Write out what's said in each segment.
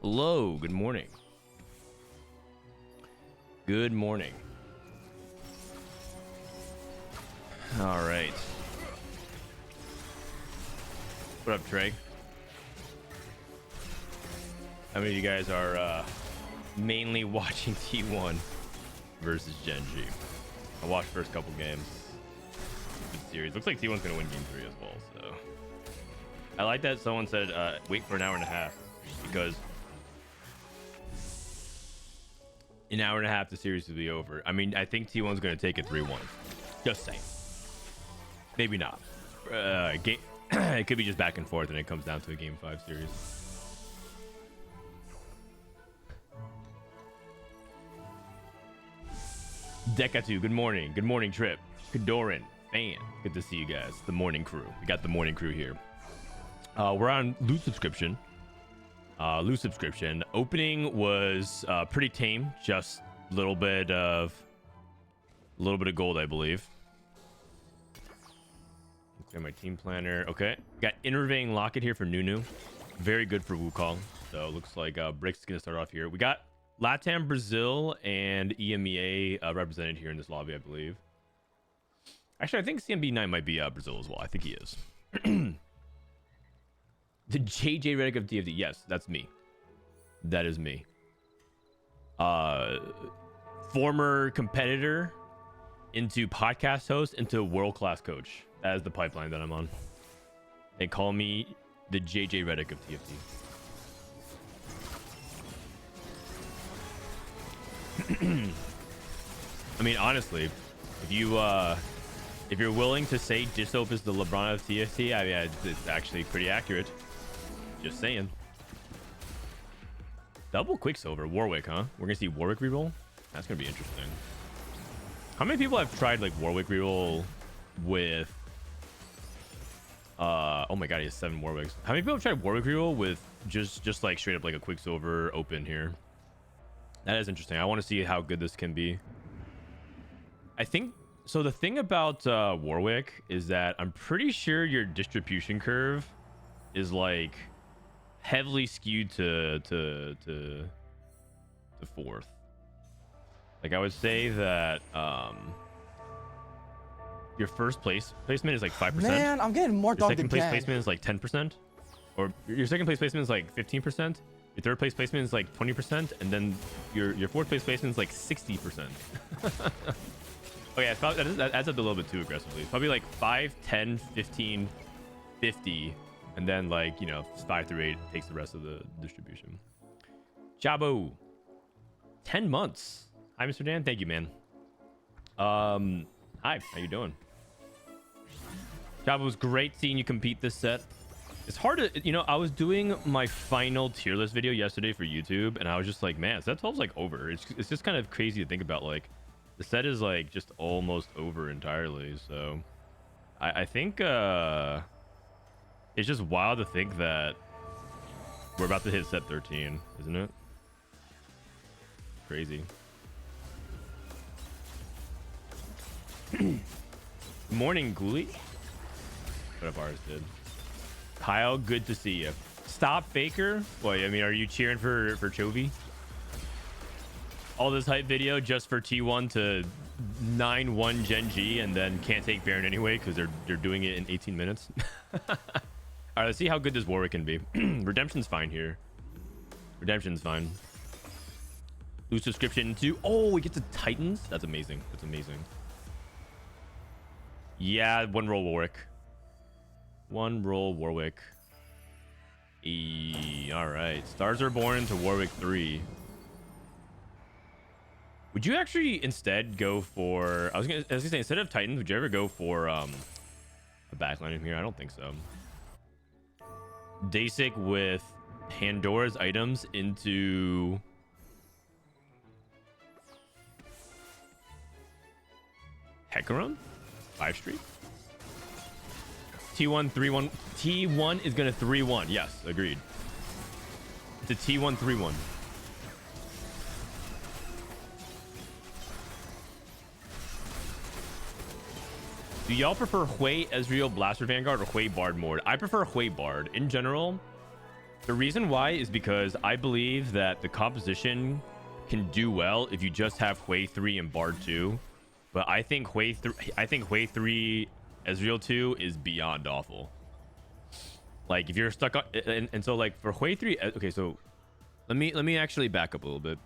Hello, good morning. Good morning. All right. What up, Trey? How many of you guys are mainly watching T1 versus Gen G? I watched first couple games. Good series. Looks like T1's gonna win game 3 as well. So I like that someone said wait for an hour and a half, because an hour and a half the series will be over. I mean, I think T1's gonna take it 3-1. Just saying. Maybe not. It could be just back and forth, and it comes down to a game 5 series. Dekatu, good morning. Good morning, Trip. Kadoran, fan. Good to see you guys. The morning crew. We got the morning crew here. We're on loot subscription. Opening was pretty tame. Just a little bit of gold, I believe. Okay, my team planner. Okay, got Innerving Locket here for Nunu. Very good for Wukong. So it looks like Brick's is gonna start off here. We got LATAM, Brazil, and EMEA represented here in this lobby, I believe. Actually, I think CMB9 might be Brazil as well. I think he is. The JJ Redick of DFD. Yes, that's me. That is me. Former competitor into podcast host into world-class coach. That is the pipeline that I'm on. They call me the JJ Redick of TFT. I mean, honestly, if you're willing to say Dissoap is the LeBron of TFT, I mean, it's actually pretty accurate. Just saying. Double Quicksilver, Warwick, huh? We're gonna see Warwick reroll. That's gonna be interesting. How many people have tried like Warwick reroll with? Oh my god, he has 7 Warwicks. How many people have tried Warwick reroll with just like straight up like a Quicksilver open here? That is interesting. I want to see how good this can be. I think so. The thing about Warwick is that I'm pretty sure your distribution curve is like heavily skewed to 4th. Like I would say that your first placement is like 5%. Man, I'm getting more Your dogged second place again. placement is like 10%, or your second place placement is like 15%. Your third place placement is like 20%, and then your 4th place placement is like 60%. Okay, it's probably, that adds up a little bit too aggressively. It's probably like 5, 10, 15, 50, and then like, you know, 5 through 8 takes the rest of the distribution. Jabo, 10 months. Hi, Mr. Dan. Thank you, man. Hi, how you doing? Jabo, was great seeing you compete this set. It's hard to, you know, I was doing my final tier list video yesterday for YouTube, and I was just like, man, set 12's like over. It's just kind of crazy to think about. Like, the set is like just almost over entirely. So I think it's just wild to think that we're about to hit set 13, isn't it? Crazy. Good morning, Ghoulie. What up, ours did. Kyle, good to see you. Stop Faker. What, I mean, are you cheering for Chovy? All this hype video just for T1 to 9-1 Gen G and then can't take Baron anyway because they're doing it in 18 minutes. All right, let's see how good this Warwick can be. Redemption's fine here. Redemption's fine. Lose subscription to... Oh, we get to Titans? That's amazing. That's amazing. Yeah, 1 roll Warwick. 1 roll Warwick. All right. Stars are born to Warwick 3. Would you actually instead go for... I was gonna say, instead of Titans, would you ever go for a backline in here? I don't think so. Dasik with Pandora's items into... Hecarim? 5 streak? T1 3-1. T1 is gonna 3-1. Yes, agreed. It's a T1 3-1. Do y'all prefer Hui, Ezreal, Blaster Vanguard, or Hui Bard mode? I prefer Hui Bard. In general, The reason why is because I believe that the composition can do well if you just have Hui 3 and Bard 2. But I think Hui 3 Ezreal 2 is beyond awful. Like if you're stuck on and so like for Hui 3, okay, so let me actually back up a little bit.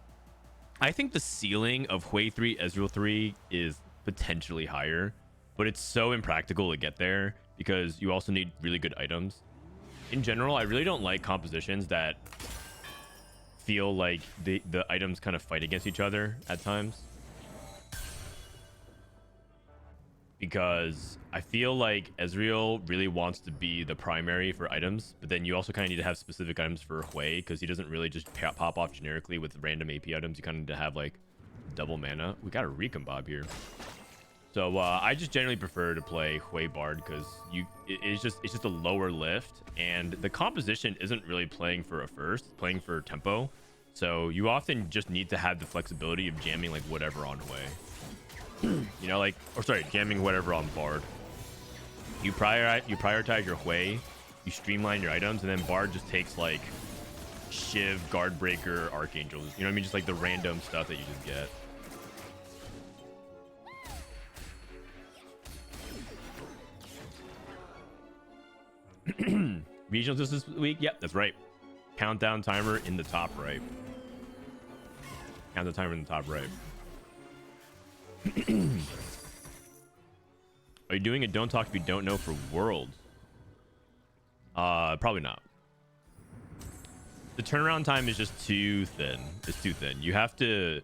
I think the ceiling of Hui 3 Ezreal 3 is potentially higher, but it's so impractical to get there because you also need really good items. In general, I really don't like compositions that feel like the items kind of fight against each other at times. Because I feel like Ezreal really wants to be the primary for items, but then you also kind of need to have specific items for Hui because he doesn't really just pop off generically with random AP items. You kind of need to have like double mana. We got a Recombab here. So I just generally prefer to play Hui Bard because it's just a lower lift, and the composition isn't really playing for a first, playing for tempo. So you often just need to have the flexibility of jamming like whatever on Hui. You know, like, or sorry, jamming whatever on Bard. You prioritize your Hui, you streamline your items, and then Bard just takes like Shiv, Guardbreaker, Archangels. You know what I mean? Just like the random stuff that you just get. Regionals this week? Yep, that's right. Countdown timer in the top right. Countdown timer in the top right. Are you doing a don't talk if you don't know for Worlds? Probably not. The turnaround time is just too thin. It's too thin. You have to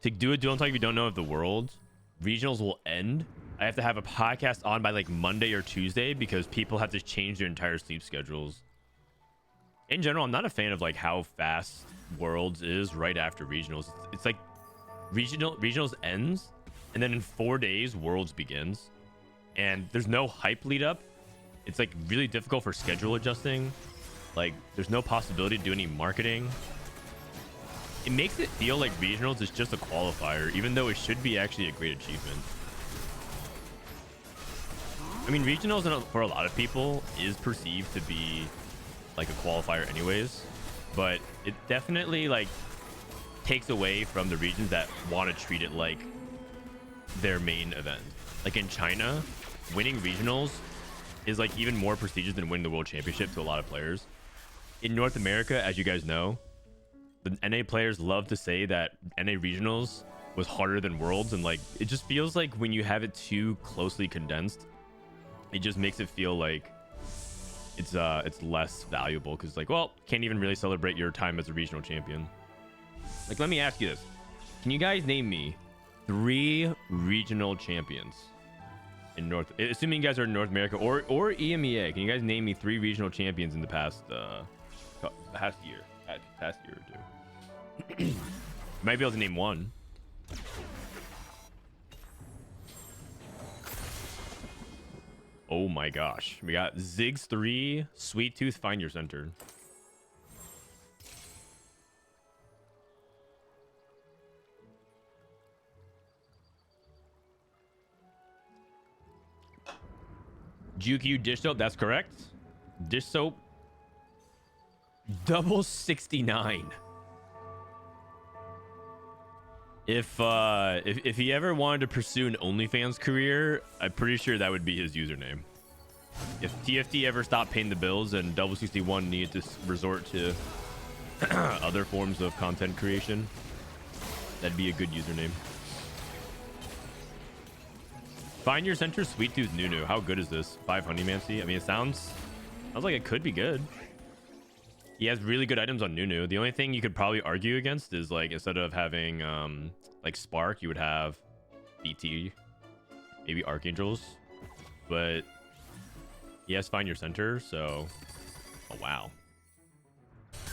to do a don't talk if you don't know of the Worlds. Regionals will end. I have to have a podcast on by like Monday or Tuesday because people have to change their entire sleep schedules. In general, I'm not a fan of like how fast Worlds is right after regionals. It's like regionals ends, and then in 4 days Worlds begins, and there's no hype lead up. It's like really difficult for schedule adjusting. Like there's no possibility to do any marketing. It makes it feel like regionals is just a qualifier, even though it should be actually a great achievement. I mean, regionals for a lot of people is perceived to be like a qualifier anyways, but it definitely like takes away from the regions that want to treat it like their main event. Like in China, winning regionals is like even more prestigious than winning the world championship to a lot of players. In North America, as you guys know, the NA players love to say that NA regionals was harder than worlds, and like it just feels like when you have it too closely condensed, it just makes it feel like it's less valuable because like, well, can't even really celebrate your time as a regional champion. Like, let me ask you this: can you guys name me 3 regional champions in assuming you guys are in North America or EMEA? Can you guys name me 3 regional champions in the past year or 2? You might be able to name 1. Oh my gosh. We got Ziggs 3, Sweet Tooth, Find Your Center. GQ dish soap, that's correct. Dish soap. Double 69. If he ever wanted to pursue an OnlyFans career, I'm pretty sure that would be his username. If TFT ever stopped paying the bills and Double 61 needed to resort to other forms of content creation, that'd be a good username. Find Your Center, Sweet Tooth, Nunu. How good is this? 5 Honeymancy. I mean, it sounds like it could be good. He has really good items on Nunu. The only thing you could probably argue against is like instead of having like Spark, you would have BT, maybe Archangels, but he has Find Your Center. So, oh wow,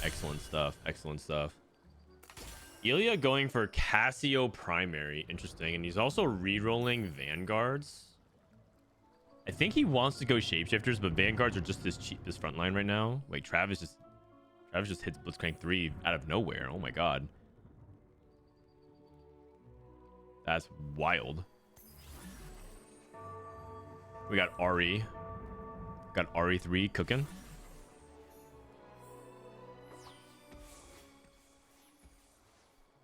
excellent stuff. Excellent stuff. Ilya going for Cassio primary, interesting, and he's also re-rolling Vanguards. I think he wants to go Shapeshifters, but Vanguards are just this cheap, this front line right now. Wait, Travis just hits Blitzcrank 3 out of nowhere. Oh my god. That's wild. We got Ari. Got Ari 3 cooking.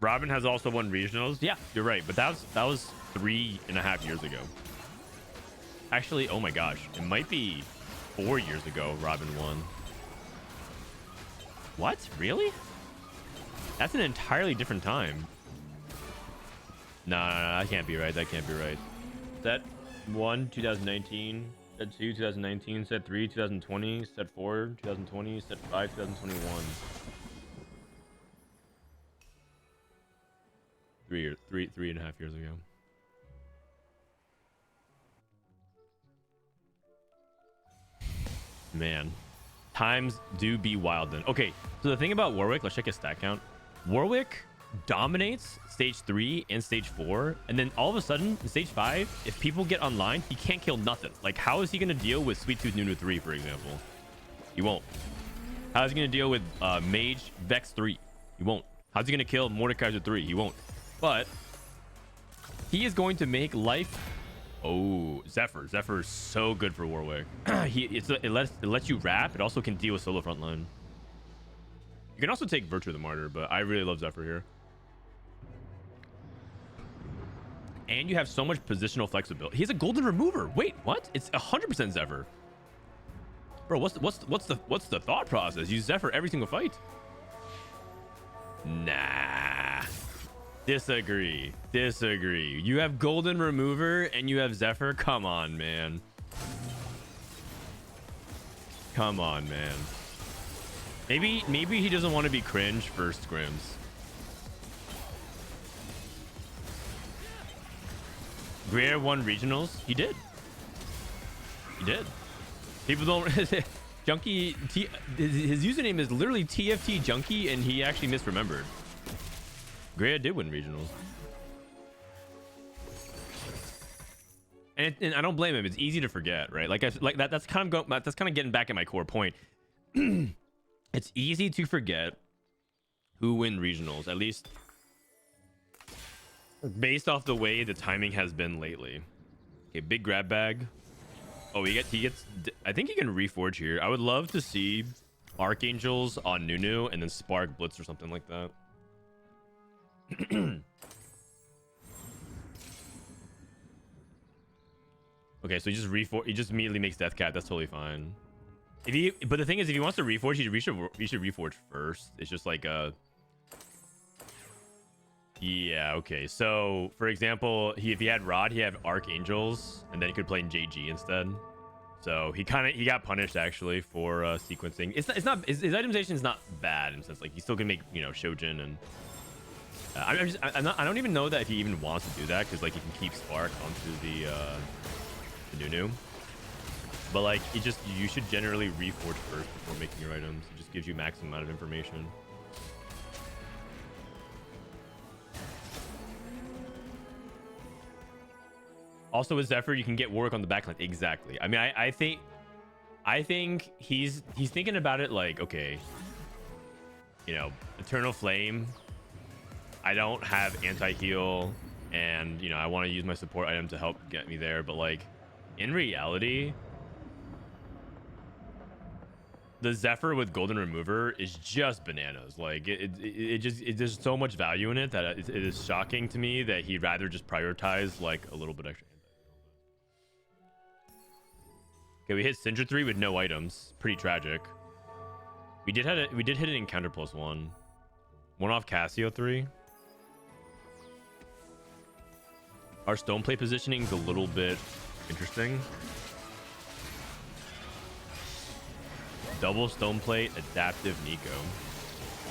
Robin has also won regionals. Yeah, you're right, but that was 3.5 years ago. Actually, oh my gosh, it might be 4 years ago Robin won. What? Really? That's an entirely different time. No, that can't be right. That can't be right. Set 1, 2019. Set 2, 2019. Set 3, 2020. Set 4, 2020. Set 5, 2021. 3.5 years ago. Man, times do be wild then. Okay, so the thing about Warwick, let's check his stat count. Warwick dominates stage 3 and stage 4, and then all of a sudden in stage 5, if people get online, he can't kill nothing. Like, how is he going to deal with Sweet Tooth Nunu 3, for example? He won't. How is he going to deal with Mage Vex 3? He won't. How's he going to kill Mordekaiser 3? He won't. But he is going to make life. Oh, Zephyr is so good for Warwick. It lets you wrap. It also can deal with solo frontline. You can also take Virtue of the Martyr, but I really love Zephyr here. And you have so much positional flexibility. He has a golden remover. Wait, what? It's 100% Zephyr. Bro, what's the thought process? Use Zephyr every single fight. Nah. Disagree. You have golden remover and you have Zephyr. Come on, man. Maybe he doesn't want to be cringe for Scrims. Greer won regionals. He did. People don't. Junkie. His username is literally TFT Junkie, and he actually misremembered. Greer did win regionals. And I don't blame him. It's easy to forget, right? That's kind of getting back at my core point. It's easy to forget who win regionals, at least based off the way the timing has been lately. Okay, big grab bag. Oh, he gets. I think he can reforge here. I would love to see Archangels on Nunu and then Spark Blitz or something like that. Okay, so he just immediately makes Death Cat. That's totally fine. But the thing is, if he wants to reforge, he should reforge first. It's just like yeah, okay. So for example, if he had Rod, he had Archangels, and then he could play in JG instead. So he got punished actually for sequencing. His itemization is not bad in the sense like he still can make Shojin and. I don't even know that if he even wants to do that because like he can keep Spark onto the Nunu. But like you should generally reforge first before making your items. It just gives you maximum amount of information. Also with Zephyr, you can get Warwick on the backline. Exactly. I mean, I think he's thinking about it like, okay, Eternal Flame. I don't have anti-heal, and I want to use my support item to help get me there. But like, in reality, the Zephyr with Golden Remover is just bananas. Like there's so much value in it that it is shocking to me that he'd rather just prioritize like a little bit extra. Okay, we hit Syndra 3 with no items. Pretty tragic. We did hit an encounter +1. One off Cassio 3. Our stone plate positioning is a little bit interesting. Double stone plate, adaptive Nico.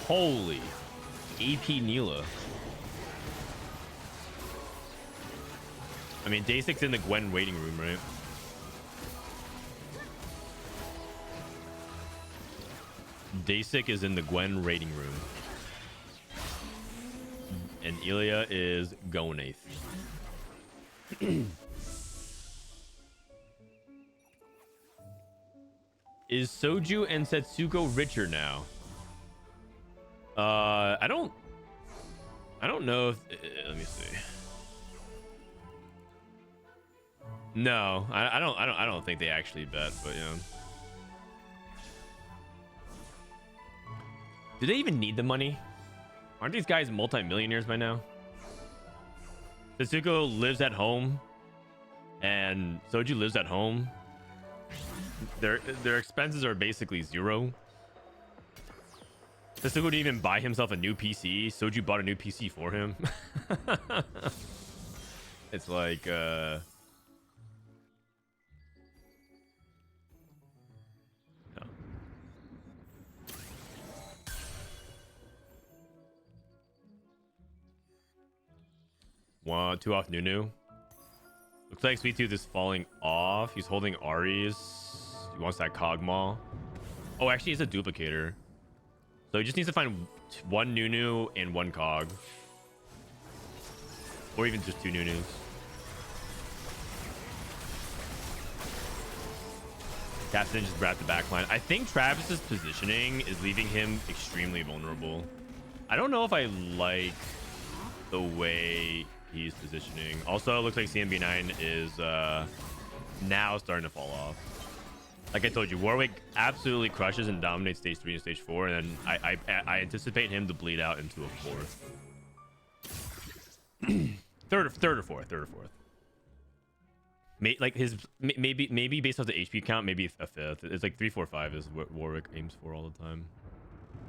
Holy AP Neela. I mean, Day 6 in the Gwen waiting room, right? Dasik is in the Gwen rating room. And Ilya is Gonath. Is Soju and Setsuko richer now? I don't know if let me see. No, I don't think they actually bet, but yeah. Do they even need the money? Aren't these guys multi-millionaires by now? Tetsuko lives at home, and Soju lives at home. Their expenses are basically zero. Tetsuko didn't even buy himself a new PC. Soju bought a new PC for him. It's like, no. Two off Nunu. Looks like Sweet Tooth is falling off. He's holding Aries. He wants that Kog'Maw. Oh, actually, he's a duplicator. So he just needs to find one Nunu and one Cog. Or even just two Nunus. Captain just grabbed the backline. I think Travis's positioning is leaving him extremely vulnerable. I don't know if I like the way he's positioning. Also, it looks like CMB9 is now starting to fall off. Like I told you, Warwick absolutely crushes and dominates stage 3 and stage 4, and then I anticipate him to bleed out into a fourth. third or fourth. Like his maybe based off the HP count, maybe a fifth. It's like 3, 4, 5 is what Warwick aims for all the time.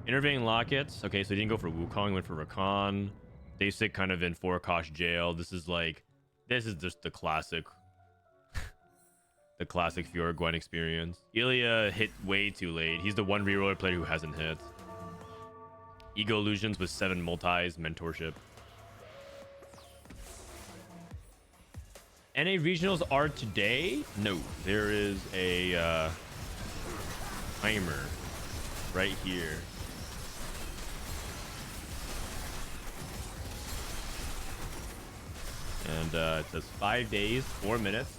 Intervening Lockets. Okay, so he didn't go for Wukong, went for Rakan. Basic kind of in 4-cost jail. This is just the classic the classic Fiora Gwen experience. Ilya hit way too late. He's the one reroller player who hasn't hit. Ego Illusions with 7 multis, mentorship. NA regionals are today? No, there is a timer right here. And it says 5 days, 4 minutes,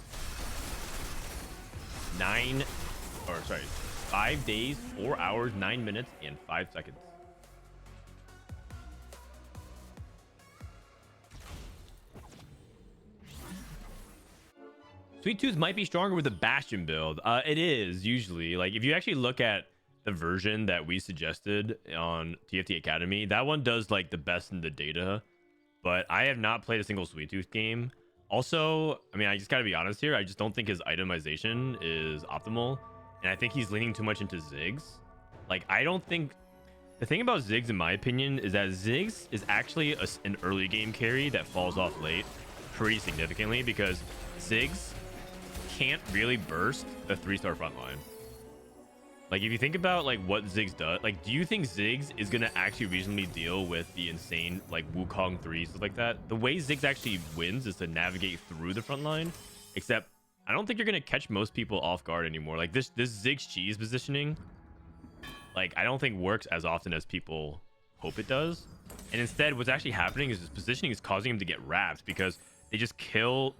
5 days, 4 hours, 9 minutes, and 5 seconds. Sweet Tooth might be stronger with the Bastion build. It is usually. Like, if you actually look at the version that we suggested on TFT Academy, that one does like the best in the data. But I have not played a single Sweet Tooth game. Also, I mean, I just gotta be honest here. I just don't think his itemization is optimal. And I think he's leaning too much into Ziggs. Like, I don't think... The thing about Ziggs, in my opinion, is that Ziggs is actually an early game carry that falls off late pretty significantly, because Ziggs can't really burst the 3-star front line. Like, if you think about like what Ziggs does, like, do you think Ziggs is gonna actually reasonably deal with the insane like Wukong 3 stuff like that? The way Ziggs actually wins is to navigate through the front line, except I don't think you're gonna catch most people off guard anymore. Like, this Ziggs cheese positioning, like, I don't think works as often as people hope it does. And instead, what's actually happening is his positioning is causing him to get wrapped, because they kill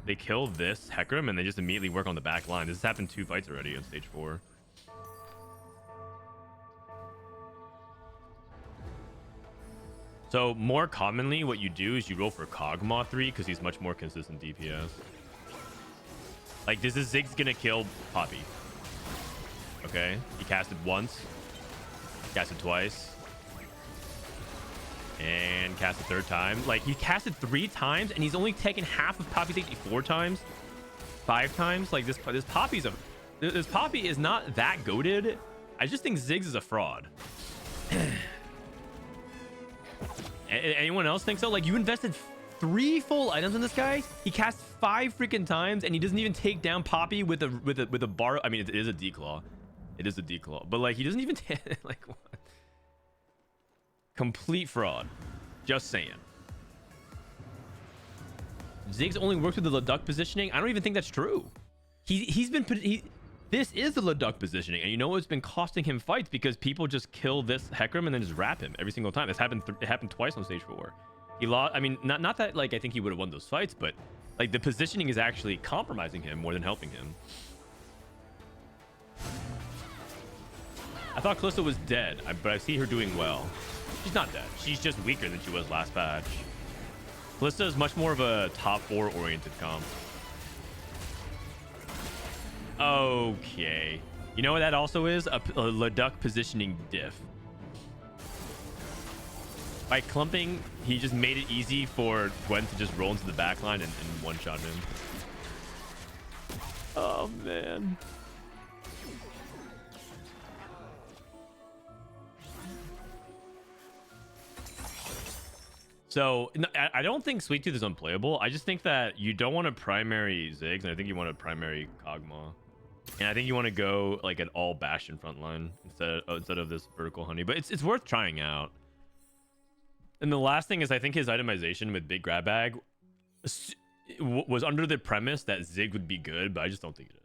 this Hecarim and they just immediately work on the back line. This has happened 2 fights already on stage 4. So more commonly, what you do is you roll for Kog'Maw 3 because he's much more consistent DPS. Like, this is Ziggs gonna kill Poppy. Okay, he casted once, casted twice, and cast a 3rd time. Like, he casted 3 times and he's only taken half of Poppy's HP 4 times, 5 times. Like, this Poppy is not that goated. I just think Ziggs is a fraud. Anyone else think so? Like, you invested 3 full items in this guy. He cast 5 freaking times and he doesn't even take down Poppy with a bar. I mean, it is a declaw. It is a declaw, but like, he doesn't even like, what? Complete fraud. Just saying. Ziggs only works with the Leduc positioning. I don't even think that's true. This is the Leduc positioning, and you know what's been costing him fights, because people just kill this Hecarim and then just wrap him every single time. It happened twice on stage 4. He lost. I mean, not that like I think he would have won those fights, but like, the positioning is actually compromising him more than helping him. I thought Callisto was dead, but I see her doing well. She's not dead. She's just weaker than she was last patch. Callisto is much more of a top 4 oriented comp. Okay. You know what that also is? A Leduc positioning diff. By clumping, he just made it easy for Gwen to just roll into the backline and one-shot him. Oh, man. So, I don't think Sweet Tooth is unplayable. I just think that you don't want to primary Ziggs, and I think you want to primary Kog'Maw. And I think you want to go like an all Bastion frontline instead of this vertical honey. But it's worth trying out. And the last thing is, I think his itemization with Big Grab Bag was under the premise that Ziggs would be good, but I just don't think it is.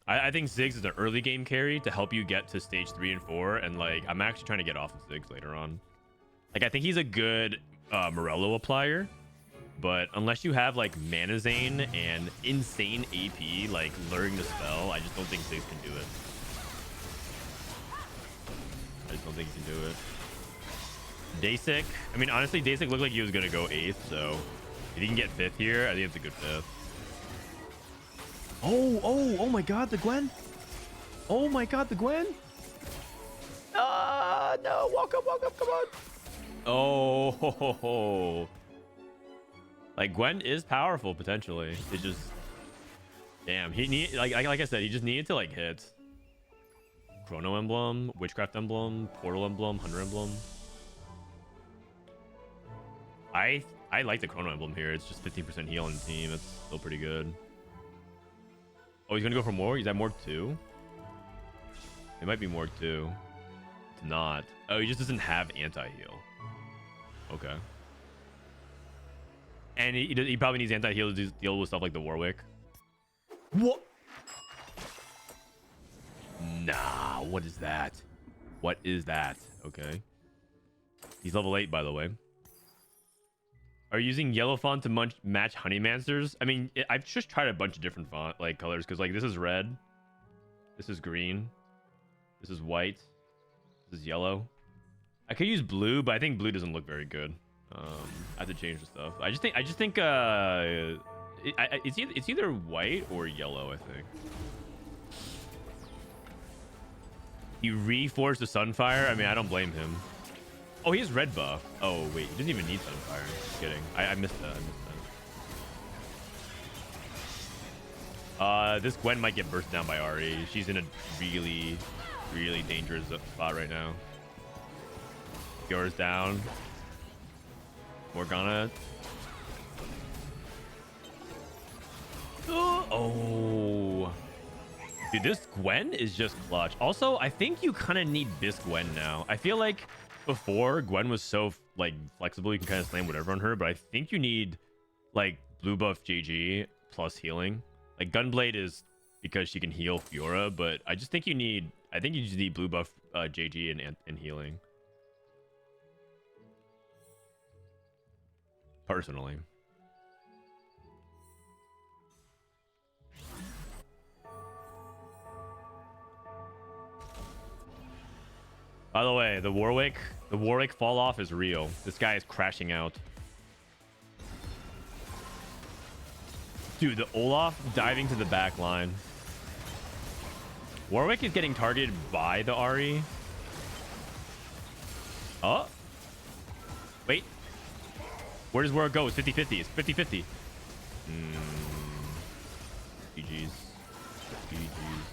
I think Ziggs is an early game carry to help you get to stage 3 and 4, and like I'm actually trying to get off of Ziggs later on. Like I think he's a good Morello applier, but unless you have like Mana Zane and insane AP, like luring the spell, I just don't think Ziggs can do it. I just don't think he can do it. Dasik, I mean, honestly, Dasik looked like he was going to go 8th, so if he can get 5th here, I think it's a good 5th. Oh my god, the Gwen. Oh my god, the Gwen. No, walk up, come on. Oh, ho, ho, ho. Like Gwen is powerful potentially. It just, damn, he need like I said, he just needed to like hit Chrono Emblem, Witchcraft Emblem, Portal Emblem, Hunter Emblem. I like the Chrono Emblem here. It's just 15% heal on the team. It's still pretty good. Oh, he's gonna go for more? Is that more 2? It might be more 2. It's not. Oh, he just doesn't have anti-heal. Okay. And he probably needs anti-heal to deal with stuff like the Warwick. What? Nah, what is that? What is that? Okay. He's level 8, by the way. Are you using yellow font to match Honeymancers? I mean, I've just tried a bunch of different font like colors because like this is red, this is green, this is white, this is yellow. I could use blue, but I think blue doesn't look very good. I have to change the stuff. I just think it's either white or yellow. I think. You reforged the Sunfire. I mean, I don't blame him. Oh, he has red buff. Oh, wait. He doesn't even need Sunfire. Just kidding. I missed that. This Gwen might get burst down by Ahri. She's in a really, really dangerous spot right now. Yours down. Morgana. Oh. Dude, this Gwen is just clutch. Also, I think you kind of need this Gwen now. I feel like before Gwen was so like flexible, you can kind of slam whatever on her, but I think you need like blue buff JG plus healing. Like Gunblade is because she can heal Fiora, but I just think you just need blue buff JG and healing. Personally. By the way, the Warwick fall off is real. This guy is crashing out. Dude, the Olaf diving to the back line. Warwick is getting targeted by the Ahri. Oh. Wait. Where does Warwick go? It's 50-50. It's 50-50. GG's. GG's.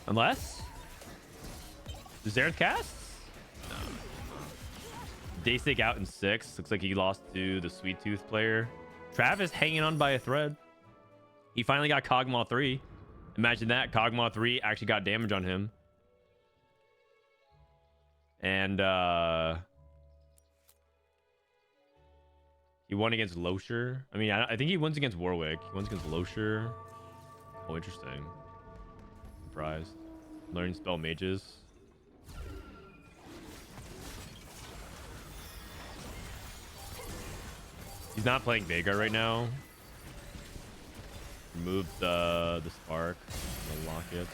Unless Zereth casts? No. Daysig out in 6. Looks like he lost to the Sweet Tooth player. Travis hanging on by a thread. He finally got Kog'Maw 3. Imagine that. Kog'Maw 3 actually got damage on him. And he won against Losher. I mean, I think he wins against Warwick. He wins against Losher. Oh, interesting. Surprised. Learn spell mages. He's not playing Veigar right now. Removed the spark, the locket.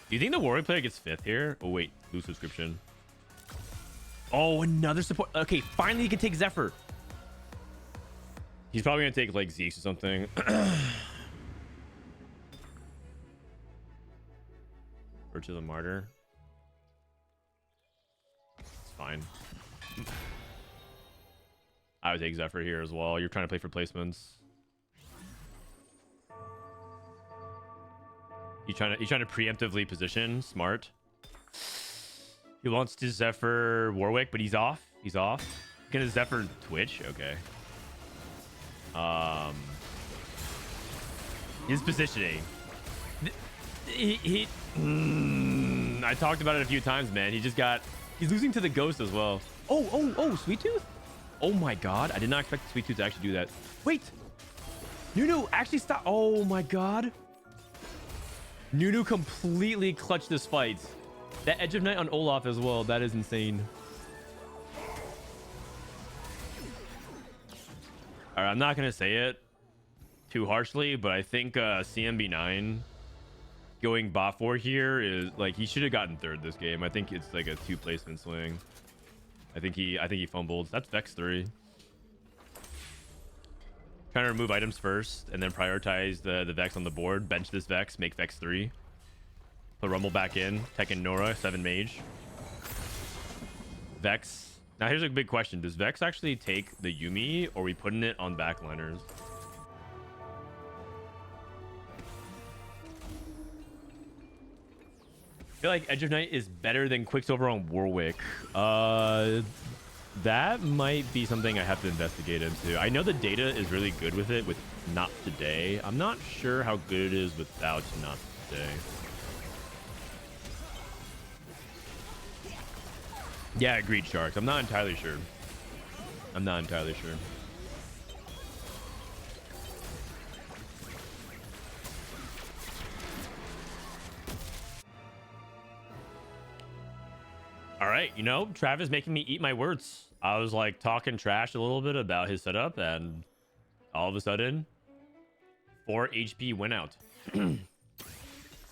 Do you think the Warwick player gets 5th here? Oh wait, lose subscription. Oh, another support. Okay, finally he can take Zephyr. He's probably gonna take like Zeus or something. to the Martyr. It's fine. I would take Zephyr here as well. You're trying to play for placements. You trying to preemptively position. Smart. He wants to Zephyr Warwick, but he's off. He's off. Gonna Zephyr Twitch. Okay. His positioning. I talked about it a few times, man. He's losing to the Ghost as well. Oh, Sweet Tooth. Oh my god, I did not expect Sweet Tooth to actually do that. Wait, Nunu actually stop. Oh my god, Nunu completely clutched this fight. That Edge of Night on Olaf as well. That is insane. All right, I'm not gonna say it too harshly, but I think CMB9 going bot 4 here is like, he should have gotten third this game. I think it's like a 2 placement swing. I think he fumbled. That's Vex 3. Trying to remove items first and then prioritize the Vex on the board. Bench this Vex, make Vex 3. Put Rumble back in. Tekken Nora, 7 mage. Vex. Now here's a big question. Does Vex actually take the Yuumi, or are we putting it on backliners? I feel like Edge of Night is better than Quicksilver on Warwick. That might be something I have to investigate into. I know the data is really good with it with Not Today. I'm not sure how good it is without Not Today. Yeah, agreed, Sharks. I'm not entirely sure. All right, you know, Travis making me eat my words. I was like talking trash a little bit about his setup, and all of a sudden, 4 HP went out.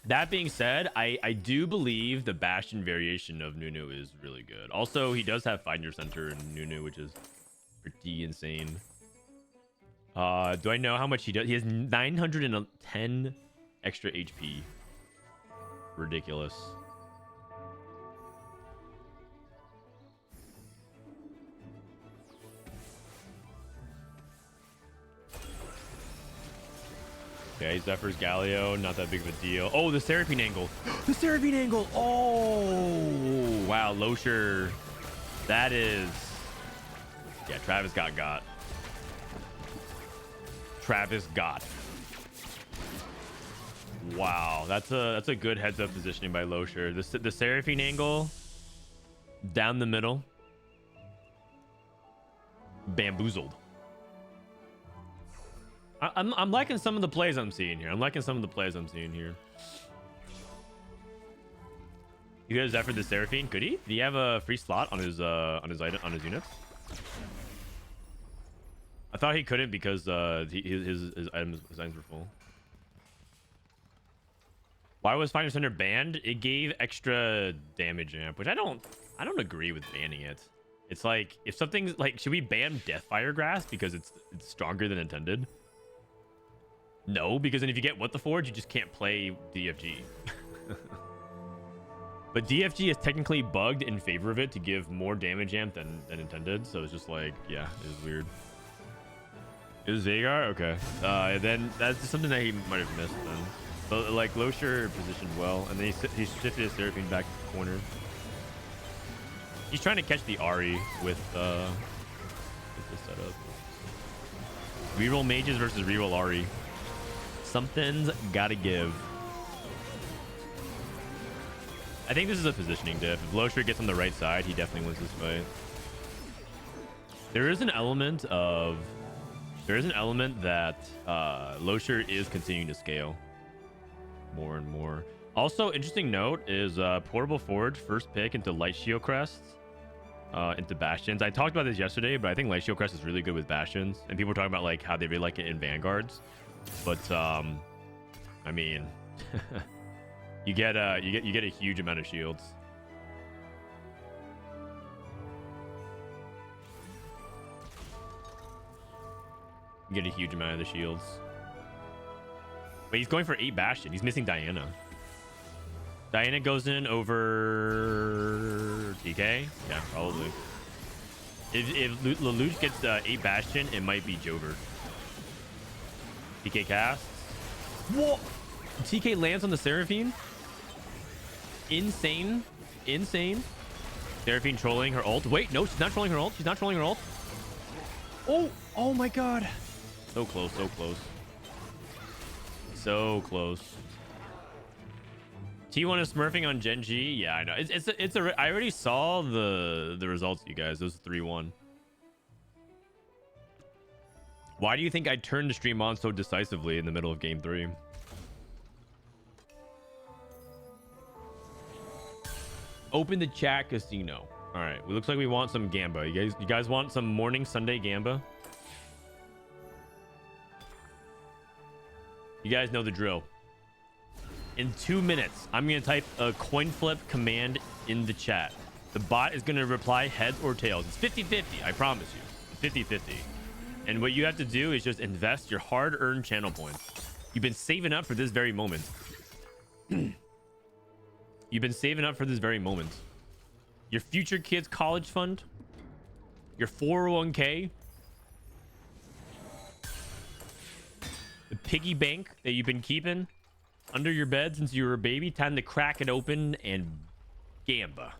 That being said, I do believe the Bastion variation of Nunu is really good. Also, he does have Find Your Center in Nunu, which is pretty insane. Do I know how much he does? He has 910 extra HP. Ridiculous. Okay, Zephyr's Galio, not that big of a deal. Oh, the Seraphine angle. The Seraphine angle. Oh, wow. Losher. That is... Yeah, Travis got. Travis got. Wow, that's a good heads up positioning by Losher. The Seraphine angle down the middle. Bamboozled. I'm liking some of the plays I'm seeing here. You guys Zephyr the Seraphine? Could he? Did he have a free slot on his units? I thought he couldn't because his items were full. Why was Finder Center banned? It gave extra damage amp, which I don't agree with banning it. It's like, if something's like, should we ban Deathfire Grasp because it's stronger than intended? No, because then if you get What the Forge, you just can't play DFG. But DFG is technically bugged in favor of it to give more damage amp than intended. So it's just like, yeah, it was weird. It was Vagar? Okay. Then that's just something that he might have missed then. But like, Losher positioned well, and then he shifted his Seraphine back to the corner. He's trying to catch the Ahri with this setup. Reroll mages versus reroll Ahri. Something's gotta give. I think this is a positioning diff. If Losher gets on the right side, he definitely wins this fight. There is an element that Losher is continuing to scale more and more. Also, interesting note is Portable Forge first pick into Light Shield Crests, into Bastions. I talked about this yesterday, but I think Light Shield Crest is really good with Bastions, and people were talking about like how they really like it in Vanguards. But I mean, you get a huge amount of shields. You get a huge amount of the shields. Wait, he's going for 8 Bastion. He's missing Diana. Diana goes in over TK. Yeah, probably. If Lelouch gets 8 Bastion, it might be Jover. TK casts. Whoa! TK lands on the Seraphine. Insane. Insane. Seraphine trolling her ult. Wait, no, she's not trolling her ult. She's not trolling her ult. Oh! Oh my god. So close, so close. So close. T1 is smurfing on Gen G. Yeah, I know. I already saw the results, you guys. It was 3-1. Why do you think I turned the stream on so decisively in the middle of game 3? Open the chat casino. All right. It looks like we want some Gamba. You guys want some morning Sunday Gamba? You guys know the drill. In 2 minutes, I'm going to type a coin flip command in the chat. The bot is going to reply heads or tails. It's 50-50. I promise you. It's 50-50. And what you have to do is just invest your hard-earned channel points. You've been saving up for this very moment. You've been saving up for this very moment. Your future kids' college fund. Your 401k. The piggy bank that you've been keeping under your bed since you were a baby. Time to crack it open and Gamba.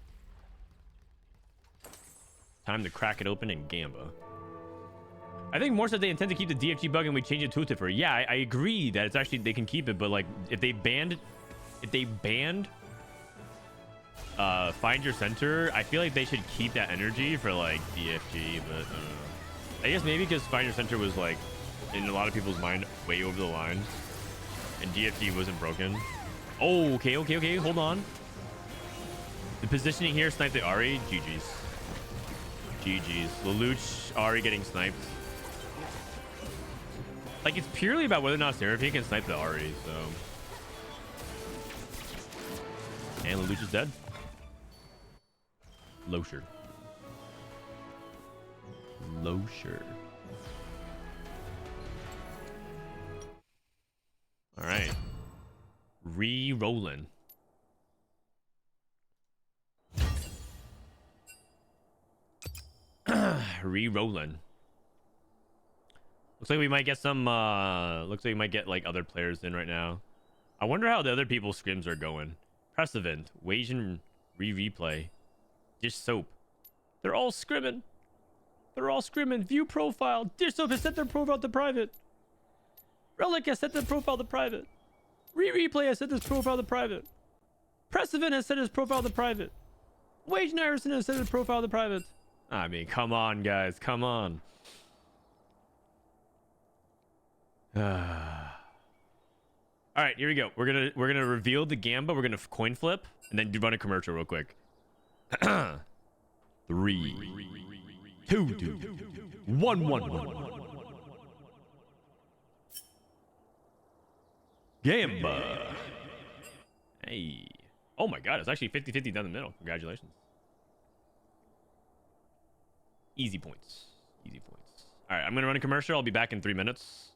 Time to crack it open and Gamba. I think more so they intend to keep the DFG bug and we change it to it for. Yeah, I agree that it's actually they can keep it, but like if they banned Find Your Center, I feel like they should keep that energy for like DFG, but I guess maybe because Find Your Center was like in a lot of people's mind way over the line and DFG wasn't broken. Oh, okay, hold on. The positioning here, snipe the Ari. GG's. Lelouch, Ari getting sniped. Like, it's purely about whether or not Seraphine can snipe the Ari, so. And Lelouch is dead. Loesher. All right. Re-rolling. Re-rolling. Looks like we might get some looks like we might get like other players in right now. I wonder how the other people's scrims are going. Press event, Wasian replay, Dish Soap. They're all scrimming. View profile. Dish Soap has set their profile to private. Relic has set their profile to private. Replay has set his profile to private. Press event has set his profile to private. Wage Nyerson has set his profile to private. I mean, come on, guys, come on. All right, here we go. We're gonna reveal the Gamba. We're gonna coin flip and then run a commercial real quick. 3, 2, 1. Gamba. Hey. Oh my god, it's actually 50-50 down the middle. Congratulations. Easy points. All right, I'm gonna run a commercial. I'll be back in 3 minutes.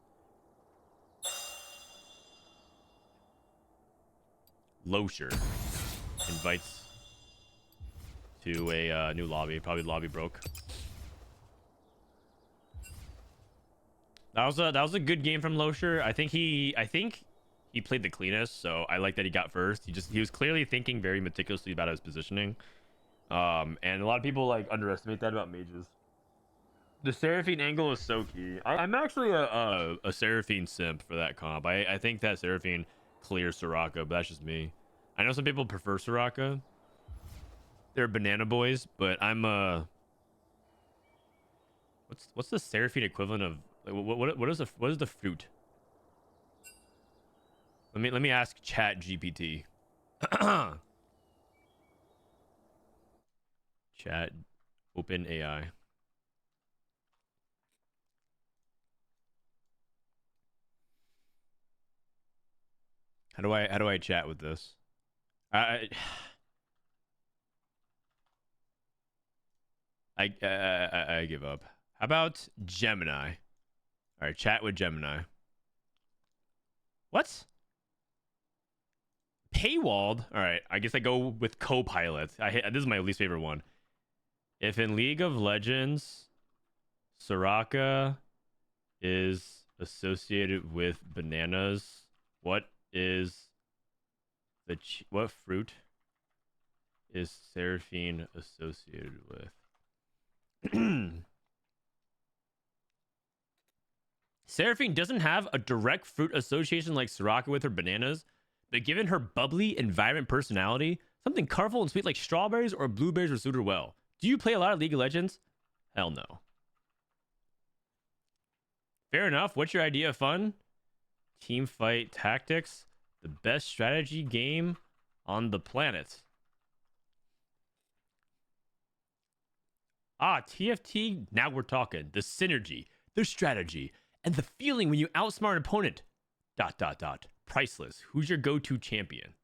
Loesher invites to a new lobby. Probably the lobby broke. That was a good game from Loesher. I think he played the cleanest, so I like that he got first. He was clearly thinking very meticulously about his positioning. And a lot of people like underestimate that about mages. The Seraphine angle is so key. I'm actually a Seraphine simp for that comp. I think that Seraphine clears Soraka, but that's just me. I know some people prefer Soraka. They're banana boys, but I'm what's the Seraphine equivalent of like, what is the fruit? Let me ask Chat GPT. Chat Open AI. How do I chat with this? I give up. How about Gemini? All right, chat with Gemini. What? Paywalled. All right, I guess I go with Copilot. This is my least favorite one. If in League of Legends, Soraka is associated with bananas, what fruit is Seraphine associated with? Seraphine doesn't have a direct fruit association like Soraka with her bananas, but given her bubbly and vibrant personality, something colorful and sweet like strawberries or blueberries would suit her well. Do you play a lot of League of Legends? Hell no. Fair enough. What's your idea of fun? Team fight tactics. The best strategy game on the planet. TFT. Now we're talking. The synergy, the strategy, and the feeling when you outsmart an opponent. ... Priceless. Who's your go-to champion?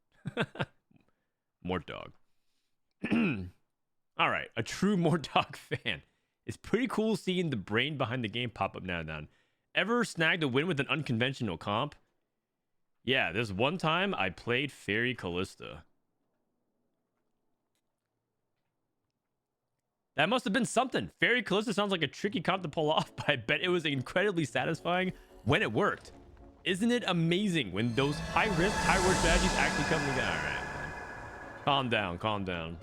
Mort Dog. All right. A true Mort Dog fan. It's pretty cool seeing the brain behind the game pop up now and then. Ever snagged a win with an unconventional comp? Yeah, this one time I played Fairy Callista. That must have been something. Fairy Callista sounds like a tricky comp to pull off, but I bet it was incredibly satisfying when it worked. Isn't it amazing when those high-risk, high-reward strategies actually come together? All right. Calm down, calm down.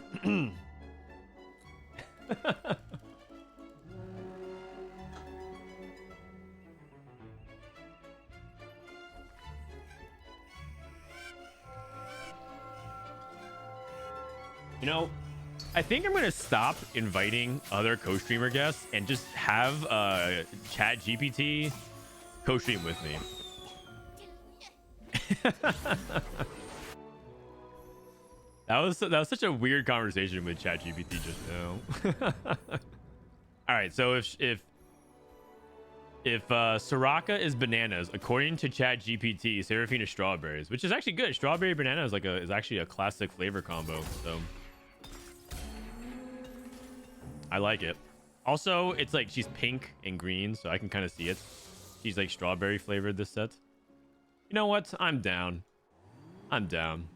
You know, I think I'm going to stop inviting other co-streamer guests and just have Chat GPT co-stream with me. That was such a weird conversation with Chat GPT just now. All right, so if Soraka is bananas, according to Chat GPT, Seraphine is strawberries, which is actually good. Strawberry banana is actually a classic flavor combo, so I like it. Also, it's like she's pink and green, so I can kind of see it. She's like strawberry flavored this set. You know what? I'm down. I'm down.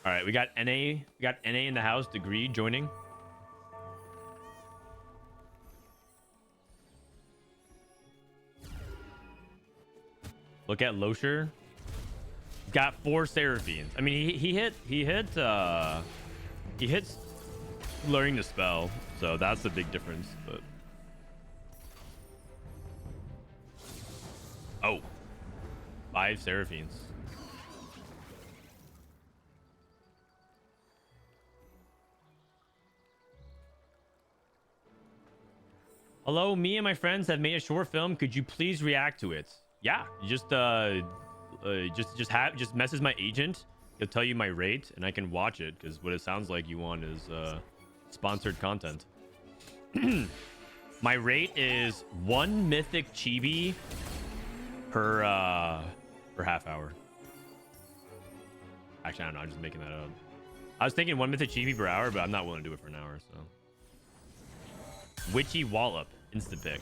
All right, we got NA. We got NA in the house. Degree joining. Look at Losher. Got 4 Seraphines. I mean, he hit learning the spell, so that's the big difference. But oh, 5 Seraphines. Hello, me and my friends have made a short film. Could you please react to it? Yeah, just message my agent. He'll tell you my rate, and I can watch it, because what it sounds like you want is sponsored content. My rate is 1 mythic chibi per half hour. Actually, I don't know. I'm just making that up. I was thinking 1 mythic chibi per hour, but I'm not willing to do it for an hour. So, Witchy Wallop, insta pick.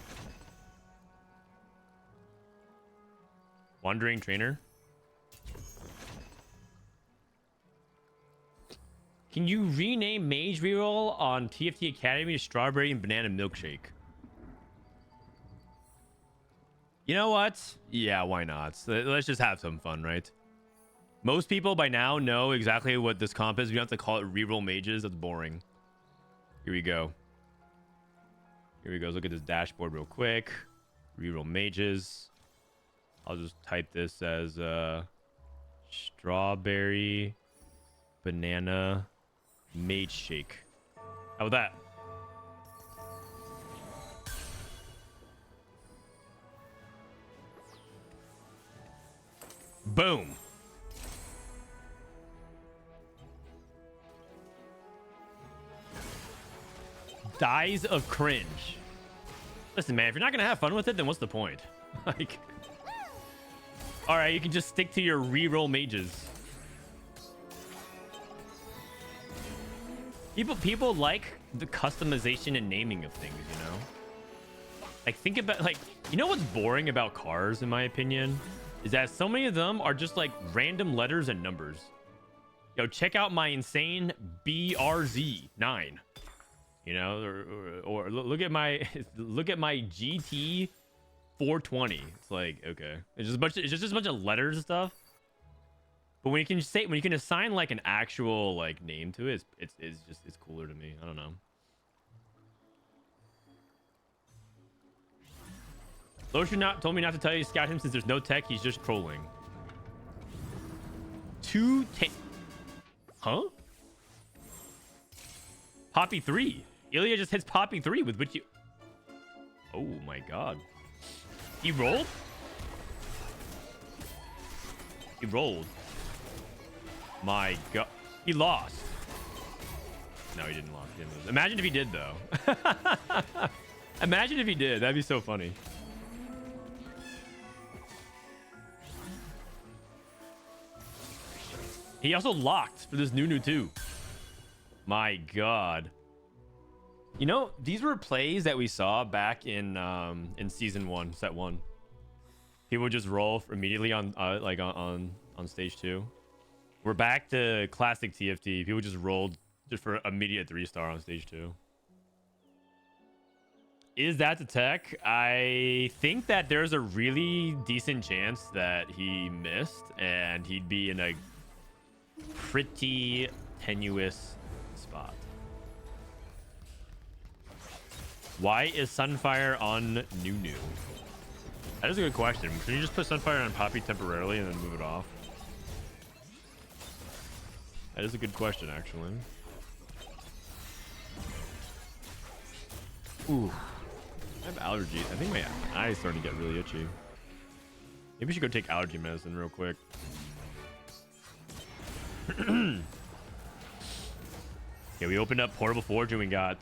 Wandering Trainer. Can you rename Mage Reroll on TFT Academy to Strawberry and Banana Milkshake? You know what? Yeah, why not? Let's just have some fun, right? Most people by now know exactly what this comp is. We don't have to call it Reroll Mages. That's boring. Here we go. Here we go. Let's look at this dashboard real quick. Reroll Mages. I'll just type this as Strawberry Banana Mage Shake. How about that? Boom. Dies of cringe. Listen, man, if you're not gonna have fun with it, then what's the point? Like, all right, you can just stick to your reroll mages. People like the customization and naming of things, you know? Like, think about, like, you know what's boring about cars, in my opinion? is that so many of them are just like random letters and numbers. Yo, check out my insane BRZ9. You know, or look at my GT 420. It's like, okay, it's just a bunch of letters and stuff. But when you can assign like an actual like name to it, it's cooler to me. I don't know. Lotion told me not to tell you to scout him since there's no tech. He's just trolling. Huh? Poppy 3. Ilya just hits Poppy 3 with which you... Oh my god. He rolled? He rolled. My god. He lost. No, he didn't lose. He didn't lose. Imagine if he did, though. Imagine if he did. That'd be so funny. He also locked for this Nunu too. My god. You know, these were plays that we saw back in season 1, set 1. People would just roll immediately on stage 2. We're back to classic TFT. People just rolled just for immediate 3-star on stage 2. Is that the tech? I think that there's a really decent chance that he missed and he'd be in a pretty tenuous spot. Why is Sunfire on Nunu? That is a good question. Can you just put Sunfire on Poppy temporarily and then move it off? That is a good question, actually. Ooh. I have allergies. I think my eye's starting to get really itchy. Maybe we should go take allergy medicine real quick. Okay, we opened up Portable Forge and we got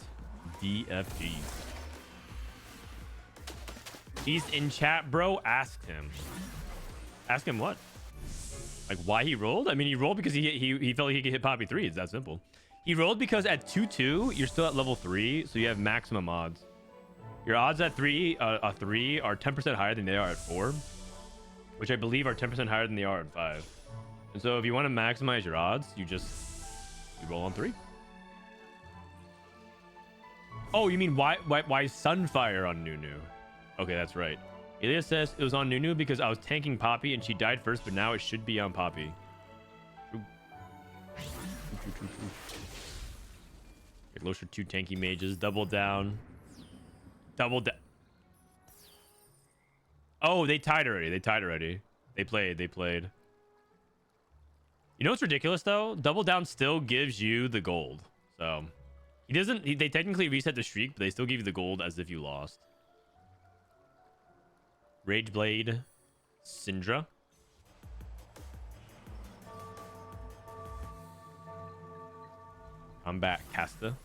DFG. He's in chat, bro. Ask him. Ask him what? Like why he rolled? I mean, he rolled because he felt like he could hit Poppy 3. It's that simple. He rolled because at 2-2, you're still at level 3, so you have maximum odds. Your odds at 3 are 10% higher than they are at 4, which I believe are 10% higher than they are at 5. And so if you want to maximize your odds, you roll on 3. Oh, you mean why Sunfire on Nunu? Okay, that's right. Ilya says it was on Nunu because I was tanking Poppy and she died first, but now it should be on Poppy. Those are 2 tanky mages. Double down. Oh, they tied already. They played. You know what's ridiculous though? Double down still gives you the gold. So they technically reset the streak, but they still give you the gold as if you lost. Rageblade, Syndra. I'm back, Casta.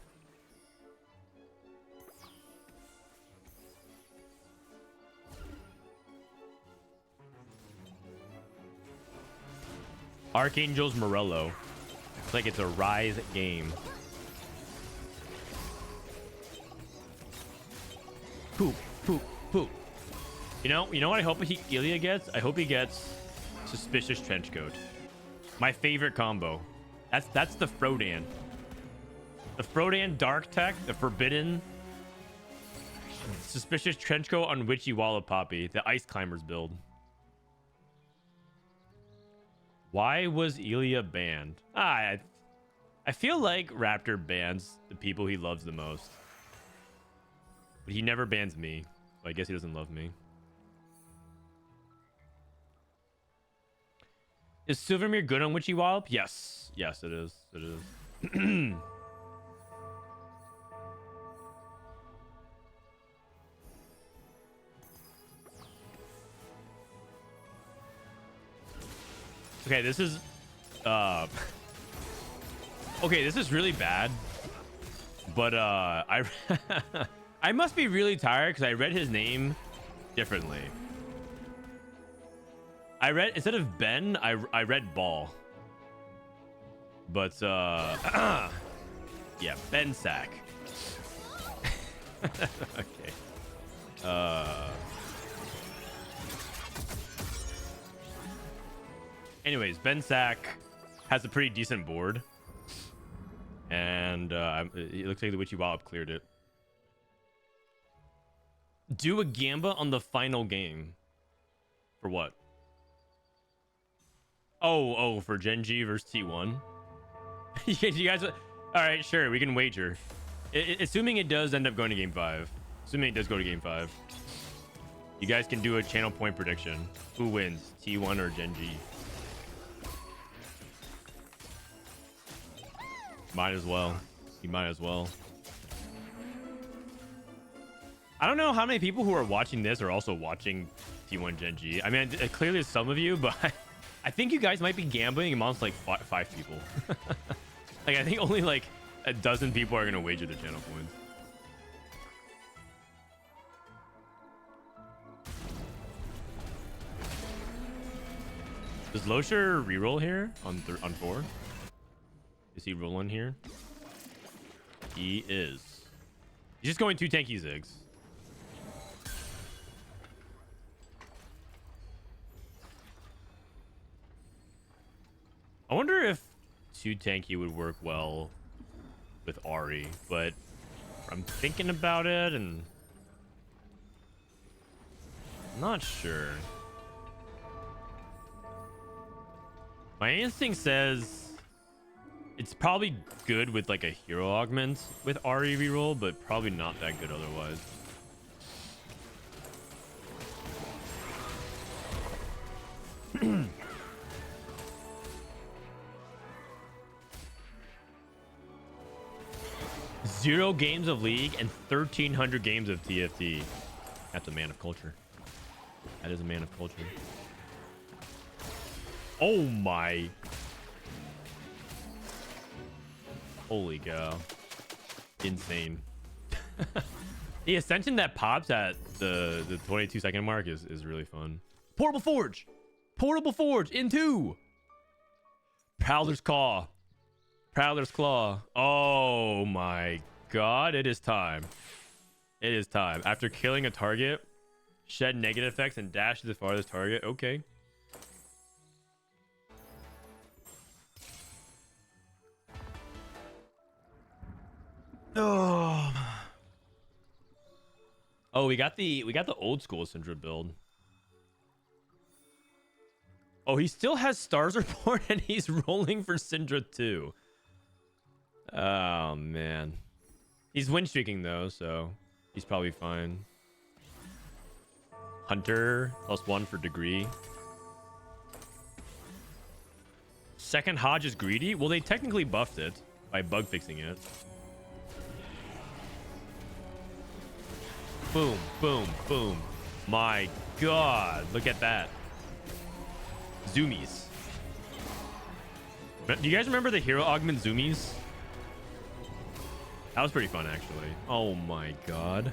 Archangel's Morello. Looks like it's a Rise game. Poop. You know what I hope Ilya gets? I hope he gets Suspicious Trenchcoat. My favorite combo. That's the Frodan. The Frodan Dark Tech, the Forbidden Suspicious Trenchcoat on Witchy Wall of Poppy, the Ice Climbers build. Why was Ilya banned? I feel like Raptor bans the people he loves the most. But he never bans me. So I guess he doesn't love me. Is Silvermere good on Witchy Wallop? Yes. Yes, it is. It is. Okay, this is okay, this is really bad. But I I must be really tired because I read his name differently. I read, instead of Ben, I read Ball. But yeah, Ben Sack. Okay. Anyways, Ben Sack has a pretty decent board. And it looks like the Witchy Wallop cleared it. Do a Gamba on the final game. For what? Oh, for Genji versus T1. You guys... All right, sure, we can wager. Assuming it does end up going to game 5. Assuming it does go to game 5. You guys can do a channel point prediction. Who wins, T1 or Genji? Might as well. You might as well. I don't know how many people who are watching this are also watching T1 Genji. I mean, clearly some of you, but I think you guys might be gambling amongst like five people. Like, I think only like a dozen people are going to wager the channel points. Does Losher reroll here on 4? Is he rolling here? He is. He's just going 2 tanky zigs. I wonder if 2 tanky would work well with Ari, but I'm thinking about it and I'm not sure. My instinct says it's probably good with like a hero augment with Ari reroll, but probably not that good otherwise. Zero games of League and 1,300 games of TFT. That's a man of culture. That is a man of culture. Oh my. Holy cow. Insane. The Ascension that pops at the 22-second mark is really fun. Portable Forge. Portable Forge in 2. Prowler's Claw. Prowler's Claw. Oh my god. It is time. It is time. After killing a target, shed negative effects and dash to the farthest target. Okay. Oh, we got the old school Syndra build. Oh, he still has Stars Report and he's rolling for Syndra too. Oh man. He's win streaking though, so he's probably fine. Hunter +1 for degree. Second Hodge is greedy. Well, they technically buffed it by bug fixing it. Boom, boom, boom. My god, look at that. Zoomies. Do you guys remember the hero augment zoomies? That was pretty fun, actually. Oh my god.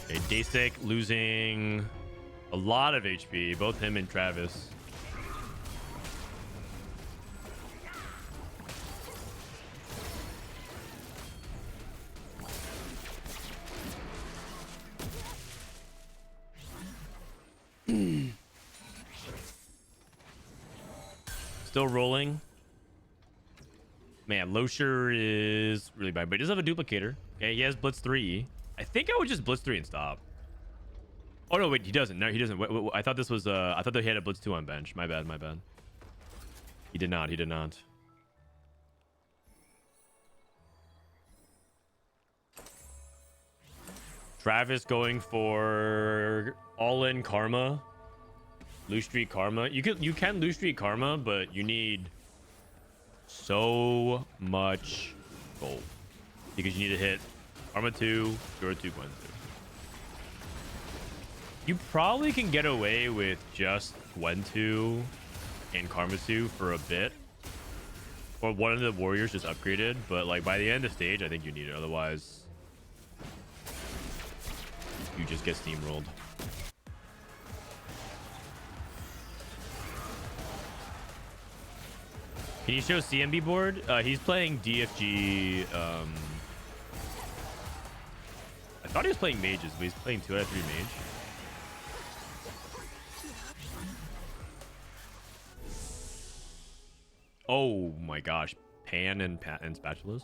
Okay, Daystic losing a lot of HP, both him and Travis. Still rolling. Man, Losher is really bad, but he does have a duplicator. Okay, he has Blitz 3. I think I would just Blitz 3 and stop. Oh no, wait, he doesn't. No, he doesn't. Wait, I thought this was I thought that he had a Blitz 2 on bench. My bad, my bad. He did not, he did not. Travis going for all-in Karma. Loose Street Karma. You can Loose Street Karma, but you need so much gold because you need to hit Karma 2, Hero 2.2. You probably can get away with just Gwen 2 and Karma 2 for a bit, or one of the warriors just upgraded. But like by the end of the stage, I think you need it. Otherwise, you just get steamrolled. Can you show CMB board? He's playing DFG. I thought he was playing mages, but he's playing 2 out of 3 mage. Oh my gosh. Pan and spatulas.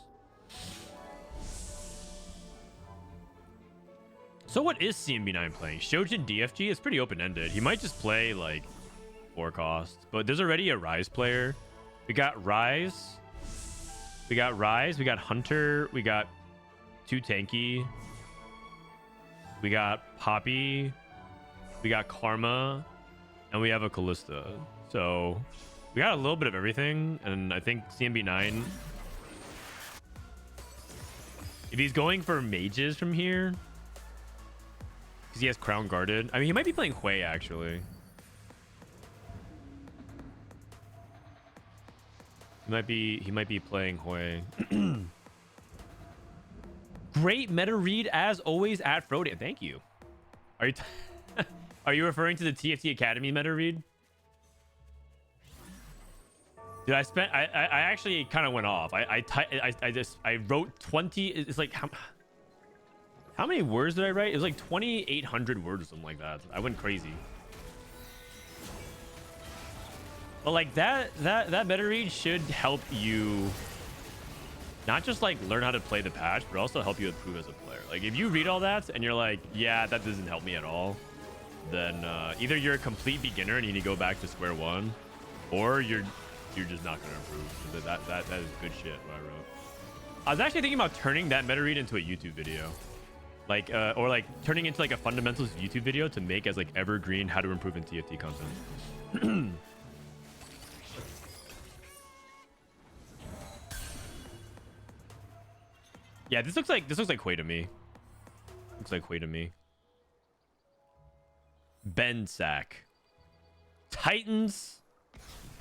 So what is CMB9 playing? Shojin DFG is pretty open-ended. He might just play like 4 cost, but there's already a Rise player. We got Rise. We got Hunter. We got 2 tanky. We got Poppy. We got Karma. And we have a Callista. So we got a little bit of everything. And I think CMB9, if he's going for mages from here, because he has Crown Guarded. I mean, he might be playing Hui, actually. He might be playing Hui. Great meta read as always at Frodan. Thank you. Are you are you referring to the TFT Academy meta read? Dude, I actually kind of went off. I wrote 20. It's like how many words did I write? It was like 2,800 words or something like that. I went crazy. But like that meta read should help you not just like learn how to play the patch, but also help you improve as a player. Like if you read all that and you're like, yeah, that doesn't help me at all, then either you're a complete beginner and you need to go back to square one, or you're just not going to improve. That is good shit what I wrote. I was actually thinking about turning that meta read into a YouTube video. Like or like turning into like a fundamentals YouTube video to make as like evergreen how to improve in TFT content. Yeah, this looks like Hui to me. Looks like Hui to me. Ben Sack. Titans.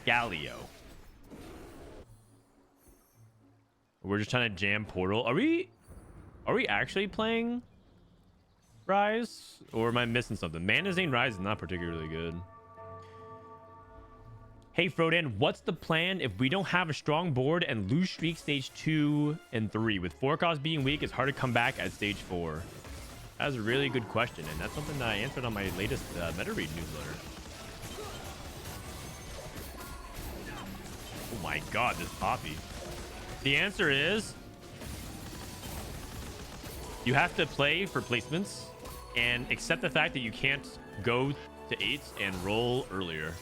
Galio. We're just trying to jam Portal. Are we actually playing Rise? Or am I missing something? Mana Zane Rise is not particularly good. Hey Frodan, what's the plan if we don't have a strong board and lose streak stage 2 and 3? With 4 costs being weak, it's hard to come back at stage 4. That's a really good question, and that's something that I answered on my latest meta read newsletter. Oh my god, this Poppy. The answer is you have to play for placements and accept the fact that you can't go to 8s and roll earlier.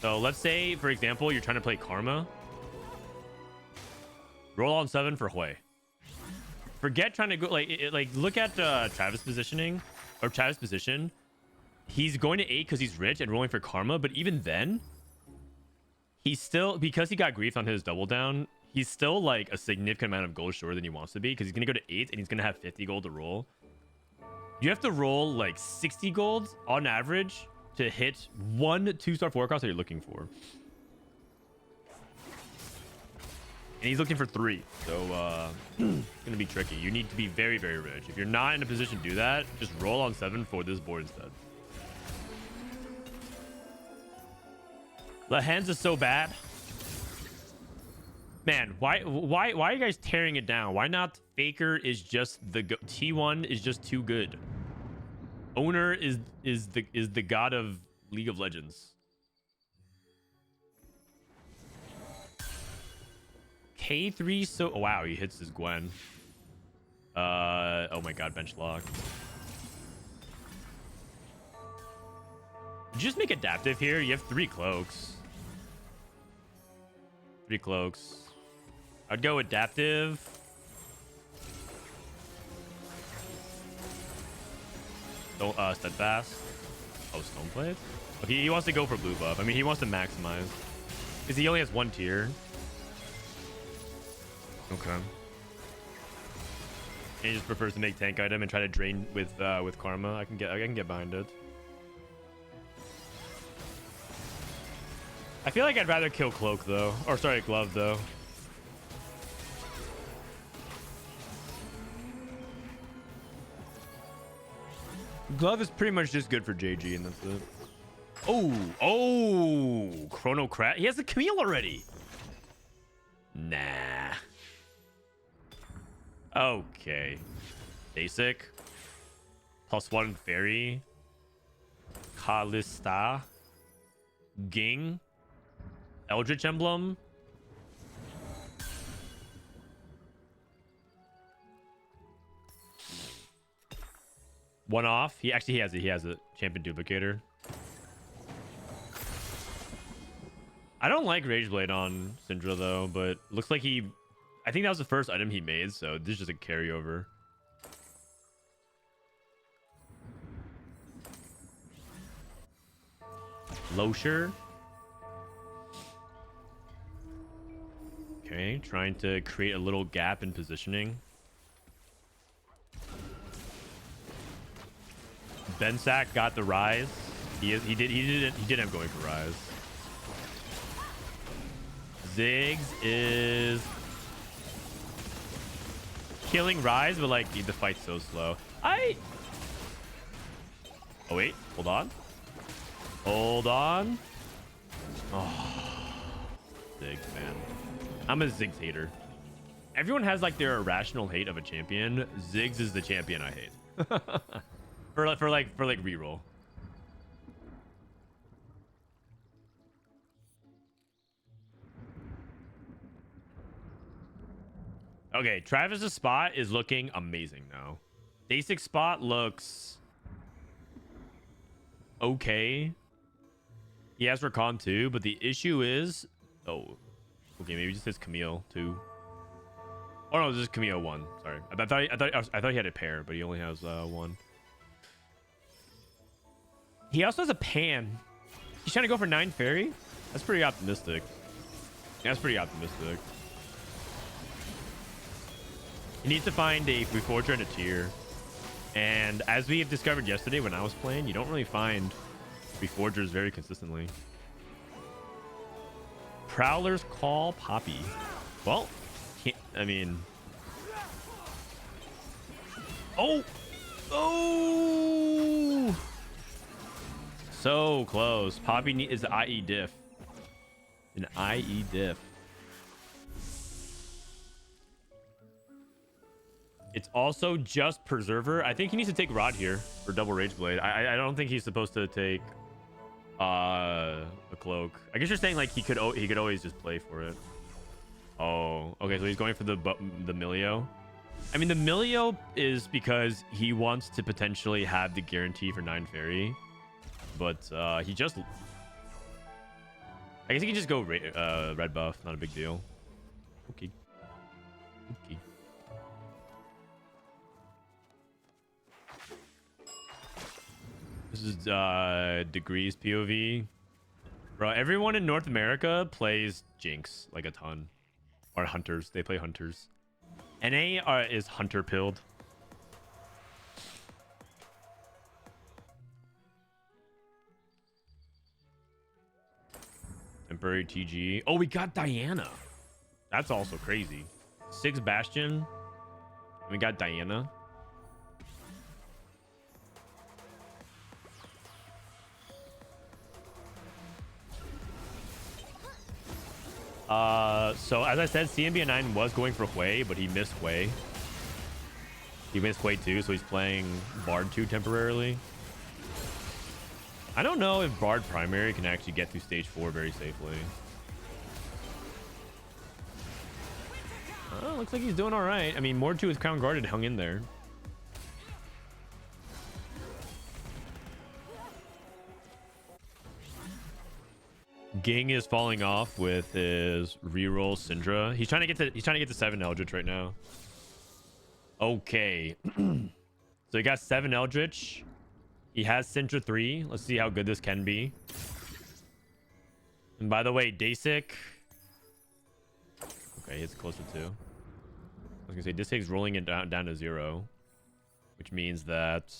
So let's say, for example, you're trying to play Karma. Roll on 7 for Hui. Forget trying to go like look at Travis positioning or Travis position. He's going to 8 because he's rich and rolling for Karma, but even then, he's still, because he got griefed on his double down, he's still like a significant amount of gold shorter than he wants to be, because he's gonna go to 8 and he's gonna have 50 gold to roll. You have to roll like 60 gold on average to hit 1 2-star forecast that you're looking for. And he's looking for 3. So it's gonna be tricky. You need to be very, very rich. If you're not in a position to do that, just roll on 7 for this board instead. The hands is so bad. Man, why are you guys tearing it down? Why not Faker is just the T1 is just too good. Owner is the god of League of Legends. K3 so oh, wow, he hits his Gwen. Oh my god, bench lock. Just make adaptive here. You have 3 cloaks. 3 cloaks. I'd go adaptive. Don't steadfast. Oh, Stoneblade. Okay, he wants to go for blue buff. I mean, he wants to maximize because he only has 1 tier. Okay. And he just prefers to make tank item and try to drain with Karma. I can get behind it. I feel like I'd rather kill Cloak though, or sorry, Glove though. Glove is pretty much just good for JG, and that's it. Oh, Chronocrat. He has a Camille already. Nah. Okay. Basic. +1 fairy. Kalista. Ging. Eldritch Emblem. One off. He has a champion duplicator. I don't like Rage Blade on Syndra though, but looks like I think that was the first item he made, so this is just a carryover. Losher. Okay, trying to create a little gap in positioning. Bensack got the rise. He did him going for rise. Ziggs is killing rise, but like the fight's so slow. Oh wait, hold on. Hold on. Oh, Ziggs, man. I'm a Ziggs hater. Everyone has like their irrational hate of a champion. Ziggs is the champion I hate. for like reroll. Okay, Travis's spot is looking amazing now. Basic spot looks okay. He has Rakan too, but the issue is, okay, maybe just his Camille too. Oh no, this is Camille 1. Sorry, I thought he had a pair, but he only has one. He also has a Pan. He's trying to go for 9 fairy. That's pretty optimistic. That's pretty optimistic. He needs to find a Reforger and a tier. And as we have discovered yesterday when I was playing, you don't really find Reforgers very consistently. Prowlers call Poppy. Well, I mean... Oh! Oh! So close. Poppy is the IE diff. An IE diff. It's also just Preserver. I think he needs to take Rod here for double Rage Blade. I don't think he's supposed to take a Cloak. I guess you're saying like he could always just play for it. Oh, okay. So he's going for the Milio. I mean, the Milio is because he wants to potentially have the guarantee for 9 fairy, but he just. I guess he can just go red buff. Not a big deal. Okay. Okay. This is Degrees POV. Bro, everyone in North America plays Jinx like a ton. Or Hunters. They play Hunters. NA is Hunter pilled. Temporary TG. Oh, we got Diana. That's also crazy. 6 Bastion. We got Diana. So as I said, CMBN9 was going for Hui, but he missed Hui. He missed Hui too, so he's playing Bard 2 temporarily. I don't know if Bard primary can actually get through stage 4 very safely. Looks like he's doing all right. I mean, Mord 2 is Crown Guarded, hung in there. Ging is falling off with his reroll Syndra. He's trying to get to 7 Eldritch right now. Okay. So he got 7 Eldritch. He has Syndra 3. Let's see how good this can be. And by the way, Dasik. Okay, it's closer to. I was gonna say Dasik's rolling it down to 0, which means that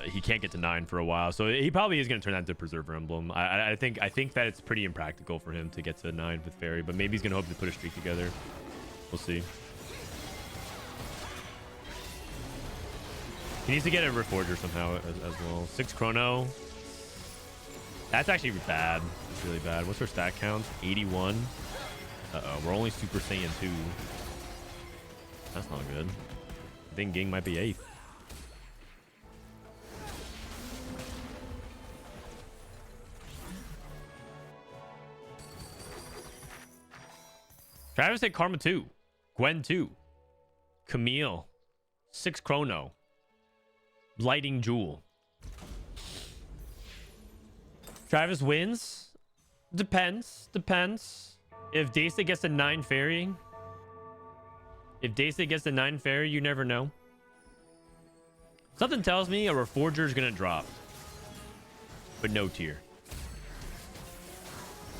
he can't get to 9 for a while, so he probably is going to turn that into Preserver Emblem. I think that it's pretty impractical for him to get to 9 with Fairy, but maybe he's going to hope to put a streak together. We'll see. He needs to get a Reforger somehow as well. 6 Chrono. That's actually bad. It's really bad. What's her stat count? 81. Uh-oh, we're only Super Saiyan 2. That's not good. I think Ging might be 8th. Travis hit Karma 2. Gwen 2. Camille. 6 Chrono. Lighting Jewel. Travis wins. Depends. If Dasa gets a 9 fairy. If Dasa gets a 9 fairy, you never know. Something tells me a Reforger is going to drop. But no tier.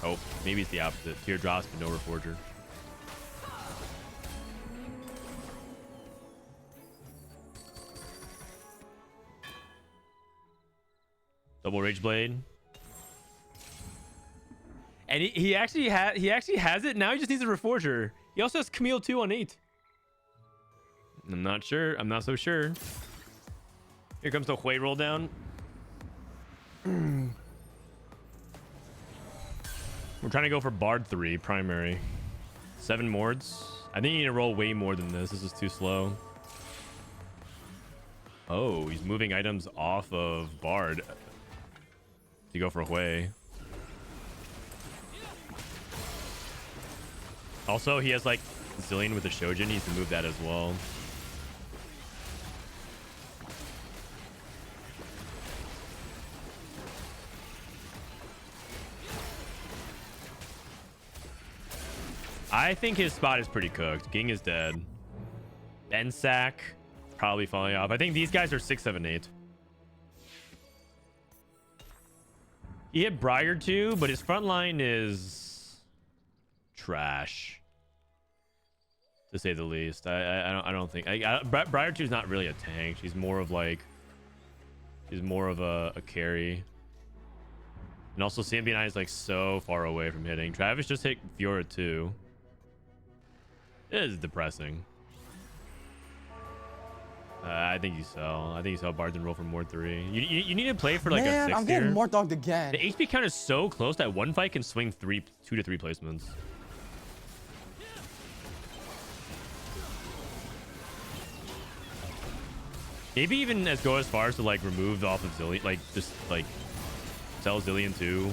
Oh, maybe it's the opposite. Tier drops, but no Reforger. Double Rage Blade. And he actually has it. Now he just needs a Reforger. He also has Camille 2 on 8. I'm not sure. I'm not so sure. Here comes the Hui roll down. We're trying to go for Bard 3 primary. 7 Mords. I think you need to roll way more than this. This is too slow. Oh, he's moving items off of Bard to go for Hui. Also, he has like Zillion with the Shojin. He needs to move that as well. I think his spot is pretty cooked. Ging is dead. Bensack probably falling off. I think these guys are 6, 7, 8. He hit Briar too, but his front line is trash, to say the least. I don't think Briar 2 is not really a tank. She's more of like a carry. And also CMB9 is like so far away from hitting. Travis just hit Fiora 2. It is depressing. I think you sell. I think you sell Bards and roll for more 3. You need to play for like a 6 I'm getting more dogged again. The HP count is so close that one fight can swing 2 to 3 placements. Maybe even go as far as to like remove off of Zillion, like just like sell Zillion 2,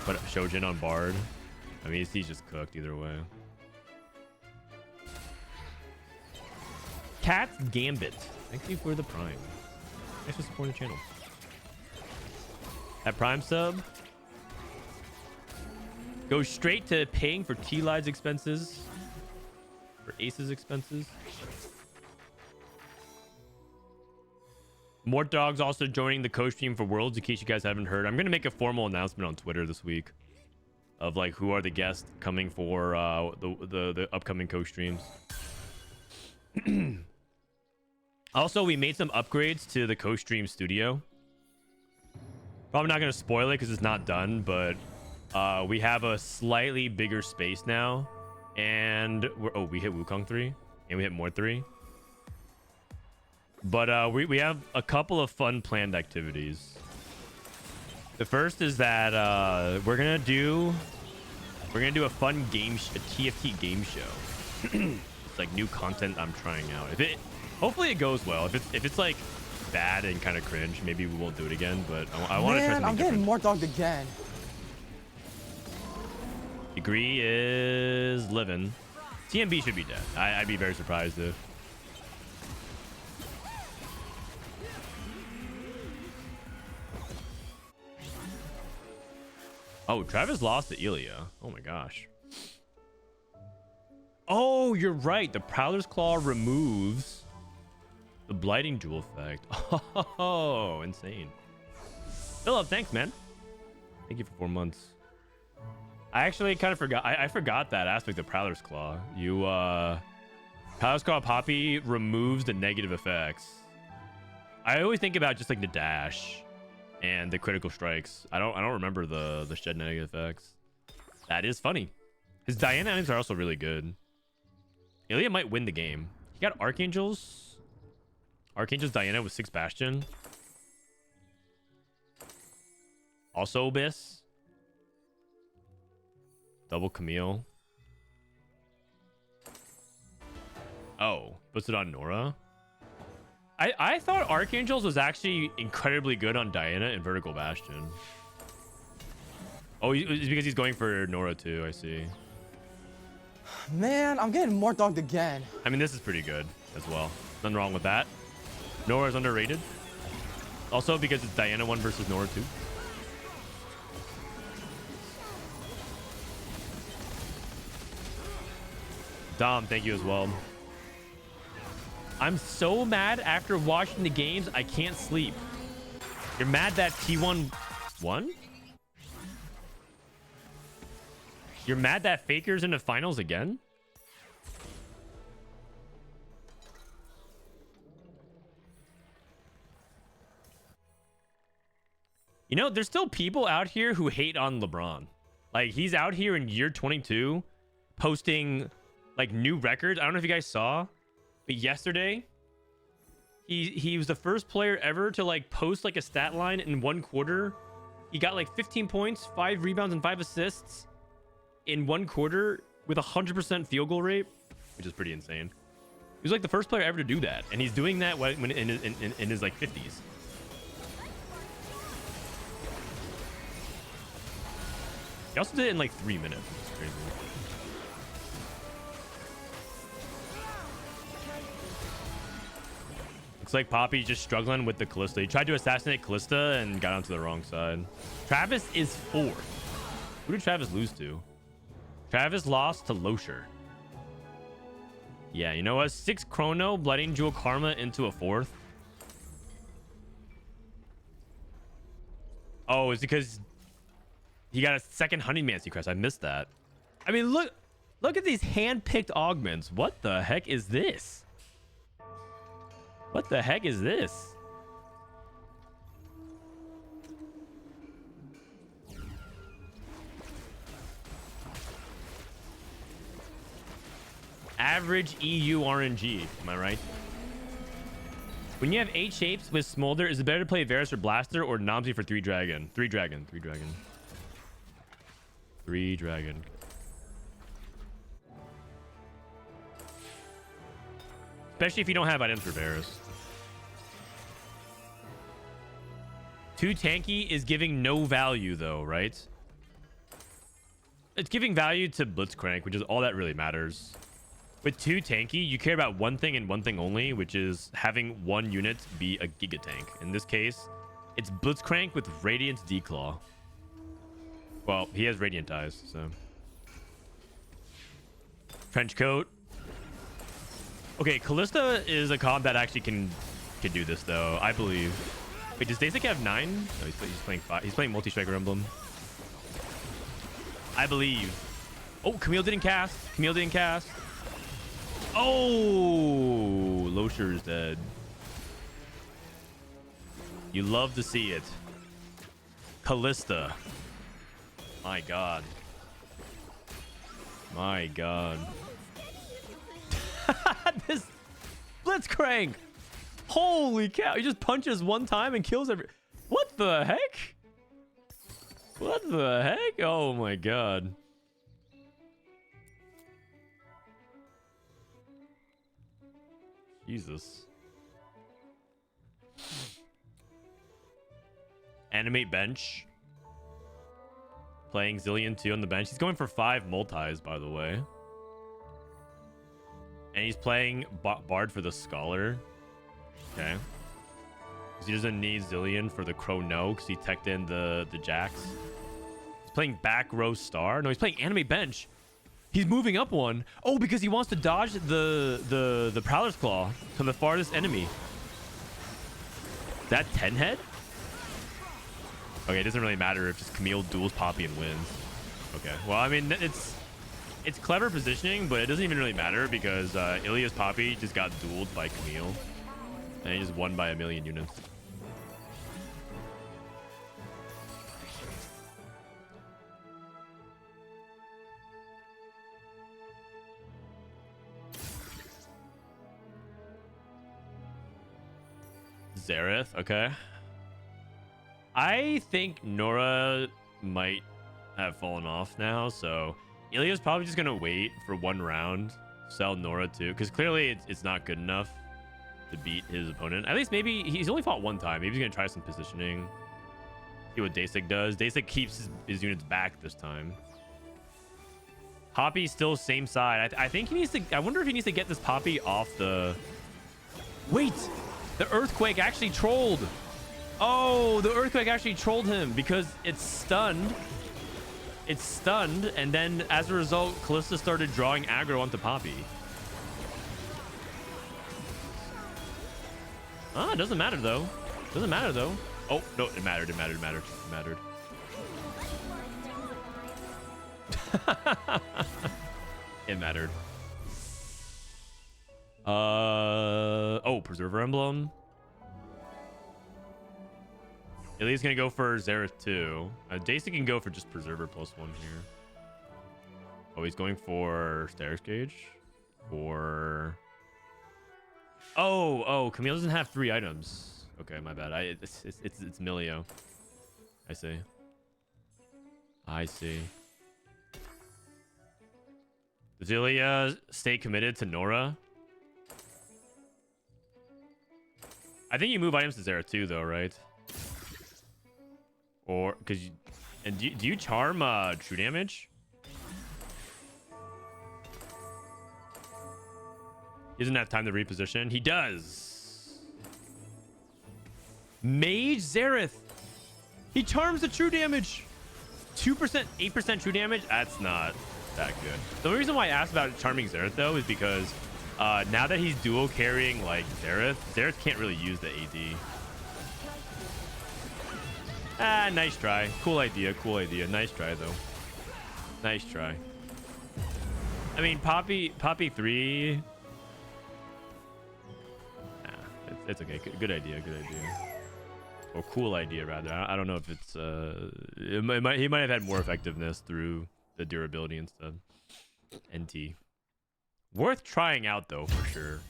put Shojin on Bard. I mean, he's just cooked either way. Cat's Gambit. Thank you for the Prime. Thanks for supporting the channel. That Prime sub goes straight to paying for T-Lide's expenses, for Ace's expenses. Mort Dog's also joining the co-stream for Worlds, in case you guys haven't heard. I'm going to make a formal announcement on Twitter this week of like who are the guests coming for the upcoming co-streams. Also, we made some upgrades to the co-stream studio. Probably not going to spoil it because it's not done, but we have a slightly bigger space now. And we hit Wukong 3 and we hit Mort 3. But we have a couple of fun planned activities. The first is that we're gonna do a fun game, a TFT game show. It's like new content I'm trying out. Hopefully it goes well. If it's like bad and kind of cringe, maybe we won't do it again. But I want to try something I'm getting different. more dogged again. Degree is living. TMB should be dead. I'd be very surprised if. Oh, Travis lost to Ilya. Oh my gosh. Oh, you're right. The Prowler's Claw removes the Blighting Jewel effect. Oh, insane. Philip, thanks, man. Thank you for 4 months. I actually kind of forgot. I forgot that aspect of Prowler's Claw. Prowler's Claw Poppy removes the negative effects. I always think about just like the dash and the critical strikes. I don't remember the shed negative effects. That is funny. His Diana items are also really good. Ilya might win the game. He got Archangel's Diana with 6 Bastion. Also Abyss. Double Camille. Oh, puts it on Nora. I thought Archangels was actually incredibly good on Diana and Vertical Bastion. Oh, it's because he's going for Nora too. I see. Man, I'm getting more dogged again. I mean, this is pretty good as well. Nothing wrong with that. Nora is underrated. Also because it's Diana 1 versus Nora 2. Dom, thank you as well. I'm so mad after watching the games, I can't sleep. You're mad that T1 won? You're mad that Faker's in the finals again? You know, there's still people out here who hate on LeBron. Like, he's out here in year 22 posting, like, new records. I don't know if you guys saw, but yesterday, he was the first player ever to, like, post, like, a stat line in 1 quarter. He got, like, 15 points, 5 rebounds, and 5 assists in 1 quarter with a 100% field goal rate, which is pretty insane. He was, like, the first player ever to do that, and he's doing that when in his like, 50s. He also did it in like 3 minutes. It's crazy. Looks like Poppy just struggling with the Callista. He tried to assassinate Callista and got onto the wrong side. Travis is 4th. Who did Travis lose to? Travis lost to Losher. Yeah, you know what? 6 Chrono, Blooding Jewel Karma into a 4th. Oh, it's because he got a 2nd Honeymancy crest. I missed that. I mean, look at these hand-picked augments. What the heck is this? What the heck is this? Average EU RNG. Am I right? When you have 8 shapes with Smolder, is it better to play Varus or Blaster or Nomsy for 3 Dragon? 3 Dragon. 3 Dragon. 3 Dragon. Especially if you don't have items for Varus. 2 tanky is giving no value though, right? It's giving value to Blitzcrank, which is all that really matters. With 2 tanky, you care about one thing and one thing only, which is having 1 unit be a Giga Tank. In this case, it's Blitzcrank with Radiance Declaw. Well, he has Radiant Eyes, so. Trench Coat. Okay, Callista is a comp that actually can do this, though, I believe. Wait, does Daisy have 9? No, he's playing 5. He's playing Multi-Striker Emblem. I believe. Oh, Camille didn't cast. Camille didn't cast. Oh, Losher is dead. You love to see it. Callista. My god. My god. This Blitzcrank. Holy cow. He just punches 1 time and kills every... What the heck? What the heck? Oh my god. Jesus. Animate bench. Playing Zillion 2 on the bench. He's going for 5 multis, by the way. And he's playing Bard for the Scholar. Okay. Because he doesn't need Zillion for the Chrono, because he teched in the Jax. He's playing back row Star. No, he's playing Animate bench. He's moving up 1. Oh, because he wants to dodge the Prowler's Claw to the farthest enemy. That 10 head? Okay, it doesn't really matter if just Camille duels Poppy and wins. Okay, well, I mean, it's clever positioning, but it doesn't even really matter because Ilya's Poppy just got dueled by Camille. And he just won by 1,000,000 units. Zareth, okay. I think Nora might have fallen off now, so Ilya's probably just gonna wait for 1 round sell Nora too, because clearly it's not good enough to beat his opponent. At least maybe he's only fought one time. Maybe he's gonna try some positioning. See what Dasik does. Dasik keeps his units back this time. Poppy's still same side. I think he needs to. I wonder if he needs to get this Poppy off the. Wait, the earthquake actually trolled. Oh, the earthquake actually trolled him because it's stunned. It's stunned, and then as a result, Kalista started drawing aggro onto Poppy. Ah, it doesn't matter though. Doesn't matter though. Oh no, it mattered. It mattered. It mattered. It mattered. It mattered. Oh, Preserver Emblem. Ilia's gonna go for Xerath too. Daisy can go for just Preserver +1 here. Oh, he's going for Stairs Gauge. Or oh, Camille doesn't have 3 items. Okay, my bad. It's Milio. I see. I see. Does Ilia stay committed to Nora? I think you move items to Xerath too, though, right? Or because do you charm true damage? He doesn't have time to reposition. He does. Mage Xerath. He charms the true damage. 2%, 8% true damage. That's not that good. The reason why I asked about charming Xerath though is because now that he's dual carrying like Xerath can't really use the AD. Ah, nice try. Cool idea. Cool idea. Nice try though. Nice try. I mean, Poppy 3. It's okay. Good idea. Good idea. Or cool idea rather. I don't know if it's he might have had more effectiveness through the durability instead. NT. Worth trying out though for sure.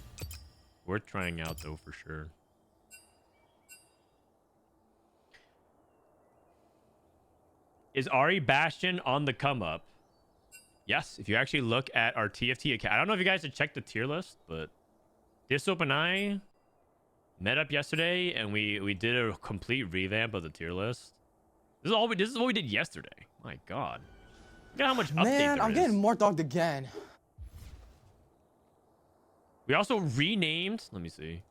Worth trying out though for sure. Is Ari Bastion on the come up? Yes, if you actually look at our TFT account. I don't know if you guys have checked the tier list, but Disop and I met up yesterday and we did a complete revamp of the tier list. This is what we did yesterday. My god. Look at how much update there is. I'm getting more dogged again. We also renamed, let me see.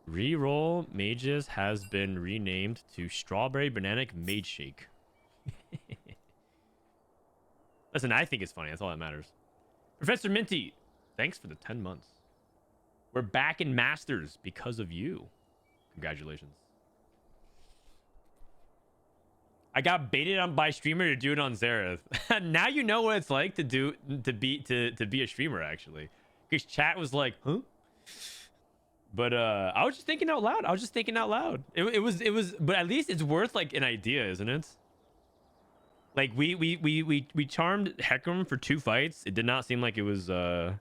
Reroll Mages has been renamed to Strawberry Bananic Mage Shake. Listen, I think it's funny. That's all that matters. Professor Minty, thanks for the 10 months. We're back in Masters because of you. Congratulations. I got baited on by streamer to do it on Xerath. Now you know what it's like to be a streamer actually. Because chat was like, huh? But I was just thinking out loud. It was but at least it's worth like an idea, isn't it? Like we charmed Hecarim for 2 fights. It did not seem like it was I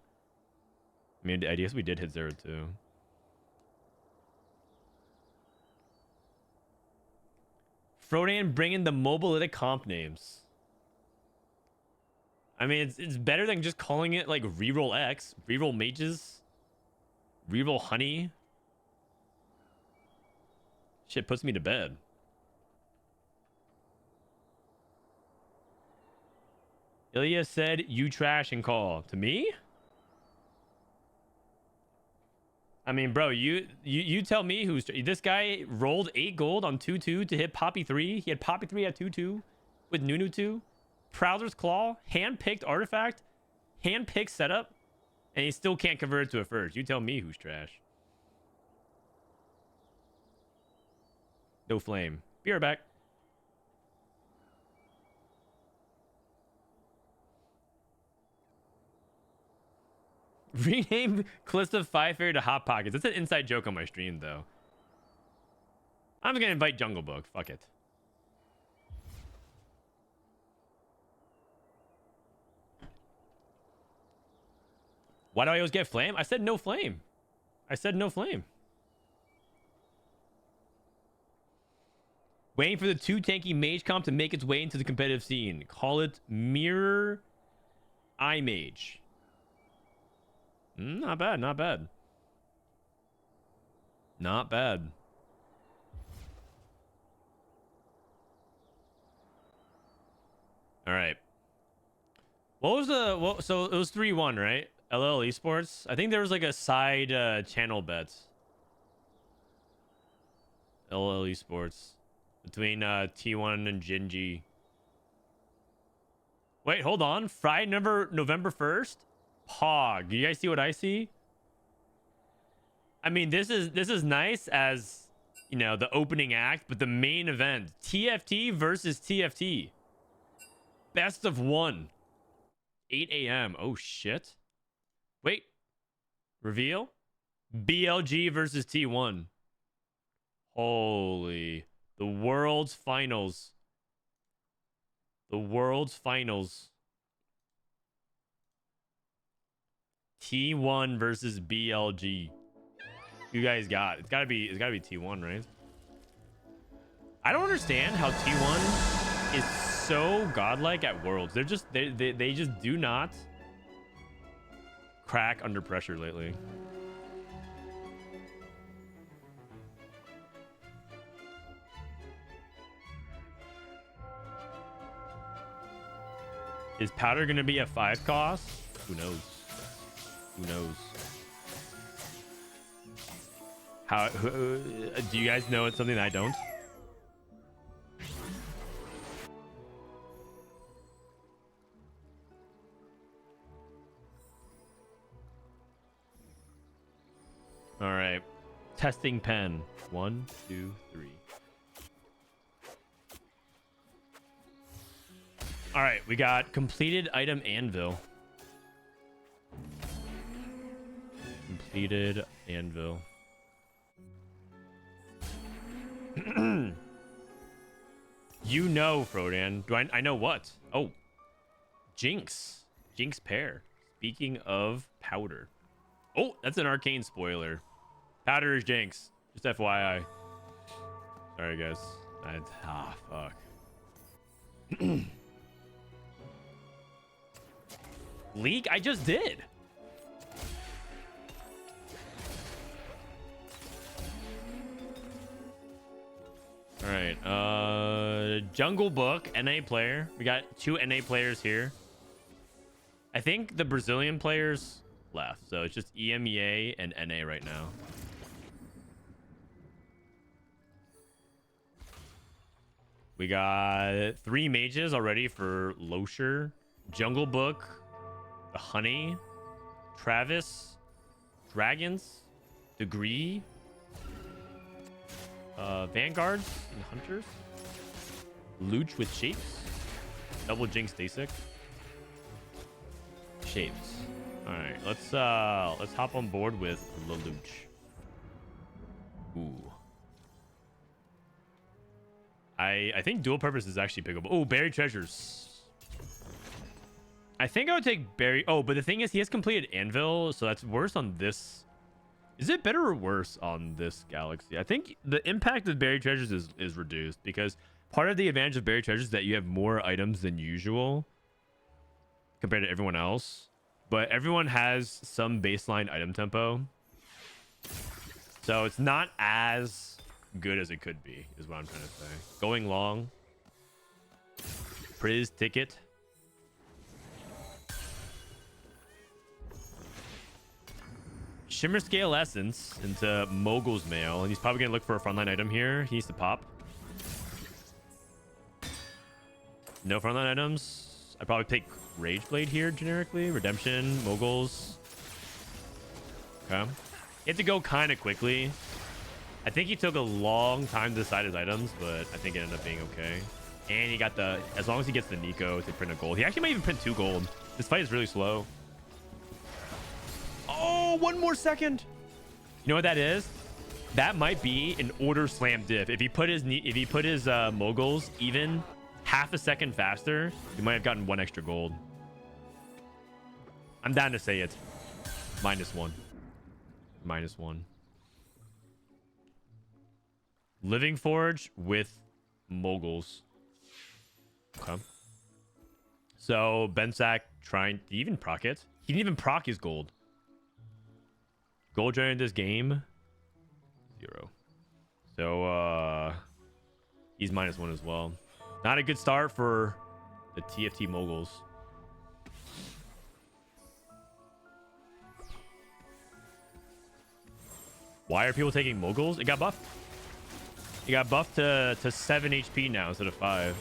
mean, I guess we did hit Xerath too. Frodan bringing the mobilytic comp names. I mean, it's better than just calling it like reroll X, reroll mages. Reroll honey. Shit puts me to bed. Ilya said you trash and call. To me? I mean, bro, you tell me who's... This guy rolled 8 gold on 2-2 to hit Poppy 3. He had Poppy 3 at 2-2 with Nunu 2. Prowler's Claw, hand-picked artifact, hand-picked setup. And he still can't convert it to a first. You tell me who's trash. No flame. Be right back. Rename Calista 5 Fairy to Hot Pockets. That's an inside joke on my stream, though. I'm gonna invite Jungle Book. Fuck it. Why do I always get flame? I said no flame. I said no flame. Waiting for the 2 tanky mage comp to make its way into the competitive scene. Call it Mirror Eye Mage. Not bad, not bad. Not bad. All right. What was the so it was 3-1, right? LL Esports. I think there was like a side channel bet. LL Esports between T1 and Gingy. Wait, hold on. Friday, November 1st. Pog. You guys see what I see? I mean, this is nice as, you know, the opening act, but the main event, TFT versus TFT. Best of 1. 8 a.m. Oh shit. Wait. Reveal? BLG versus T1. Holy. The world's finals. The world's finals. T1 versus BLG. You guys got it's gotta be T1, right? I don't understand how T1 is so godlike at Worlds. They're just they just do not crack under pressure lately. Is Powder gonna be a 5 cost? Who knows? Who knows? How do you guys know it's something I don't? All right. Testing pen. 1, 2, 3. All right, we got completed item Anvil. Completed Anvil. You know, Frodan. Do I know what? Oh. Jinx. Jinx pair. Speaking of Powder. Oh, that's an arcane spoiler. Powder is Jinx. Just FYI. Sorry, guys. Fuck. Leak? I just did. All right. Jungle Book, NA player. We got 2 NA players here. I think the Brazilian players left, so it's just EMEA and NA right now. We got 3 mages already for Losher. Jungle Book, the Honey, Travis, Dragons, Degree, Vanguards and Hunters, Luch with Shapes, Double Jinx Basic, Shapes. All right, let's hop on board with the Luch. Ooh. I think dual purpose is actually pickable. Oh, buried treasures. I think I would take Barry. Oh, but the thing is, he has completed Anvil, so that's worse on this. Is it better or worse on this galaxy? I think the impact of buried treasures is reduced, because part of the advantage of buried treasures is that you have more items than usual compared to everyone else. But everyone has some baseline item tempo, so it's not as good as it could be, is what I'm trying to say. Going long. Priz ticket. Shimmer Scale Essence into Mogul's Mail, and he's probably gonna look for a frontline item here. He needs to pop. No frontline items. I'd probably take Rage Blade here generically. Redemption, Moguls. Okay. You have to go kind of quickly. I think he took a long time to decide his items, but I think it ended up being okay. And he got the, as long as he gets the Nico to print a gold. He actually might even print 2 gold. This fight is really slow. Oh, 1 more second. You know what that is? That might be an order slam diff. If he put his moguls even half a second faster, he might have gotten 1 extra gold. I'm down to say it. -1. -1. Living Forge with moguls. Okay. So Bensack trying to even proc it. He didn't even proc his gold. Gold generation this game 0. So he's -1 as well. Not a good start for the TFT moguls. Why are people taking moguls? It got buffed. It got buffed to 7 HP now instead of 5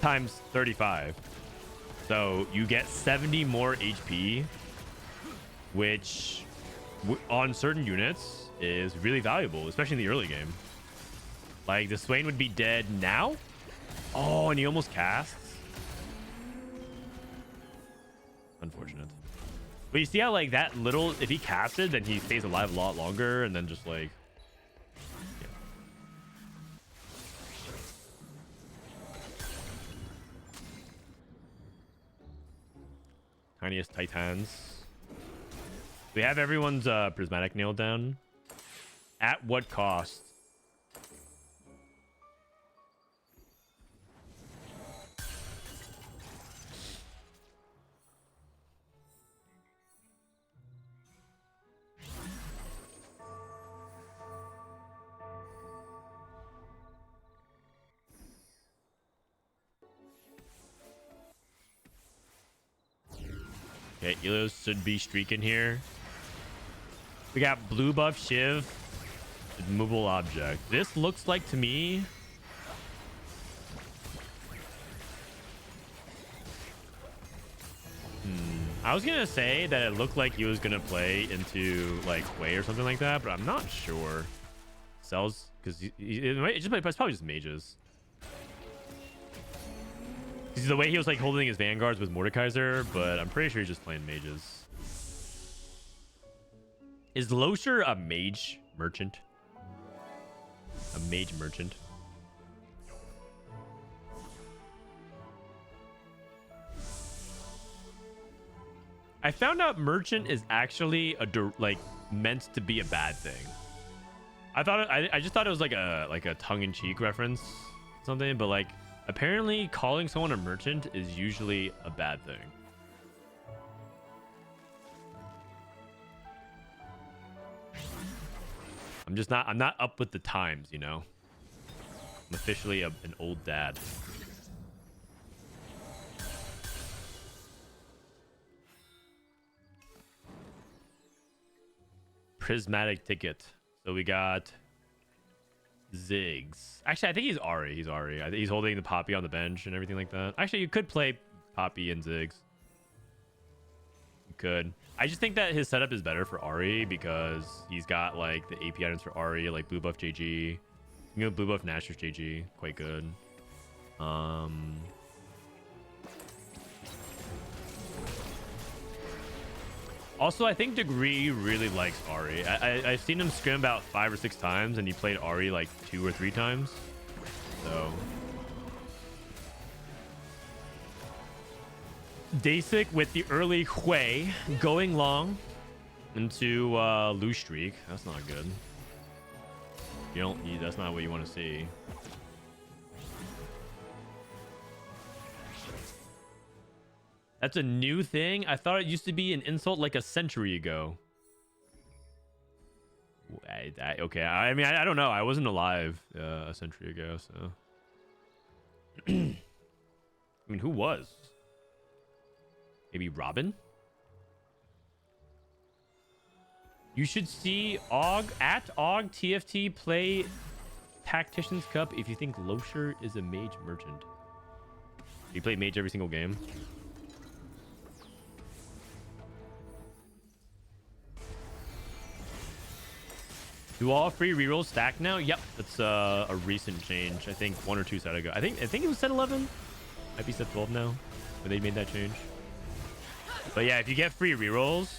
times 35. So you get 70 more HP, which on certain units is really valuable, especially in the early game. Like the Swain would be dead now. Oh, and he almost casts. Unfortunate. But you see how like that little, if he casted, then he stays alive a lot longer, and then just like, yeah. Tiniest Titans. We have everyone's prismatic nailed down. At what cost? Okay, Elos should be streaking here. We got blue buff Shiv, movable object. This looks like to me I was gonna say that it looked like he was gonna play into like Quay or something like that, but I'm not sure. Sells because it's probably just mages. Because the way he was like holding his vanguards with Mordekaiser, but I'm pretty sure he's just playing mages. Is Losher a mage merchant? A mage merchant? I found out merchant is actually like meant to be a bad thing. I just thought it was like a tongue-in-cheek reference, something, but like apparently calling someone a merchant is usually a bad thing. I'm not up with the times, you know. I'm officially an old dad. Prismatic ticket. So we got Ziggs. Actually, I think he's Ahri. I think he's holding the Poppy on the bench and everything like that. Actually, you could play Poppy and Ziggs. You could. I just think that his setup is better for Ahri because he's got like the AP items for Ahri, like blue buff JG. You know, blue buff Nashor's JG. Quite good. Also, I think Degree really likes Ahri. I've seen him scrim about 5 or 6 times, and he played Ahri like 2 or 3 times. So Dasik with the early Hui going long into loose streak. That's not good. You don't. That's not what you want to see. That's a new thing? I thought it used to be an insult like a century ago. Okay, I mean, I don't know. I wasn't alive a century ago, so... I mean, who was? Maybe Robin? You should see at Og TFT play Tactician's Cup if you think Losher is a mage merchant. You play mage every single game? Do all free rerolls stack now? Yep, that's a recent change. I think 1 or 2 set ago. I think it was set 11. Might be set 12 now, but they made that change. But yeah, if you get free rerolls,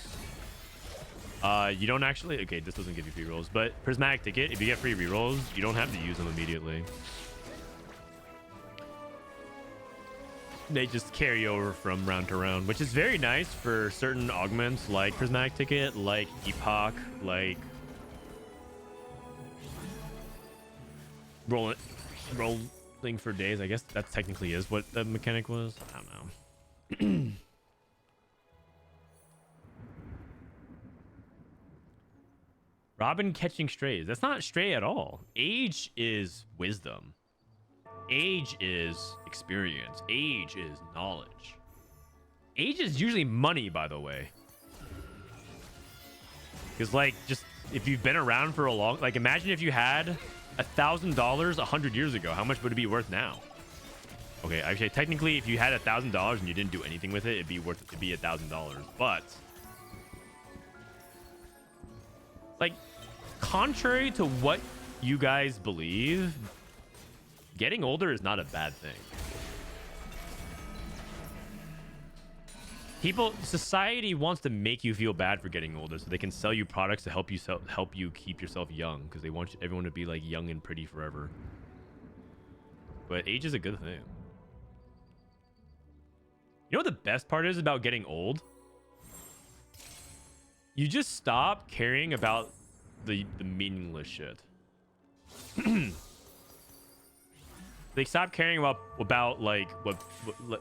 you don't actually. Okay, this doesn't give you free rolls, but Prismatic Ticket. If you get free rerolls, you don't have to use them immediately. They just carry over from round to round, which is very nice for certain augments like Prismatic Ticket, like Epoch, like. Rolling for days. I guess that technically is what the mechanic was. I don't know. Robin catching strays. That's not stray at all. Age is wisdom. Age is experience. Age is knowledge. Age is usually money, by the way. Because, like, just if you've been around for a long... Like, imagine if you had $1,000 100 years ago. How much would it be worth now? Okay, actually, technically, if you had $1,000 and you didn't do anything with it, it'd be $1,000. But, like, contrary to what you guys believe, getting older is not a bad thing. Society wants to make you feel bad for getting older, so they can sell you products to help you keep yourself young, because they want everyone to be like young and pretty forever. But age is a good thing. You know what the best part is about getting old? You just stop caring about the meaningless shit. They stop caring about like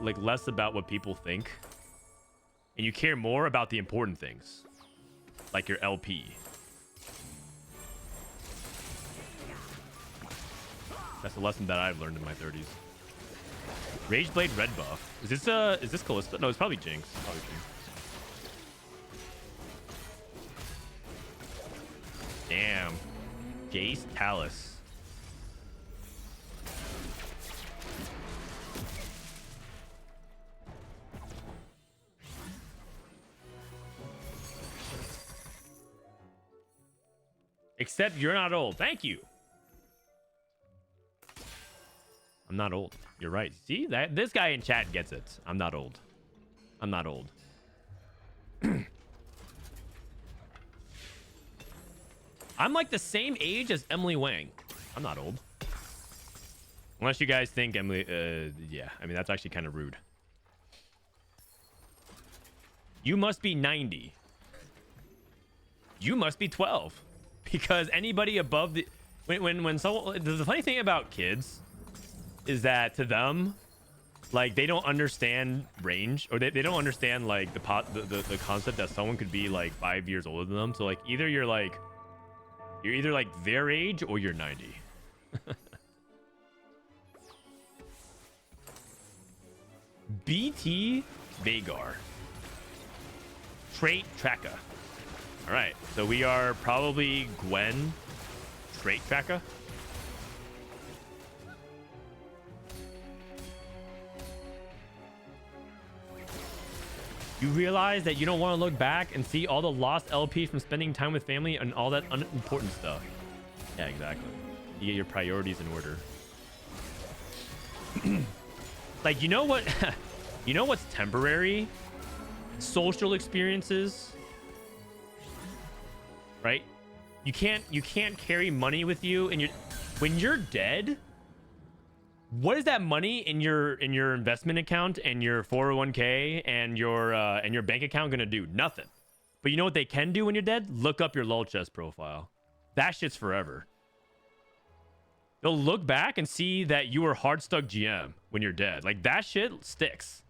like less about what people think, and you care more about the important things, like your LP. That's a lesson that I've learned in my 30s. Rageblade red buff. Is this Callisto? No, it's probably Jinx. Probably Jinx. Damn. Jace Talus. Except you're not old. Thank you. I'm not old. You're right. See that this guy in chat gets it. I'm not old. I'm not old. I'm like the same age as Emily Wang. I'm not old. Unless you guys think Emily... yeah, I mean, that's actually kind of rude. You must be 90. You must be 12. Because anybody above the... When someone... The funny thing about kids is that to them, like, they don't understand range, or they don't understand, like, the concept that someone could be, like, 5 years older than them. So, like, either you're either like their age or you're 90. BT Vagar. Trait Tracker. All right, so we are probably Gwen Trait Tracker. You realize that you don't want to look back and see all the lost LP from spending time with family and all that unimportant stuff. Yeah, exactly. You get your priorities in order. Like, you know what? You know what's temporary? Social experiences. Right? You can't carry money with you, and when you're dead, what is that money in your investment account and your 401k and your bank account gonna do? Nothing. But you know what they can do when you're dead? Look up your lol chest profile. That shit's forever. They'll look back and see that you were hard stuck GM when you're dead. Like, that shit sticks.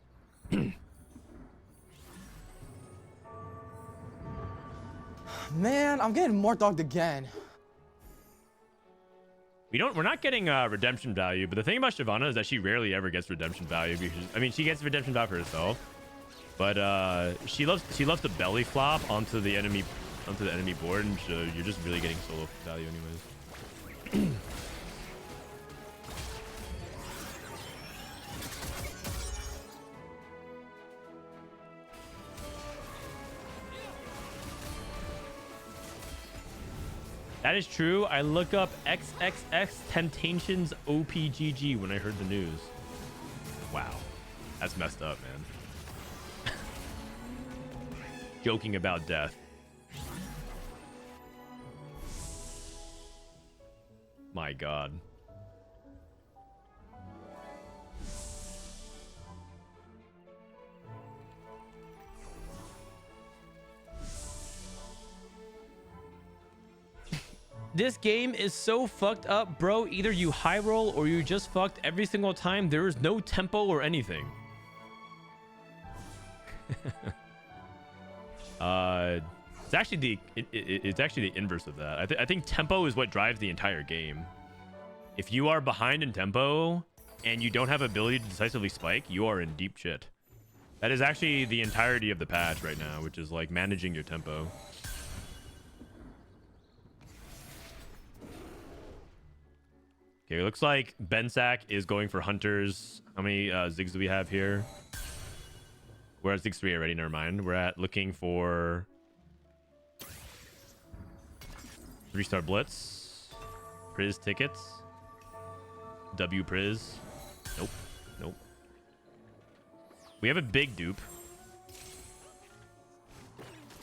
Man, I'm getting more dogged again. We're not getting redemption value, but the thing about Shyvana is that she rarely ever gets redemption value, because, I mean, she gets redemption value for herself, but she loves to belly flop onto the enemy board, and so you're just really getting solo value anyways. That is true. I look up XXX Temptations OPGG when I heard the news. Wow. That's messed up, man. Joking about death. My God. This game is so fucked up, bro. Either you high roll or you just fucked every single time. There is no tempo or anything. It's actually it's actually the inverse of that. I think tempo is what drives the entire game. If you are behind in tempo and you don't have ability to decisively spike, you are in deep shit. That is actually the entirety of the patch right now, which is like managing your tempo. Okay, it looks like Bensack is going for hunters. How many zigs do we have here? We're at zig 3 already, never mind. We're at looking for 3-star blitz. Priz tickets. W Priz. Nope. Nope. We have a big dupe.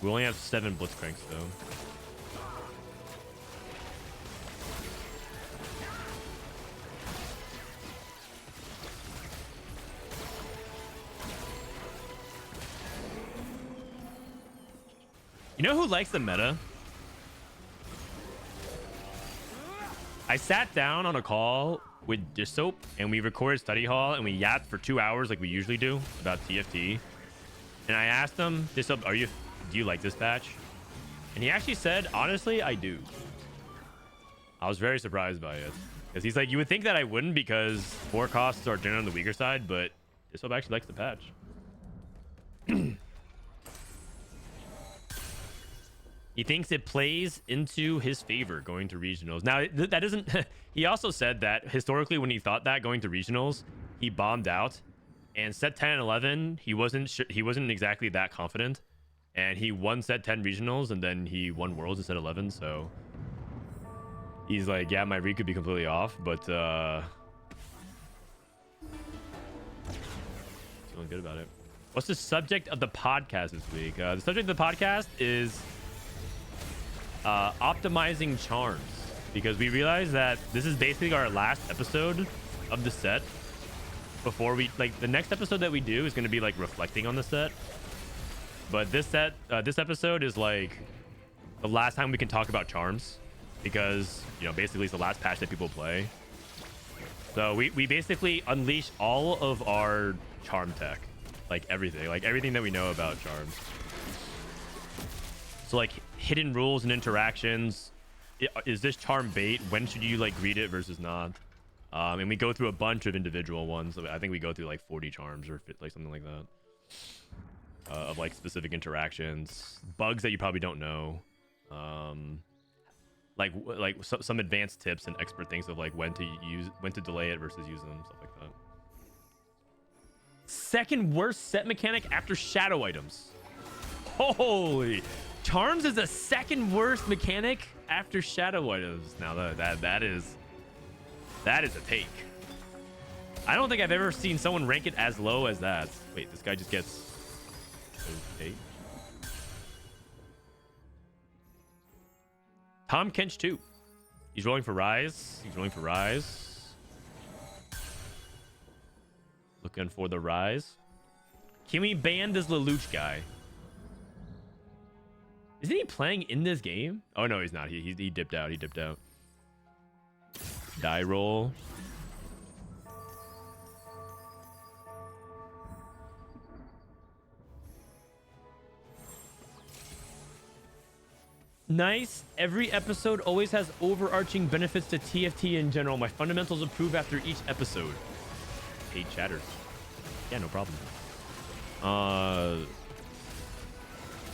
We only have 7 blitzcranks though. You know who likes the meta? I sat down on a call with Dissoap and we recorded study hall and we yapped for 2 hours like we usually do about TFT. And I asked him, Dissoap, do you like this patch? And he actually said, honestly, I do. I was very surprised by it. Because he's like, you would think that I wouldn't because 4 costs are generally on the weaker side, but Dissoap actually likes the patch. He thinks it plays into his favor going to regionals. Now, that isn't... He also said that historically when he thought that going to regionals, he bombed out. And set 10 and 11, he wasn't exactly that confident. And he won set 10 regionals, and then he won worlds in set 11, so... He's like, yeah, my read could be completely off, but... Feeling good about it. What's the subject of the podcast this week? The subject of the podcast is... optimizing charms, because we realized that this is basically our last episode of the set before we like the next episode that we do is going to be like reflecting on the set, but this episode is like the last time we can talk about charms because, you know, basically it's the last patch that people play. So we basically unleash all of our charm tech, like everything that we know about charms. So like hidden rules and interactions. Is this charm bait? When should you like read it versus not? And we go through a bunch of individual ones. I think we go through like 40 charms or like something like that. Of like specific interactions, bugs that you probably don't know. Like some advanced tips and expert things of like when to delay it versus use them, stuff like that. Second worst set mechanic after shadow items. Holy. Charms is the second worst mechanic after shadow items. Now that is a take. I don't think I've ever seen someone rank it as low as that. Wait, this guy just gets okay. Tom Kench 2. He's rolling for Rise. Looking for the Rise. Can we ban this Lelouch guy? Isn't he playing in this game? Oh, no, he's not. He dipped out. Die roll. Nice. Every episode always has overarching benefits to TFT in general. My fundamentals improve after each episode. Paid chatters. Yeah, no problem.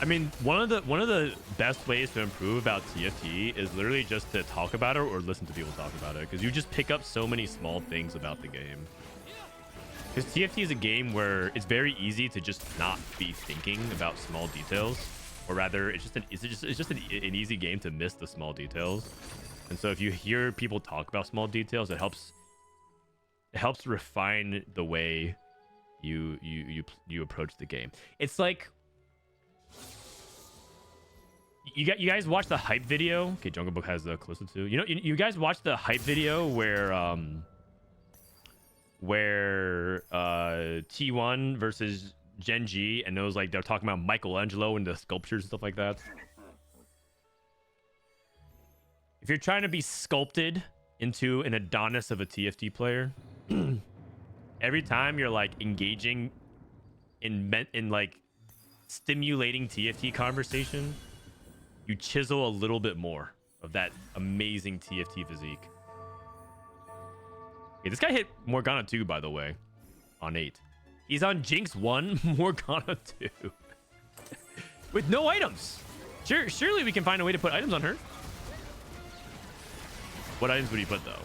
I mean, one of the best ways to improve about TFT is literally just to talk about it or listen to people talk about it, because you just pick up so many small things about the game. Because TFT is a game where it's very easy to just not be thinking about small details, or rather, it's just an easy game to miss the small details. And so if you hear people talk about small details, it helps refine the way you approach the game. It's like, you guys watch the hype video. Okay, Jungle Book has the closer to. You guys watch the hype video where T1 versus Gen G, and it was like they're talking about Michelangelo and the sculptures and stuff like that. If you're trying to be sculpted into an Adonis of a TFT player, every time you're like engaging in like stimulating TFT conversation, you chisel a little bit more of that amazing TFT physique. Okay, this guy hit Morgana 2, by the way, on 8. He's on Jinx 1, Morgana 2. With no items. Surely we can find a way to put items on her. What items would he put, though?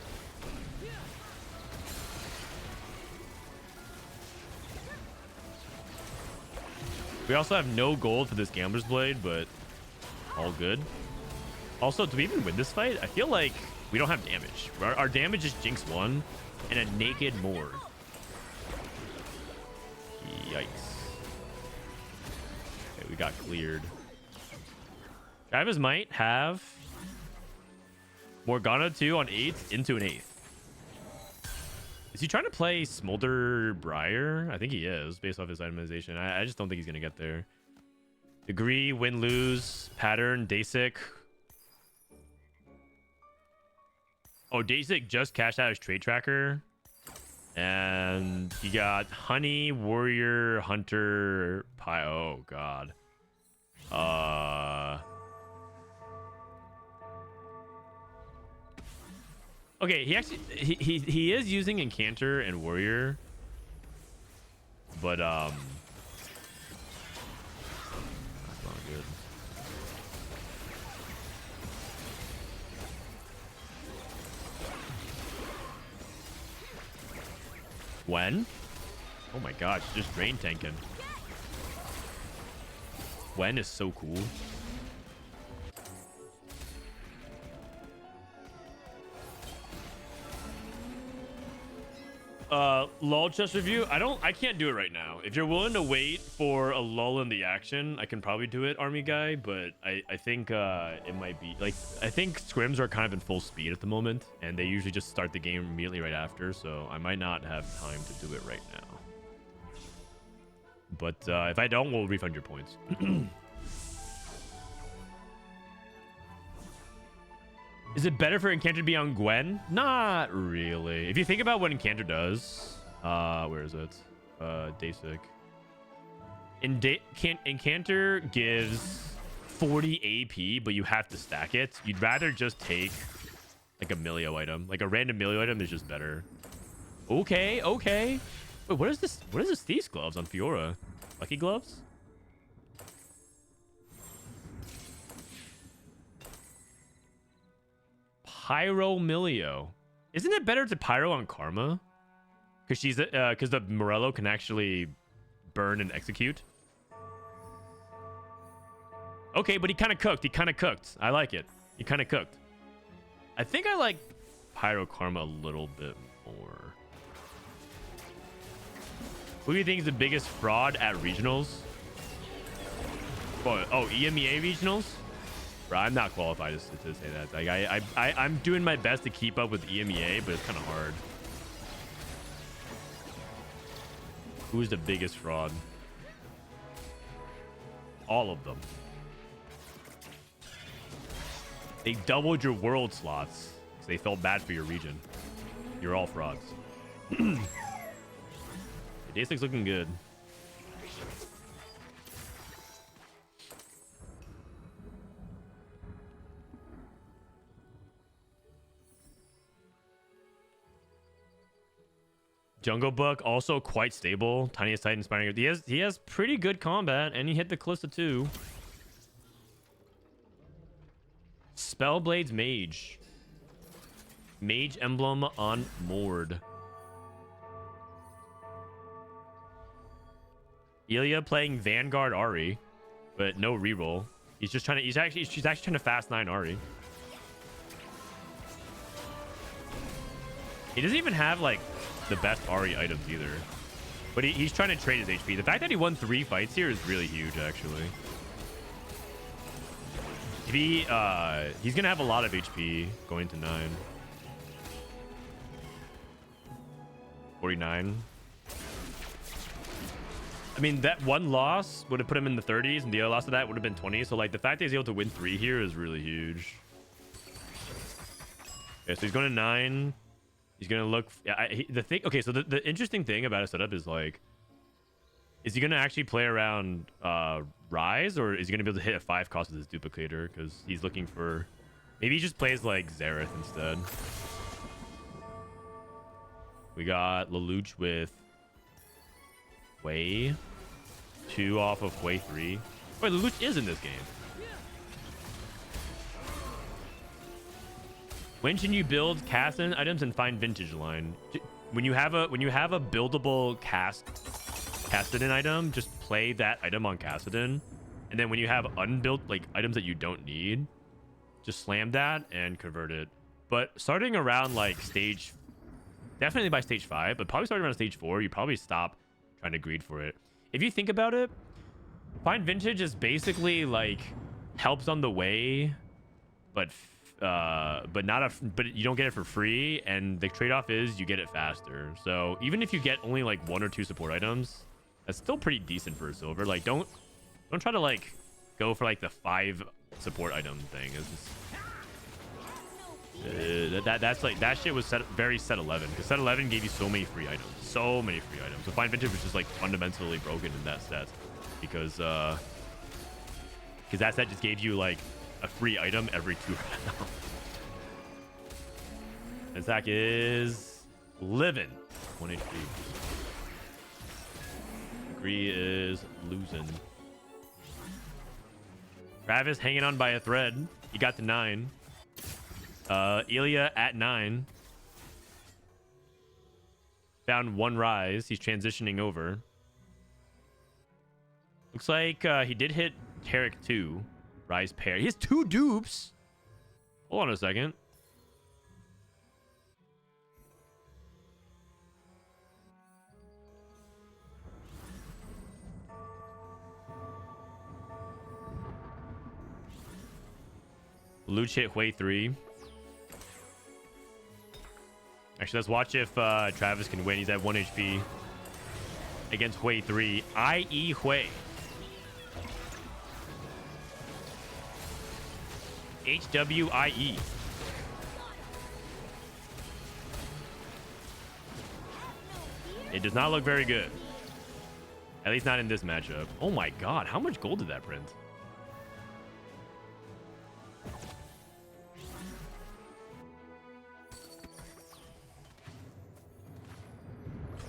We also have no gold for this Gambler's Blade, but all good. Also, do we even win this fight? I feel like we don't have damage. Our damage is Jinx 1 and a naked Mord. Yikes. Okay, we got cleared. Travis might have Morgana 2 on 8 into an 8th. Is he trying to play Smolder Briar? I think he is, based off his itemization. I just don't think he's going to get there. Degree, win, lose, pattern, Dasic. Oh, Dasic just cashed out his trade tracker. And he got Honey, Warrior, Hunter, Pie. Oh, God. Okay, he actually he is using Incanter and Warrior, but that's not good. When? Oh my god, she's just drain tanking. When is so cool. Lull chest review. I can't do it right now. If you're willing to wait for a lull in the action, I can probably do it, army guy, but I think it might be like, I think scrims are kind of in full speed at the moment, and they usually just start the game immediately right after, so I might not have time to do it right now. But if I don't, we'll refund your points. Is it better for Incanter to be on Gwen? Not really. If you think about what Incanter does, where is it? Dasic. Incanter gives 40 AP, but you have to stack it. You'd rather just take like a Milio item. Like a random Milio item is just better. Okay, okay. Wait, what is this? What is this? Thieves gloves on Fiora? Lucky gloves? Pyro Milio. Isn't it better to Pyro on Karma? Because she's because the Morello can actually burn and execute. Okay, but he kind of cooked. He kind of cooked. I like it. He kind of cooked. I think I like Pyro Karma a little bit more. Who do you think is the biggest fraud at regionals? Oh, EMEA regionals? Bro, I'm not qualified to say that. Like, I'm doing my best to keep up with EMEA, but it's kind of hard. Who's the biggest fraud? All of them. They doubled your world slots, so they felt bad for your region. You're all frauds. Dasic's looking good. Jungle Book also quite stable. Tiniest Titan inspiring. He has pretty good combat, and he hit the Calista too. Spellblade's Mage. Mage emblem on Mord. Ilya playing Vanguard Ari, but no reroll. He's just trying to. She's actually trying to fast 9 Ari. He doesn't even have like the best Ari items either, but he's trying to trade his HP. The fact that he won 3 fights here is really huge, actually. If he's gonna have a lot of HP going to 9. 49. I mean, that one loss would have put him in the 30s, and the other loss of that would have been 20. So, like, the fact that he's able to win 3 here is really huge. Okay, so he's going to 9. He's going to look... Yeah, the thing... Okay, so the interesting thing about his setup is, like... Is he going to actually play around Rise, or is he gonna be able to hit a 5 cost with his duplicator? Because he's looking for, maybe he just plays like Xerath instead. We got Lelouch with Hwei 2 off of Hwei 3. Wait, Lelouch is in this game. When should you build Kassadin items and find vintage line? When you have a buildable Kassadin item, just play that item on Kassadin, and then when you have unbuilt like items that you don't need, just slam that and convert it. But starting around like stage, definitely by stage 5, but probably starting around stage 4, you probably stop trying to greed for it. If you think about it, find vintage is basically like helps on the way, but you don't get it for free, and the trade-off is you get it faster. So even if you get only like 1 or 2 support items, that's still pretty decent for a silver. Like don't try to like go for like the 5 support item thing. It's just, that's like, that shit was very set 11, because set 11 gave you so many free items. So find vintage was just like fundamentally broken in that set, because that set just gave you like a free item every 2 rounds. And Zach is living 1 HP. Agree is losing. Travis hanging on by a thread. He got to 9. Ilya at 9. Found 1 rise. He's transitioning over. Looks like he did hit Tarek 2. Rise pair. He has 2 dupes. Hold on a second. Lelouch hit Hwei 3. Actually, let's watch if Travis can win. He's at 1 HP against Hwei 3, i.e. Hwei. HWIE. It does not look very good. At least not in this matchup. Oh my god, how much gold did that print?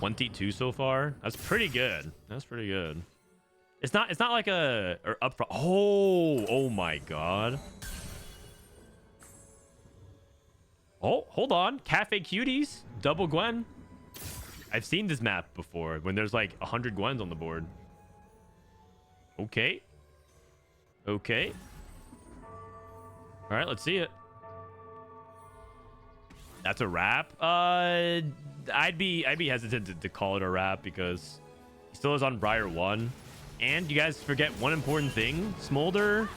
$22 so far. That's pretty good. That's pretty good. It's not like a or up front. Oh my god. Oh, hold on. Cafe Cuties. Double Gwen. I've seen this map before when there's like 100 Gwens on the board. Okay. Okay. All right, let's see it. That's a wrap. I'd be hesitant to call it a wrap because he still is on Briar 1. And you guys forget one important thing. Smolder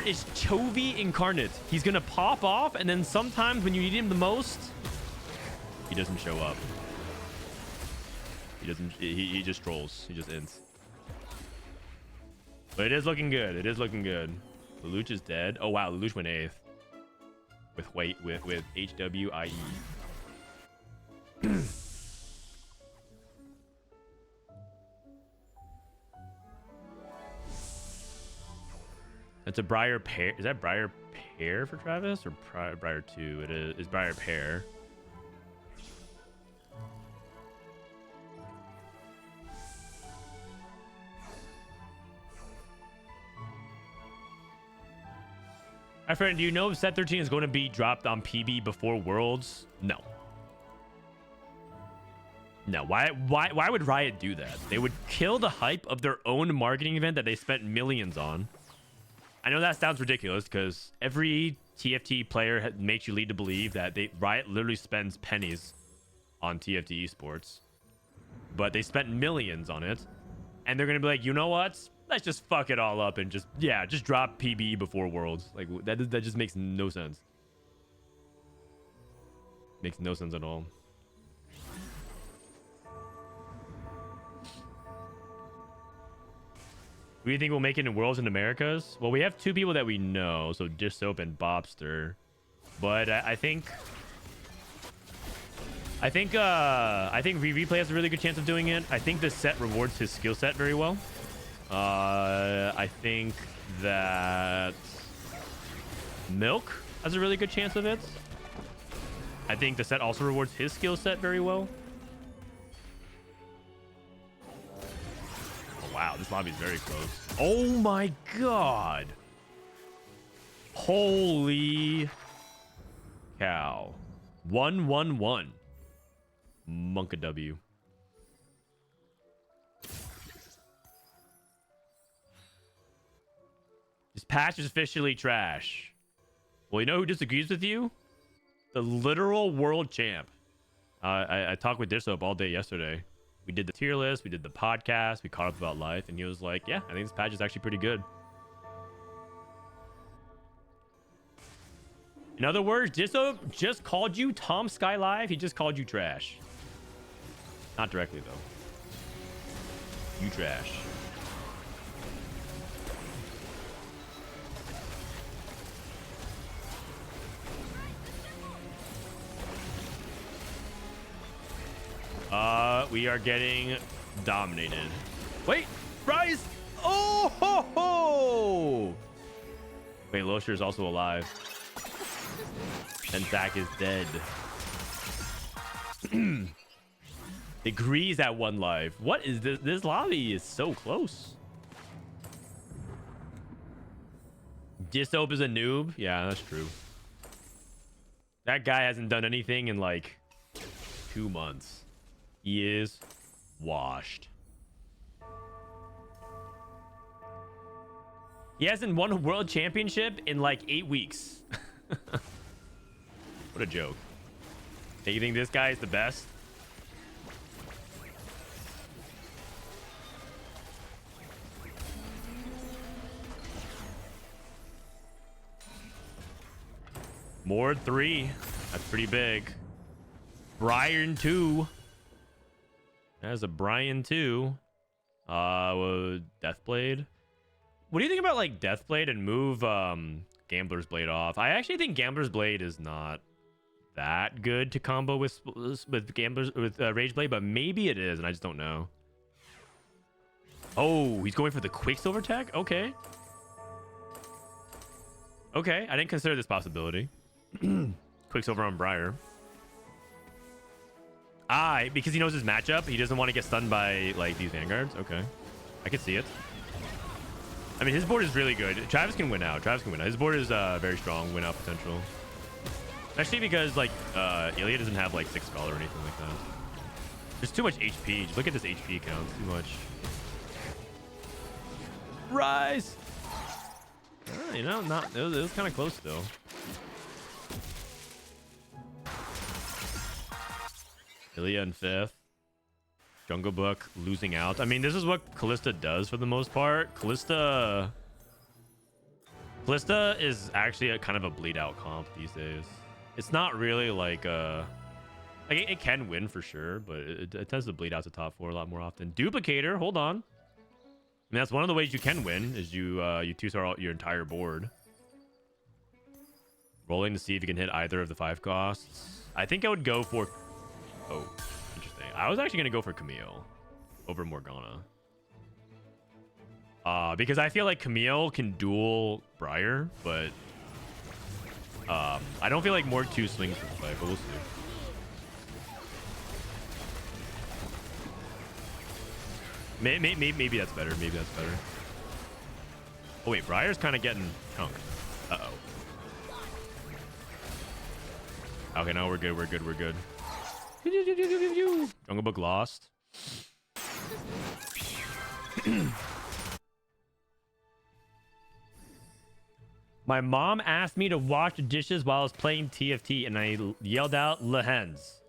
is Chovy incarnate. He's gonna pop off, and then sometimes when you need him the most, he doesn't show up. He just trolls. He just ints. But it is looking good. It is looking good. Lelouch is dead. Oh wow, Lelouch went 8th. With HWIE. That's a Briar pair. Is that Briar pair for Travis or Briar 2? It is. It's Briar pair. My friend, do you know if set 13 is going to be dropped on PB before Worlds? No. No. Why would Riot do that? They would kill the hype of their own marketing event that they spent millions on. I know that sounds ridiculous because every TFT player makes you lead to believe that Riot literally spends pennies on TFT esports, but they spent millions on it, and they're gonna be like, you know what? Let's just fuck it all up and just drop PB before Worlds. Like that just makes no sense. Makes no sense at all. Do you think we'll make it in Worlds in Americas? Well, we have 2 people that we know, so Dish Soap and Bobster. But I think I think replay has a really good chance of doing it. I think this set rewards his skill set very well. I think that Milk has a really good chance of it. I think the set also rewards his skill set very well. Oh, wow, this lobby is very close. Oh my god. Holy cow. 1-1-1. Monka W. This patch is officially trash. Well, you know who disagrees with you? The literal world champ. I talked with Dissoap all day yesterday. We did the tier list, we did the podcast, we caught up about life, and he was like, yeah, I think this patch is actually pretty good. In other words, Dissoap just called you Tom Sky Live. He just called you trash. Not directly, though. You trash. We are getting dominated. Wait, Rise! Oh ho ho! Wait, Losher is also alive. And Zach is dead. Agrees at 1 life. What is this? This lobby is so close. Dissoap is a noob. Yeah, that's true. That guy hasn't done anything in like 2 months. He is washed. He hasn't won a world championship in like 8 weeks. What a joke. Do you think this guy is the best? Mord 3. That's pretty big. Brian 2. That's a Brian 2. Deathblade. What do you think about like Deathblade and move Gambler's Blade off? I actually think Gambler's Blade is not that good to combo with Rage Blade, but maybe it is, and I just don't know. Oh, he's going for the Quicksilver tech? Okay. Okay, I didn't consider this possibility. Quicksilver on Briar. Because he knows his matchup, he doesn't want to get stunned by like these Vanguards. Okay, I can see it. I mean, his board is really good. Travis can win out. His board is very strong win out potential. Especially because like Ilya doesn't have like 6 Scuttle or anything like that. There's too much HP. Just look at this HP count. Too much. Rise. You know, it was kind of close still. Ilya in 5th. Jungle Book losing out. I mean, this is what Callista does for the most part. Callista is actually a kind of a bleed out comp these days. It's not really like it can win for sure, but it tends to bleed out to top 4 a lot more often. Duplicator, hold on. I mean, that's one of the ways you can win is you 2-star out your entire board. Rolling to see if you can hit either of the 5 costs. I think I would go for... Oh, interesting. I was actually going to go for Camille over Morgana. Because I feel like Camille can duel Briar, but I don't feel like Morg 2 swings for the fight, but we'll see. Maybe that's better. Maybe that's better. Oh, wait. Briar's kind of getting chunked. Uh-oh. Okay, no, we're good. We're good. We're good. Jungle Book lost. My mom asked me to wash the dishes while I was playing TFT, and I yelled out "Le Hens"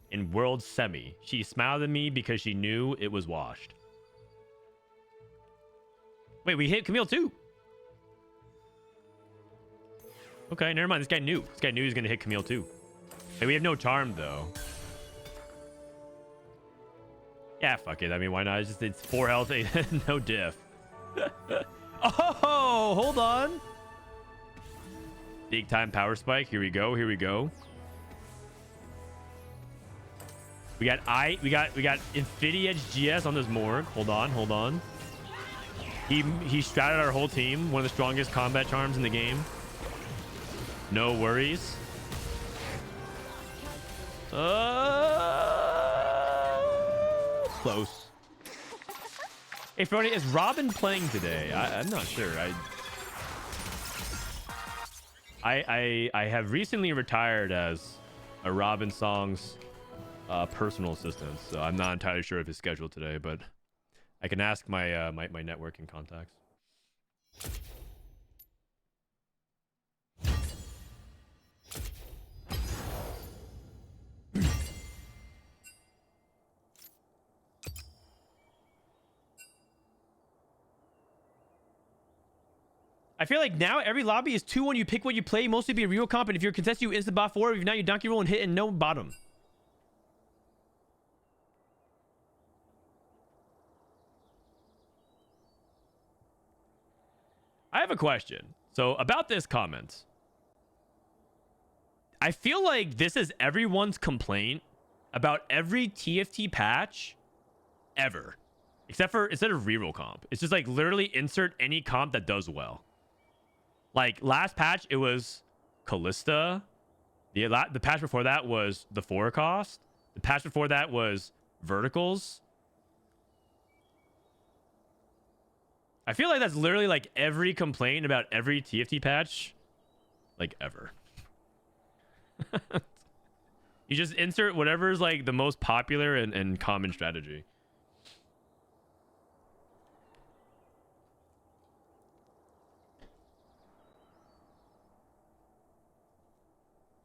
in World Semi. She smiled at me because she knew it was washed. Wait, we hit Camille too. Okay, never mind. This guy knew. This guy knew he was going to hit Camille too. Hey, we have no charm though. Yeah, fuck it. I mean, why not? It's 4 health, no diff. Oh, hold on. Big time power spike. Here we go. Here we go. We got Infinity Edge GS on this Morg. Hold on. He stratted our whole team. One of the strongest combat charms in the game. No worries. Close. Hey, Frodan, is Robin playing today? I'm not sure. I have recently retired as a Robin Song's personal assistant, so I'm not entirely sure of his schedule today, but I can ask my my networking contacts. I feel like now every lobby is 2-1. You pick what you play, mostly be a real comp, and if you're contested, you instant bot 4. If now you donkey roll and hit and no bottom. I have a question. So about this comment, I feel like this is everyone's complaint about every TFT patch ever, except for instead of reroll comp. It's just like literally insert any comp that does well. Like last patch, it was Callista. The patch before that was the Forecast. The patch before that was Verticals. I feel like that's literally like every complaint about every TFT patch, like ever. You just insert whatever's like the most popular and common strategy.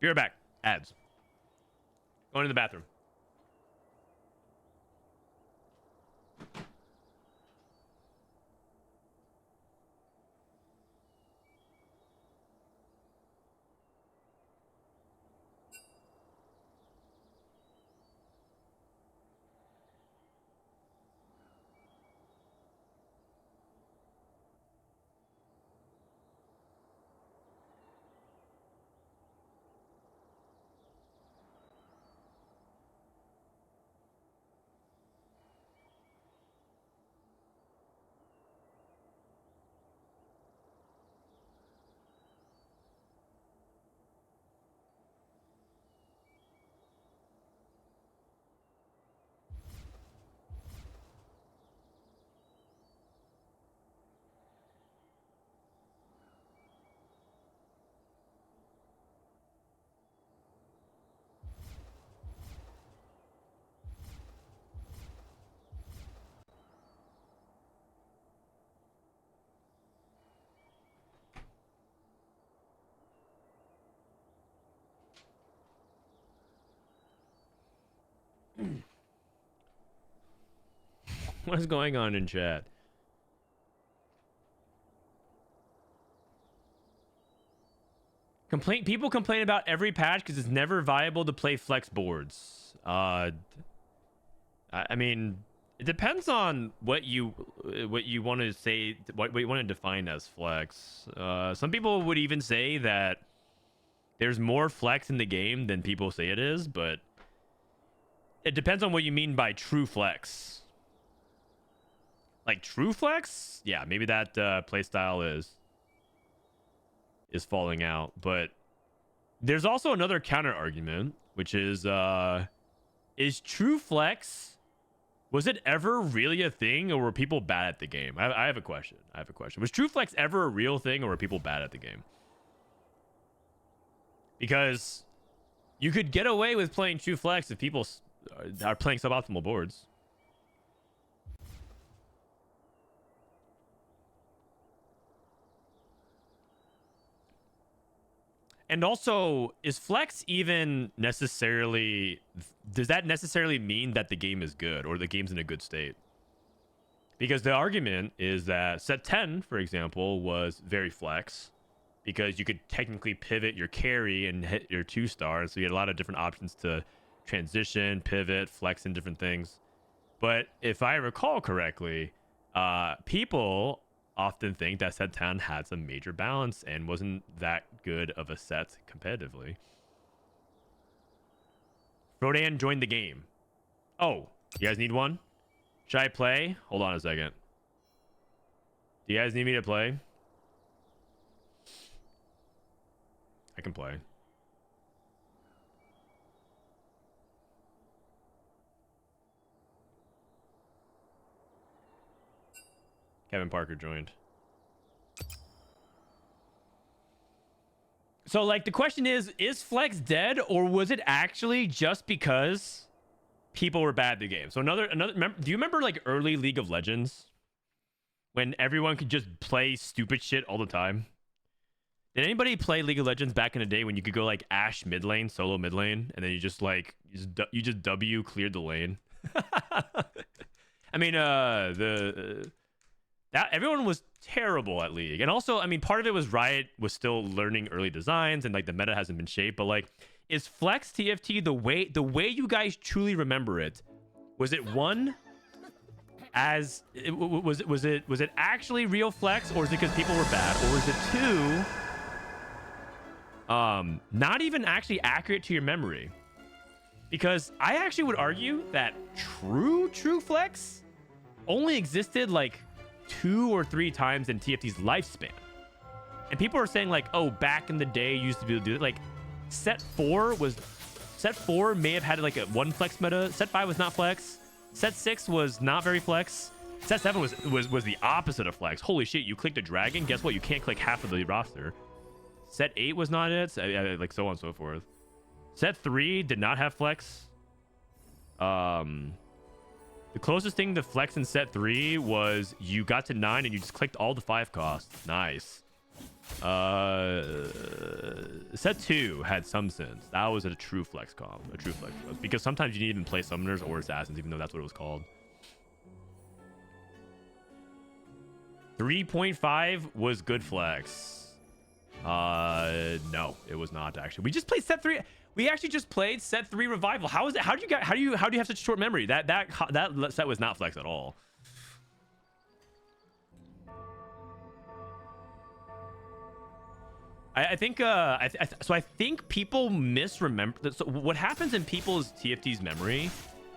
Be right back. Ads. Going to the bathroom. What's going on in chat? People complain about every patch because it's never viable to play flex boards. I mean, it depends on what you want to say, what you want to define as flex. Some people would even say that there's more flex in the game than people say it is, but it depends on what you mean by true flex. Like true flex, yeah, maybe that playstyle is falling out. But there's also another counter argument, which is true flex, was it ever really a thing, or were people bad at the game? I have a question. Was true flex ever a real thing, or were people bad at the game? Because you could get away with playing true flex if people are playing suboptimal boards. And also, is flex even necessarily... Does that necessarily mean that the game is good or the game's in a good state? Because the argument is that set 10, for example, was very flex because you could technically pivot your carry and hit your 2-star. So you had a lot of different options to transition, pivot, flex, and different things. But if I recall correctly, people often think that set 10 had some major balance and wasn't that good of a set competitively. Frodan joined the game. Oh, you guys need one? Should I play? Hold on a second. Do you guys need me to play? I can play. Kevin Parker joined. So, like, the question is Flex dead, or was it actually just because people were bad at the game? So another, do you remember like early League of Legends when everyone could just play stupid shit all the time? Did anybody play League of Legends back in the day when you could go like Ashe mid lane, solo mid lane, and then you just like you just W cleared the lane? I mean, that everyone was terrible at League. And also, I mean, part of it was Riot was still learning early designs and like the meta hasn't been shaped, but like, is Flex TFT the way you guys truly remember it? Was it one as was it actually real Flex, or is it because people were bad, or is it two not even actually accurate to your memory? Because I actually would argue that true Flex only existed like 2 or 3 times in TFT's lifespan. And people are saying like, oh, back in the day you used to be able to do it. Like set 4 may have had like a 1 flex meta. Set 5 was not flex. Set 6 was not very flex. Set 7 was the opposite of flex. Holy shit, you clicked a dragon, guess what? You can't click half of the roster. Set 8 was not it. Like so on and so forth. Set 3 did not have flex. The closest thing to flex in set 3 was you got to 9 and you just clicked all the 5 costs. Nice. Set 2 had some sense. That was a true flex comp. A true flex comp. Because sometimes you didn't even play summoners or assassins, even though that's what it was called. 3.5 was good flex. No, it was not actually. We just played set 3. We actually just played set 3 revival. How is it? How do you have such a short memory? That set was not flex at all. I think so I think people misremember. So what happens in people's TFT's memory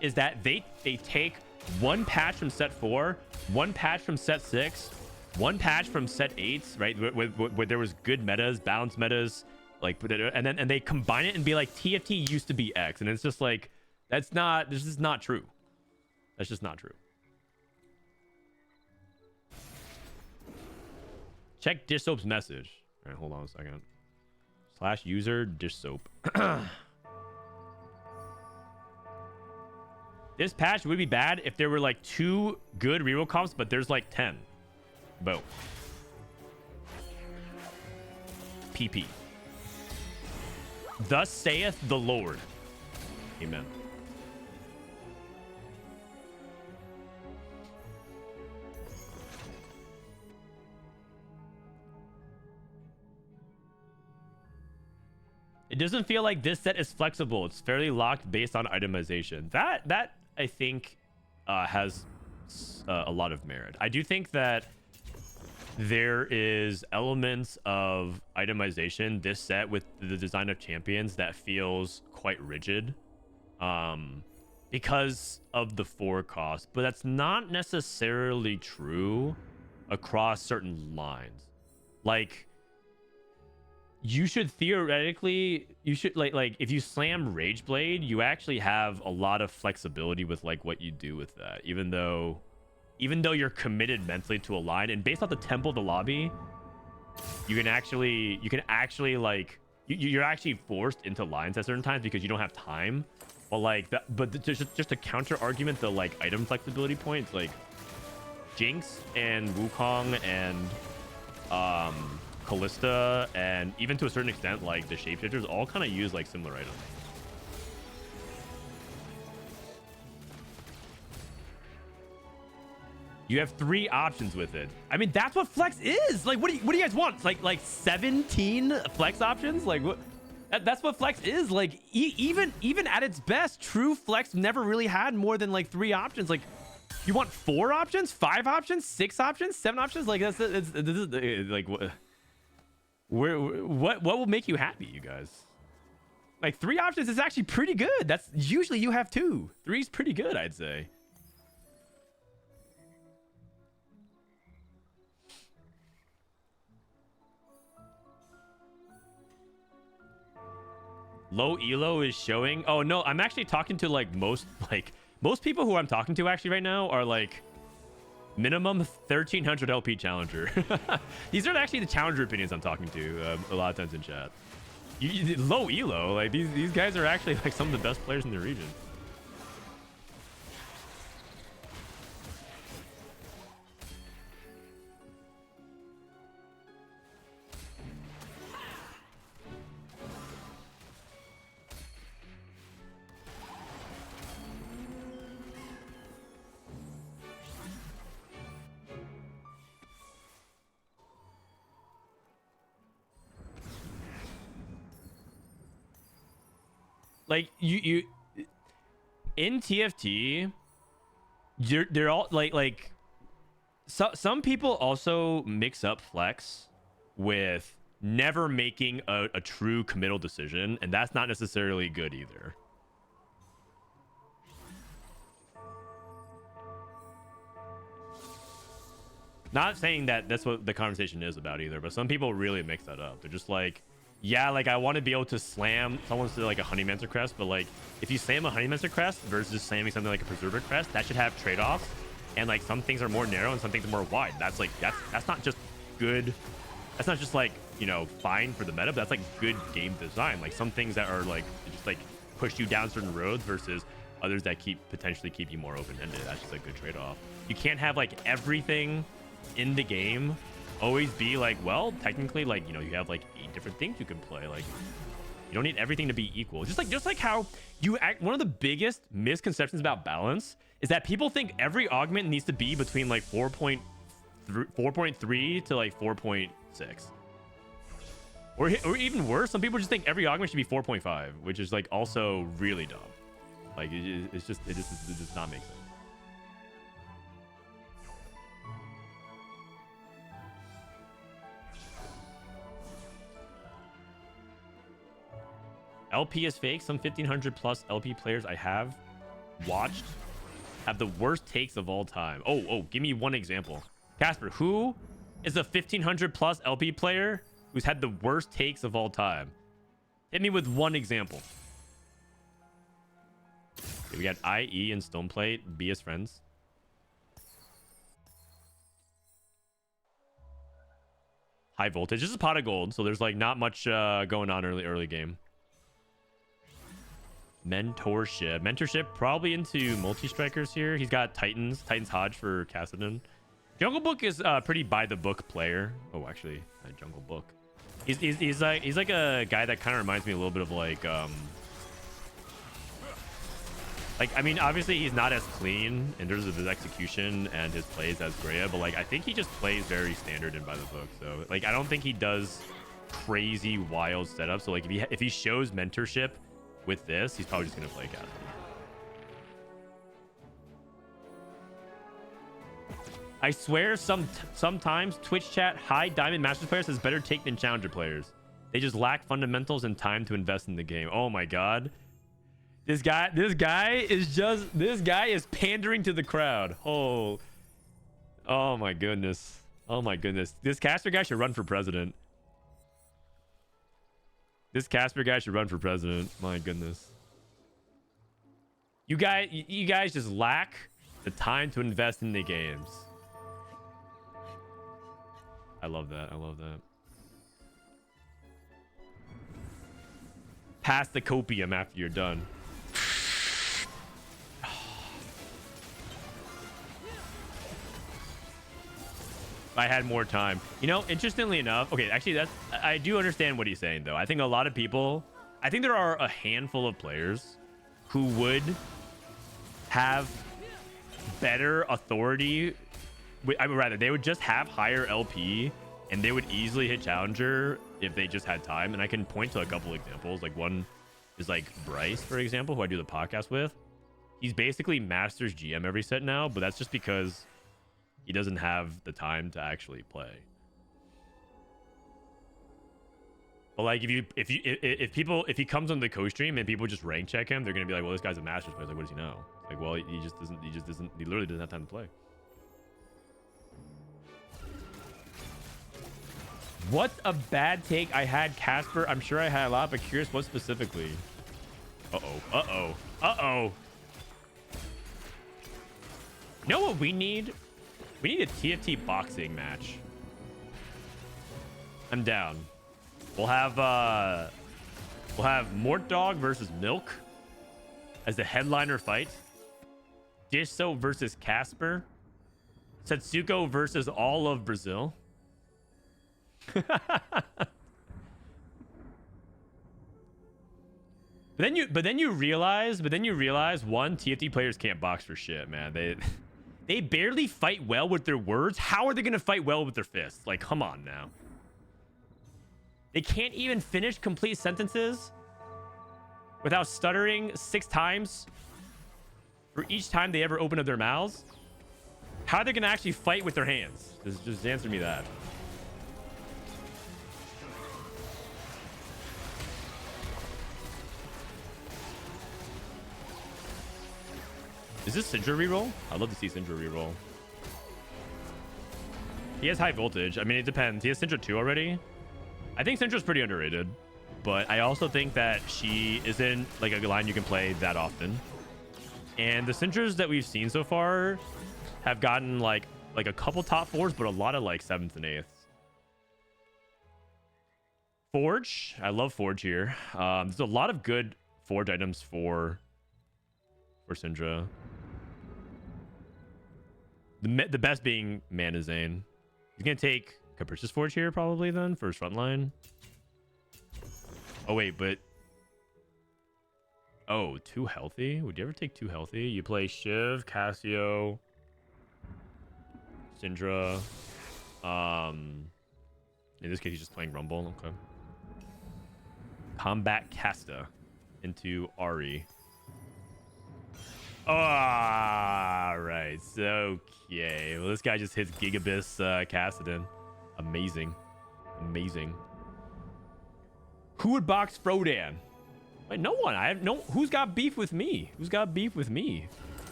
is that they take one patch from set 4, one patch from set 6, one patch from set 8, right, where there was good metas, balanced metas, like, and they combine it and be like, TFT used to be X, and it's just like, this is not true. That's just not true. Check Dish Soap's message. All right, hold on a second. /user Dish Soap. This patch would be bad if there were like 2 good reroll comps, but there's like 10. Boom. PP. Thus saith the Lord. Amen. It doesn't feel like this set is flexible. It's fairly locked based on itemization. That I think has a lot of merit. I do think that there is elements of itemization this set with the design of champions that feels quite rigid because of the 4 cost, but that's not necessarily true across certain lines. Like, you should theoretically, like if you slam Rageblade, you actually have a lot of flexibility with like what you do with that, even though you're committed mentally to a line, and based off the tempo, the lobby, you can actually like you're actually forced into lines at certain times because you don't have time. But like that, but just a counter argument, the like item flexibility points, like Jinx and Wukong and Callista, and even to a certain extent like the shapeshifters, all kind of use like similar items. You have 3 options with it. I mean, that's what flex is. Like, what do you guys want? It's like 17 flex options? Like, what? That's what flex is. Like, even at its best, true flex never really had more than like 3 options. Like, you want 4 options, 5 options, 6 options, 7 options? Like, this is like what will make you happy, you guys? Like 3 options is actually pretty good. That's usually you have 2. 3's pretty good, I'd say. Low elo is showing. Oh no, I'm actually talking to like most people who I'm talking to actually right now are like minimum 1300 LP challenger. These are actually the challenger opinions I'm talking to a lot of times in chat. Low elo, like these guys are actually like some of the best players in the region. Like you in TFT, they're all like some people also mix up flex with never making a true committal decision, and that's not necessarily good either. Not saying that that's what the conversation is about either, but some people really mix that up. They're just like, yeah, like I want to be able to slam someone's like a Honeymancer crest, but like if you slam a Honeymancer crest versus slamming something like a Preserver crest, that should have trade-offs. And like some things are more narrow and some things are more wide. That's like that's not just good. That's not just like, you know, fine for the meta, but that's like good game design. Like some things that are like just like push you down certain roads versus others that potentially keep you more open-ended. That's just a good trade-off. You can't have like everything in the game always be like, well, technically, like, you know, you have like 8 different things you can play. Like, you don't need everything to be equal. Just like how you act. One of the biggest misconceptions about balance is that people think every augment needs to be between like 4.3 to like 4.6, or even worse, some people just think every augment should be 4.5, which is like also really dumb. Like it does not make sense. LP is fake. Some 1500 plus LP players I have watched have the worst takes of all time. Oh, give me one example. Casper, who is a 1500 plus LP player who's had the worst takes of all time? Hit me with one example. Okay, we got IE and Stoneplate. Be as friends. High voltage. This is pot of gold, so there's like not much going on early game. Mentorship probably into multi-strikers here. He's got Titans Hodge for Cassidon. Jungle Book is pretty by the book player. Oh, actually, Jungle Book. He's like a guy that kind of reminds me a little bit of like I mean, obviously he's not as clean in terms of his execution and his plays as Greya, but like I think he just plays very standard and by the book. So like I don't think he does crazy wild setups. So like if he shows mentorship with this, he's probably just gonna play Castle. I swear sometimes Twitch chat high diamond masters players has better take than challenger players. They just lack fundamentals and time to invest in the game. Oh my god. This guy is pandering to the crowd. Oh my goodness. Oh my goodness. This Casper guy should run for president. This Casper guy should run for president. My goodness. You guys just lack the time to invest in the games. I love that. I love that. Pass the copium after you're done. I had more time. You know, interestingly enough, okay, actually I do understand what he's saying though. I think a lot of people, I think there are a handful of players who would have better authority. I would rather they would just have higher LP and they would easily hit challenger if they just had time. And I can point to a couple examples. Like one is like Bryce, for example, who I do the podcast with. He's basically Masters GM every set now, but that's just because he doesn't have the time to actually play. But like if he comes on the co-stream and people just rank check him, they're gonna be like, well, this guy's a Masters player. Like, what does he know? It's like, well, he literally doesn't have time to play. What's a bad take? I had Casper. I'm sure I had a lot, but curious what specifically. Uh-oh. You know what we need? We need a TFT boxing match. I'm down. We'll have Mort Dog versus Milk as the headliner fight. Disso versus Casper. Setsuko versus all of Brazil. But then you realize one, TFT players can't box for shit, man. They barely fight well with their words. How are they gonna fight well with their fists? Like, come on now. They can't even finish complete sentences without stuttering 6 times for each time they ever open up their mouths. How are they gonna actually fight with their hands? Just answer me that. Is this Syndra reroll? I'd love to see Syndra reroll. He has high voltage. I mean, it depends. He has Syndra 2 already. I think Syndra's pretty underrated, but I also think that she isn't like a line you can play that often. And the Syndras that we've seen so far have gotten like a couple top 4s, but a lot of like 7th and 8th. Forge. I love Forge here. There's a lot of good Forge items for Syndra. The best being Mana Zane. He's gonna take Capricious Forge here probably then for his front line. Oh wait, but too healthy? Would you ever take too healthy? You play Shiv, Cassio, Syndra. In this case, he's just playing Rumble. Okay. Combat Casta into Ari. All right. So, okay. Well, this guy just hits Gigabis Cassidon. Amazing. Who would box Frodan? Wait, no one. I have no. Who's got beef with me?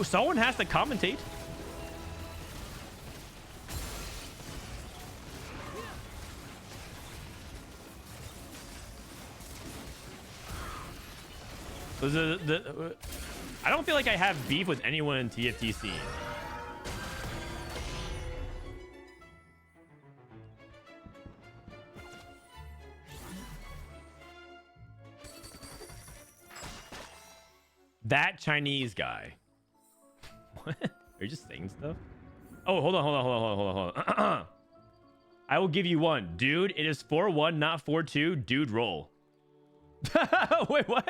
Someone has to commentate. I don't feel like I have beef with anyone in TFT scene. That Chinese guy. What? Are you just saying stuff? Oh, hold on. I will give you one. Dude, it is 4-1, not 4-2. Dude, roll. Wait, what?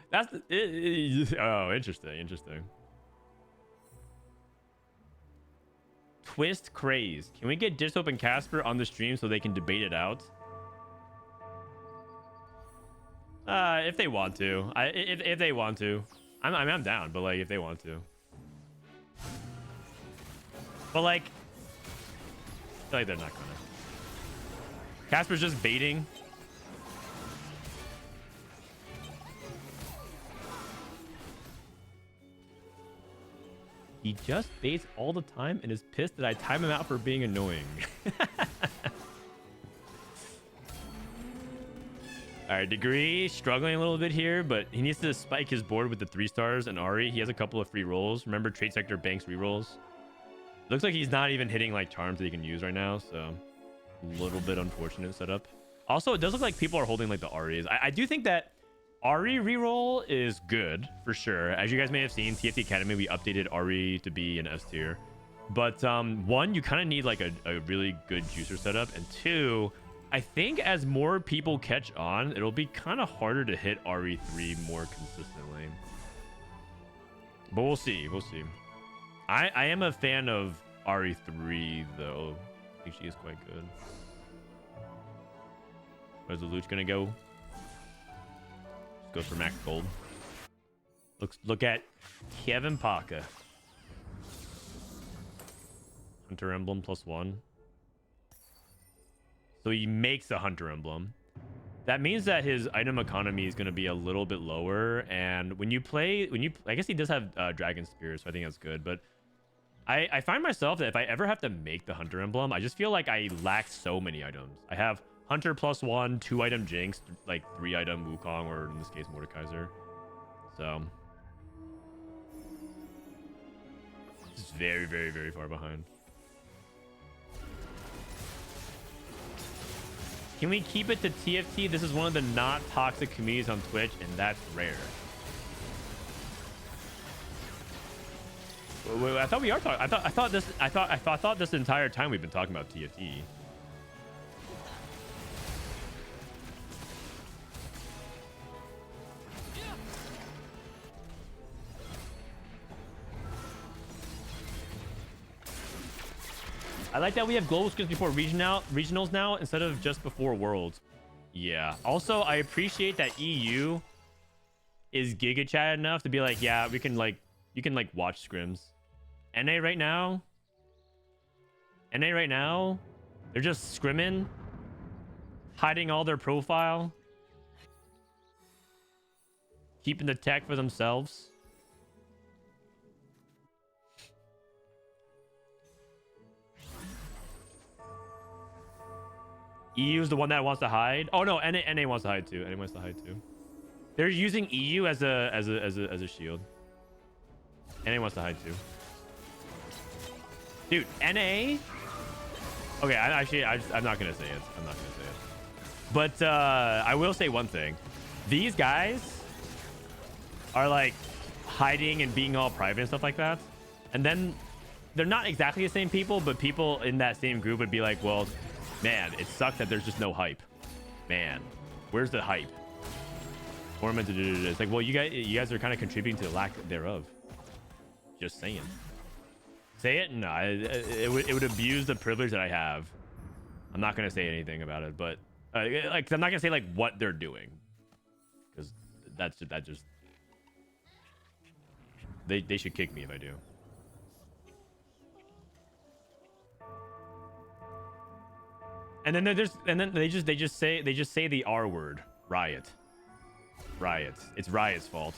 That's oh, interesting. Twist Craze. Can we get Disop and Casper on the stream so they can debate it out? If they want to. If they want to. I'm down, but like if they want to. But like I feel like they're not gonna. Casper's just baiting. He just baits all the time and is pissed that I time him out for being annoying. All right, Degree struggling a little bit here, but he needs to spike his board with the 3 stars and Ari. He has a couple of free rolls. Remember, Trade Sector banks rerolls. Looks like he's not even hitting like charms that he can use right now, so a little bit unfortunate setup. Also, it does look like people are holding like the Aris. I do think that Ari reroll is good for sure. As you guys may have seen, TFT Academy, we updated Ari to be an S tier. But one, you kind of need like a really good juicer setup, and 2, I think as more people catch on, it'll be kind of harder to hit RE3 more consistently. But we'll see. I am a fan of RE3 though. I think she is quite good. Where's the loot gonna go? Just goes for max gold. Look at Kevin Parker. Hunter emblem +1. So he makes a hunter emblem. That means that his item economy is going to be a little bit lower. And when you I guess he does have dragon spears, so I think that's good. But I find myself that if I ever have to make the hunter emblem, I just feel like I lack so many items. I have hunter +1, 2 item jinx, like 3 item Wukong, or in this case Mordekaiser. So it's very, very, very far behind. Can we keep it to TFT? This is one of the not toxic communities on Twitch, and that's rare. Wait, I thought we are talking. I thought this entire time we've been talking about TFT. I like that we have global scrims before regionals now instead of just before worlds. Yeah. Also, I appreciate that EU is giga chat enough to be like, yeah, we can like, you can like watch scrims. NA right now, they're just scrimming, hiding all their profile, keeping the tech for themselves. EU is the one that wants to hide. Oh no, NA wants to hide too. NA wants to hide too. They're using EU as a shield. NA wants to hide too. Dude, NA. Okay, I'm not gonna say it. I'm not gonna say it. But I will say one thing. These guys are like hiding and being all private and stuff like that. And then they're not exactly the same people, but people in that same group would be like, well, man, it sucks that there's just no hype. Man, where's the hype? It's like, well, you guys are kind of contributing to the lack thereof. Just saying. Say it? No, it would abuse the privilege that I have. I'm not gonna say anything about it, but like I'm not gonna say like what they're doing, because that just they should kick me if I do. And then they just say the R word. Riot. It's Riot's fault.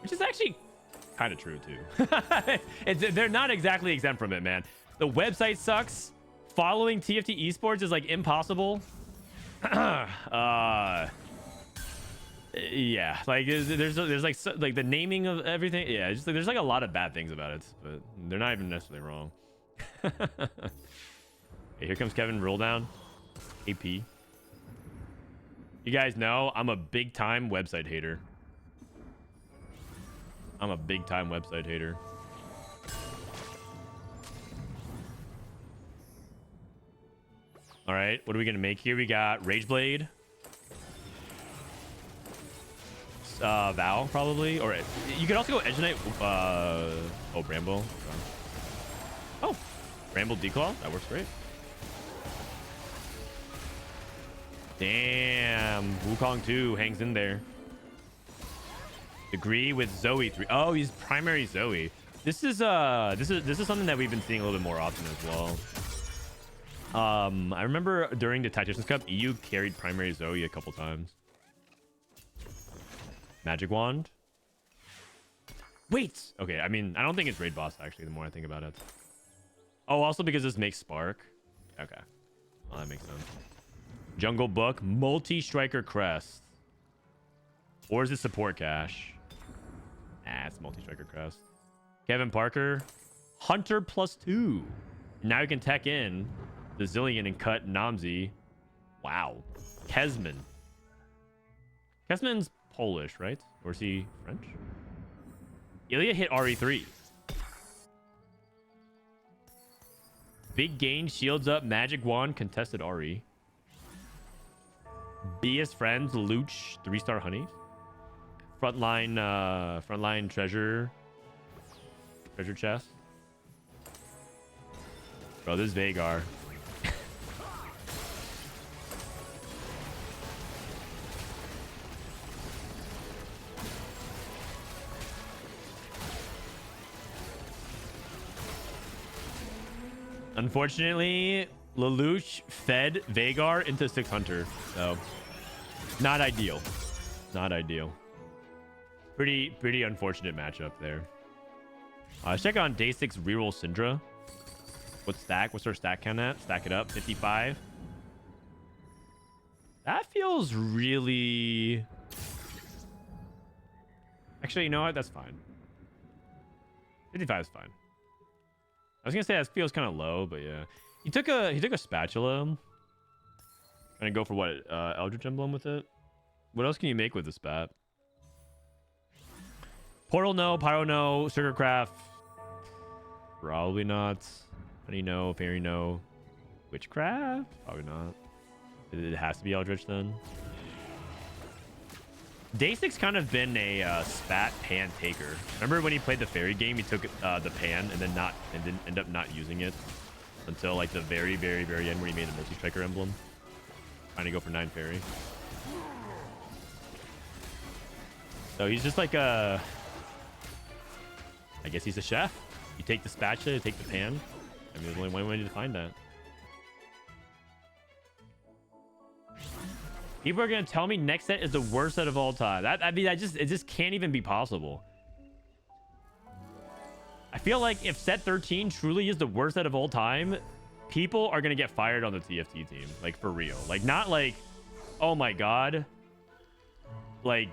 Which is actually kind of true too. They're not exactly exempt from it, man. The website sucks. Following TFT esports is like impossible. Yeah, like there's like the naming of everything. Yeah, just like, there's like a lot of bad things about it, but they're not even necessarily wrong. Okay, here comes Kevin. Roll down. AP. You guys know I'm a big time website hater. I'm a big time website hater. All right, what are we gonna make here? We got Rageblade. Val probably, or you could also go Edge Knight. Oh, Bramble. Oh, Bramble Declaw. That works great. Damn, Wukong 2 hangs in there. Agree with Zoe 3. Oh, he's primary Zoe. This is something that we've been seeing a little bit more often as well. I remember during the Tacticians Cup, EU carried primary Zoe a couple times. Magic Wand. Wait. Okay, I mean, I don't think it's raid boss actually. The more I think about it. Oh, also because this makes Spark. Okay, well, that makes sense. Jungle Book, multi-striker crest, or is it support cash? Nah, it's multi-striker crest. Kevin Parker, Hunter +2. Now you can tech in the Zillion and cut Namzi. Wow. Kesman. Kesman's Polish, right? Or is he French? Ilya hit RE3. Big gain, shields up, magic wand, contested RE. BS friends, Luch, 3-star honey. Frontline treasure chest. Bro, this is Vagar. Unfortunately, Lelouch fed Vagar into 600. So, not ideal. Not ideal. Pretty unfortunate matchup there. Let's check on day 6 reroll Syndra. What's her stack count at? Stack it up. 55. That feels really... Actually, you know what? That's fine. 55 is fine. I was gonna say that feels kind of low, but yeah. He took a spatula. Trying to go for what? Eldritch Emblem with it? What else can you make with the spat? Portal no, Pyro no, Sugarcraft. Probably not. Honey no, Fairy no. Witchcraft? Probably not. It has to be Eldritch then. Day 6 kind of been a spat pan taker. Remember when he played the fairy game, he took the pan and didn't end up not using it until like the very end where he made the multi-striker emblem. Trying to go for 9 fairy. So he's just like I guess he's a chef. You take the spatula, you take the pan. I mean, there's only one way to find that. People are gonna tell me next set is the worst set of all time. It just can't even be possible. I feel like if set 13 truly is the worst set of all time, people are gonna get fired on the TFT team, like for real. Like not like, oh my god, like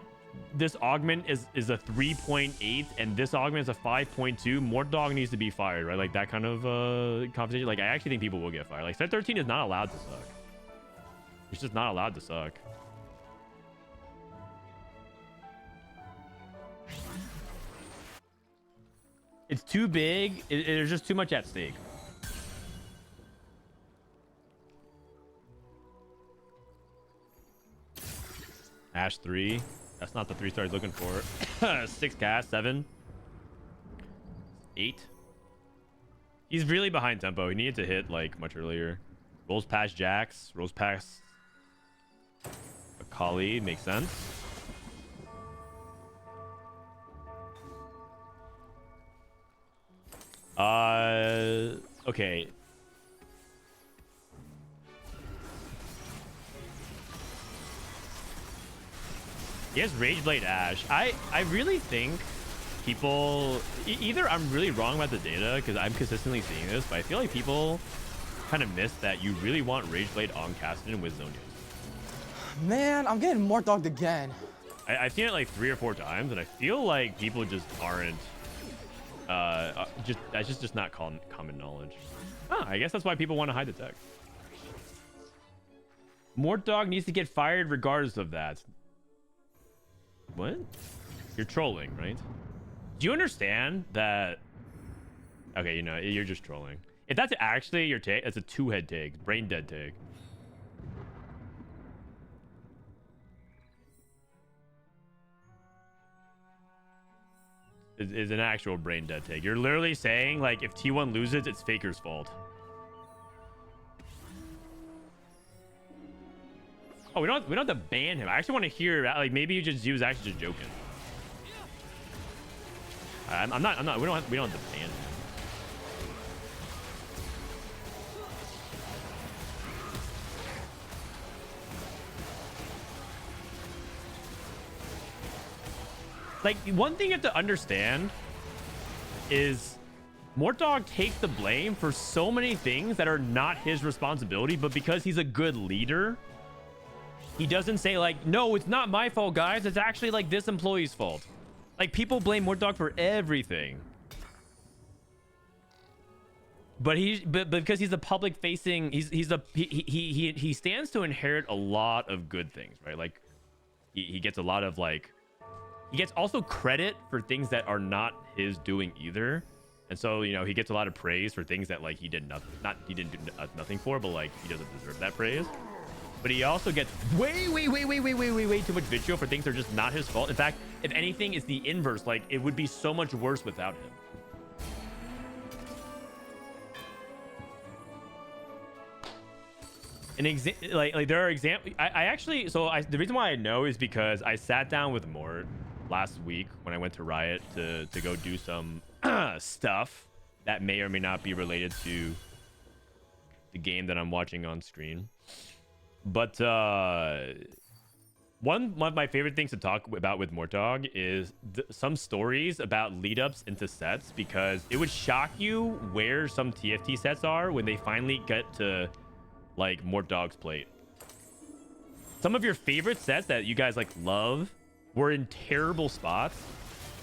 this augment is a 3.8 and this augment is a 5.2. Mordog needs to be fired, right? Like that kind of conversation. Like I actually think people will get fired. Like set 13 is not allowed to suck. It's just not allowed to suck. It's too big. There's just too much at stake. Ash 3. That's not the 3 star he's looking for. 6 cast, 7. 8. He's really behind tempo. He needed to hit like much earlier. Rolls past Jax. Rolls past Akali. Makes sense. Okay. He has Rageblade Ash. I really think people... Either I'm really wrong about the data, because I'm consistently seeing this, but I feel like people kind of miss that you really want Rageblade on Caston with Zonias. Man, I'm getting more dogged again. I've seen it like 3 or 4 times, and I feel like people just aren't... that's just not common knowledge. I guess that's why people want to hide the tech. Mortdog needs to get fired regardless of that. What? You're trolling, right? Do you understand that? Okay, you know, you're just trolling. If that's actually your take, it's a 2-head take, brain dead take. Is an actual brain dead take. You're literally saying like if T1 loses, it's Faker's fault. Oh, we don't have to ban him. I actually want to hear like maybe he was actually just joking. I'm not. We don't have to ban him. Like, one thing you have to understand is Mortdog takes the blame for so many things that are not his responsibility, but because he's a good leader, he doesn't say, like, no, it's not my fault, guys. It's actually, like, this employee's fault. Like, people blame Mortdog for everything. But because he's a public facing, he stands to inherit a lot of good things, right? Like, he gets a lot of, like... He gets also credit for things that are not his doing either, and so you know he gets a lot of praise for things that like he did nothing, he didn't do nothing for, but like he doesn't deserve that praise. But he also gets way too much vitriol for things that are just not his fault. In fact, if anything, it's the inverse. Like it would be so much worse without him. Like there are examples. I actually the reason why I know is because I sat down with Mort last week when I went to Riot to go do some stuff that may or may not be related to the game that I'm watching on screen. But one of my favorite things to talk about with Mortog is some stories about lead ups into sets, because it would shock you where some TFT sets are when they finally get to like Mortog's plate. Some of your favorite sets that you guys like love were in terrible spots,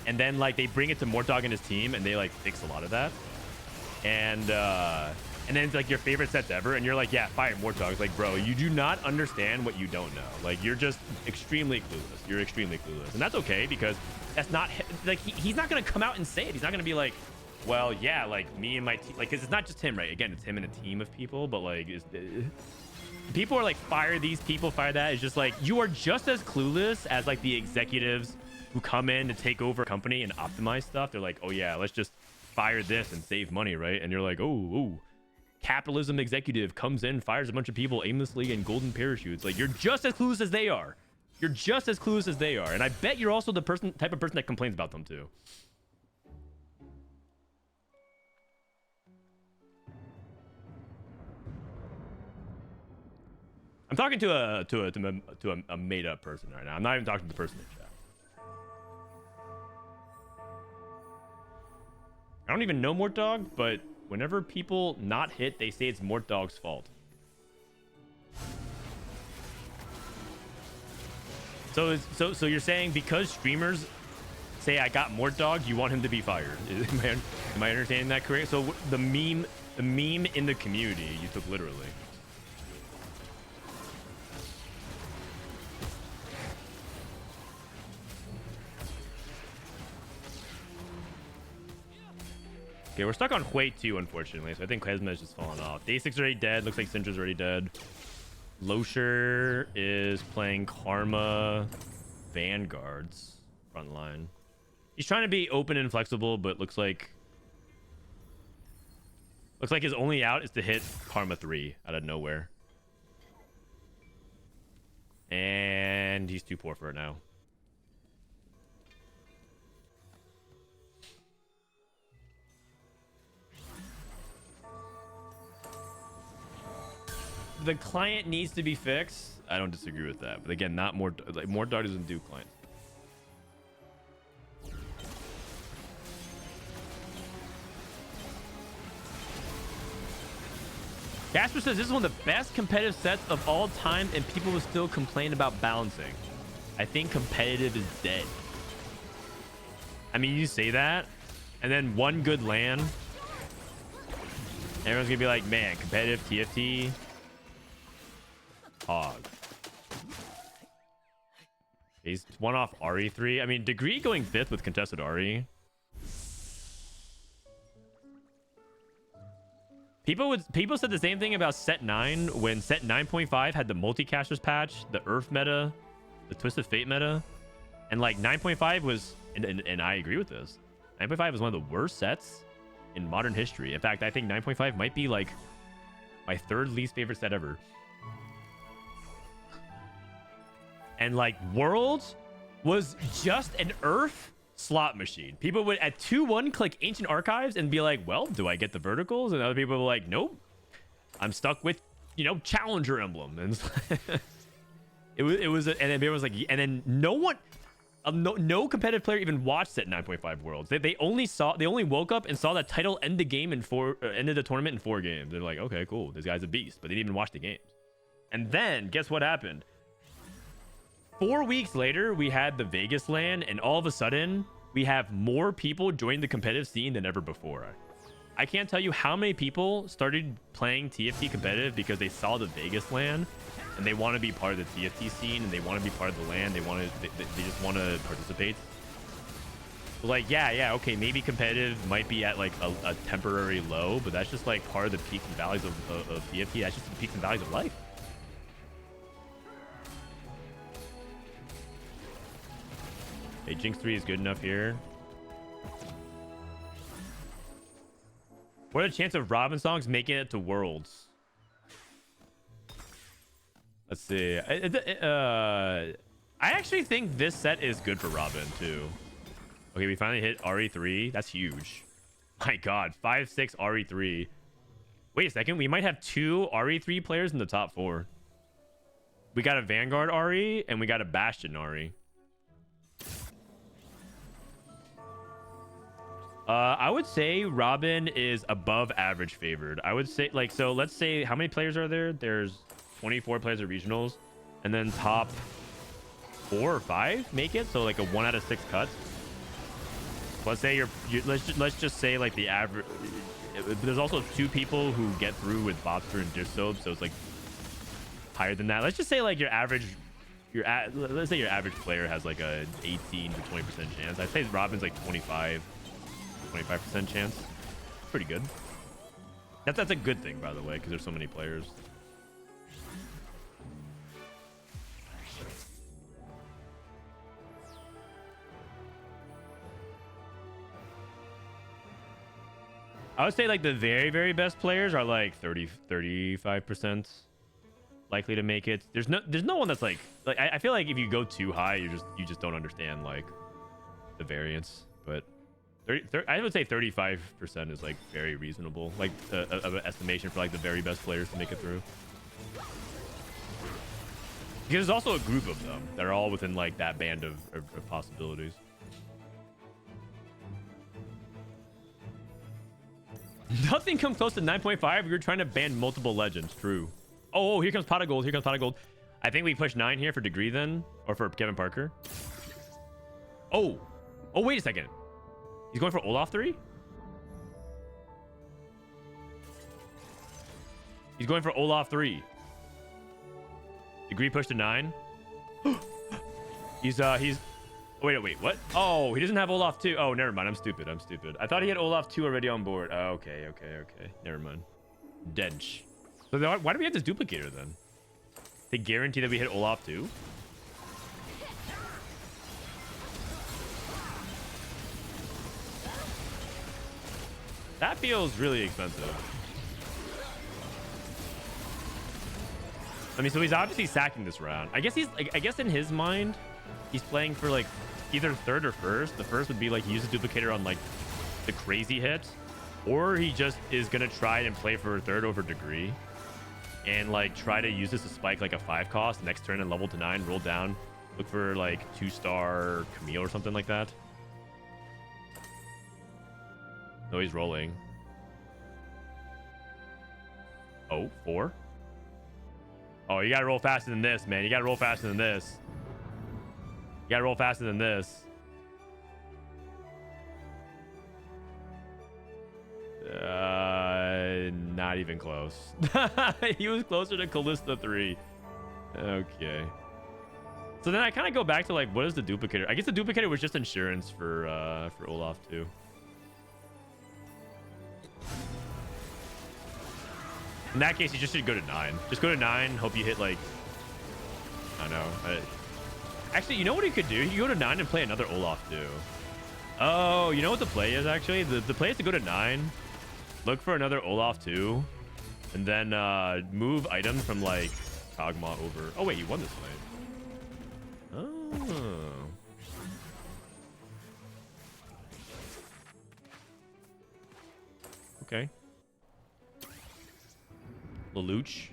and then like they bring it to Mortog and his team and they like fix a lot of that. And then it's like your favorite sets ever, and you're like, yeah, fire Mortog. It's like, bro, you do not understand what you don't know. Like, you're just extremely clueless. You're extremely clueless. And that's okay, because that's not, like, he's not going to come out and say it. He's not going to be like, well, yeah, like, me and my team, like, because it's not just him, right? Again, it's him and a team of people, but, like, people are like, fire these people, fire that. It's just like, you are just as clueless as, like, the executives who come in to take over a company and optimize stuff. They're like, oh, yeah, let's just fire this and save money, right? And you're like, oh. Capitalism executive comes in, fires a bunch of people aimlessly in golden parachutes. Like, you're just as clueless as they are. You're just as clueless as they are. And I bet you're also the type of person that complains about them too. I'm talking to a made up person right now. I'm not even talking to the person in chat. I don't even know Mortog, but whenever people not hit, they say it's Mortog's fault. So you're saying because streamers say I got Mortog, you want him to be fired? Am I understanding that correct? So the meme in the community you took literally. Okay, we're stuck on Hui 2, unfortunately, so I think Klezma's just fallen off. Day 6 already dead. Looks like Syndra's already dead. Losher is playing Karma Vanguards front line. He's trying to be open and flexible, but looks like his only out is to hit Karma 3 out of nowhere. And he's too poor for it now. The client needs to be fixed. I don't disagree with that, but again, not more. Like, Mortog doesn't do client. Casper says this is one of the best competitive sets of all time, and people will still complain about balancing. I think competitive is dead. I mean, you say that, and then one good land, everyone's gonna be like, man, competitive TFT. Hog. He's one off RE3. I mean, Degree going 5th with contested RE. People said the same thing about set 9 when set 9.5 had the multicasters patch, the Earth meta, the Twisted Fate meta, and like 9.5 was, and I agree with this. 9.5 was one of the worst sets in modern history. In fact, I think 9.5 might be like my third least favorite set ever. And like Worlds was just an Earth slot machine. People would at 2-1 click Ancient Archives and be like, well, do I get the verticals? And other people were like, nope, I'm stuck with, you know, Challenger Emblem. And it was and then everyone was like, and then no one, no competitive player even watched set 9.5 Worlds. They only woke up and saw that title end the game in ended the tournament in 4 games. They're like, okay, cool, this guy's a beast, but they didn't even watch the games. And then guess what happened? 4 weeks later, we had the Vegas LAN, and all of a sudden, we have more people join the competitive scene than ever before. I can't tell you how many people started playing TFT competitive because they saw the Vegas LAN, and they want to be part of the TFT scene, and they want to be part of the LAN. They just want to participate. Like, yeah, okay, maybe competitive might be at like a temporary low, but that's just like part of the peaks and valleys of TFT. That's just the peaks and valleys of life. Hey, Jinx 3 is good enough here. What are the chances of Robin songs making it to Worlds? Let's see. I actually think this set is good for Robin too. Okay, we finally hit RE3. That's huge. My God, 5-6 RE3 Wait a second. We might have 2 RE3 players in the top 4. We got a Vanguard RE and we got a Bastion RE. I would say Robin is above average favored. I would say, like, so let's say, how many players are there? There's 24 players at regionals, and then top 4 or 5 make it. So like a 1 out of 6 cuts. Let's say let's just say like the average. There's also 2 people who get through with Bobster and Distobe, so it's like higher than that. Let's just say like your average. Let's say your average player has like a 18 to 20% chance. I'd say Robin's like 25% chance. Pretty good. That's a good thing, by the way, because there's so many players. I would say like the very, very best players are like 35% likely to make it. There's no one that's like I feel like if you go too high, you just don't understand like the variance. But I would say 35% is like very reasonable, like an estimation for like the very best players to make it through. Because there's also a group of them that are all within like that band of possibilities. Nothing comes close to 9.5. You're trying to ban multiple legends. True. Oh, here comes Pot of Gold. Here comes Pot of Gold. I think we push 9 here for Degree then, or for Kevin Parker. Oh, wait a second. He's going for Olaf 3? He's going for Olaf 3. Degree push to 9. he's wait, what? Oh, he doesn't have Olaf 2. Oh, never mind. I'm stupid. I thought he had Olaf 2 already on board. Oh, okay. Never mind. Dench. So why do we have this duplicator then? They guarantee that we hit Olaf 2? That feels really expensive. I mean, so he's obviously sacking this round. I guess in his mind, he's playing for like either third or first. The first would be like he uses duplicator on like the crazy hit, or he just is gonna try and play for a third over Degree and like try to use this to spike like a 5 cost next turn and level to 9, roll down, look for like 2-star Camille or something like that. No, he's rolling. Oh, 4. Oh, you gotta roll faster than this, man. You gotta roll faster than this. You gotta roll faster than this. Not even close. He was closer to Callista 3. Okay. So then I kind of go back to like, what is the duplicator? I guess the duplicator was just insurance for Olaf 2. In that case, you just should go to 9. Just go to 9. Hope you hit like, I don't know. Actually, you know what he could do? He could go to 9 and play another Olaf 2. Oh, you know what the play is actually? The play is to go to 9, look for another Olaf 2, and then move items from like Kog'Maw over. Oh wait, you won this fight. Oh. Okay. Lelouch.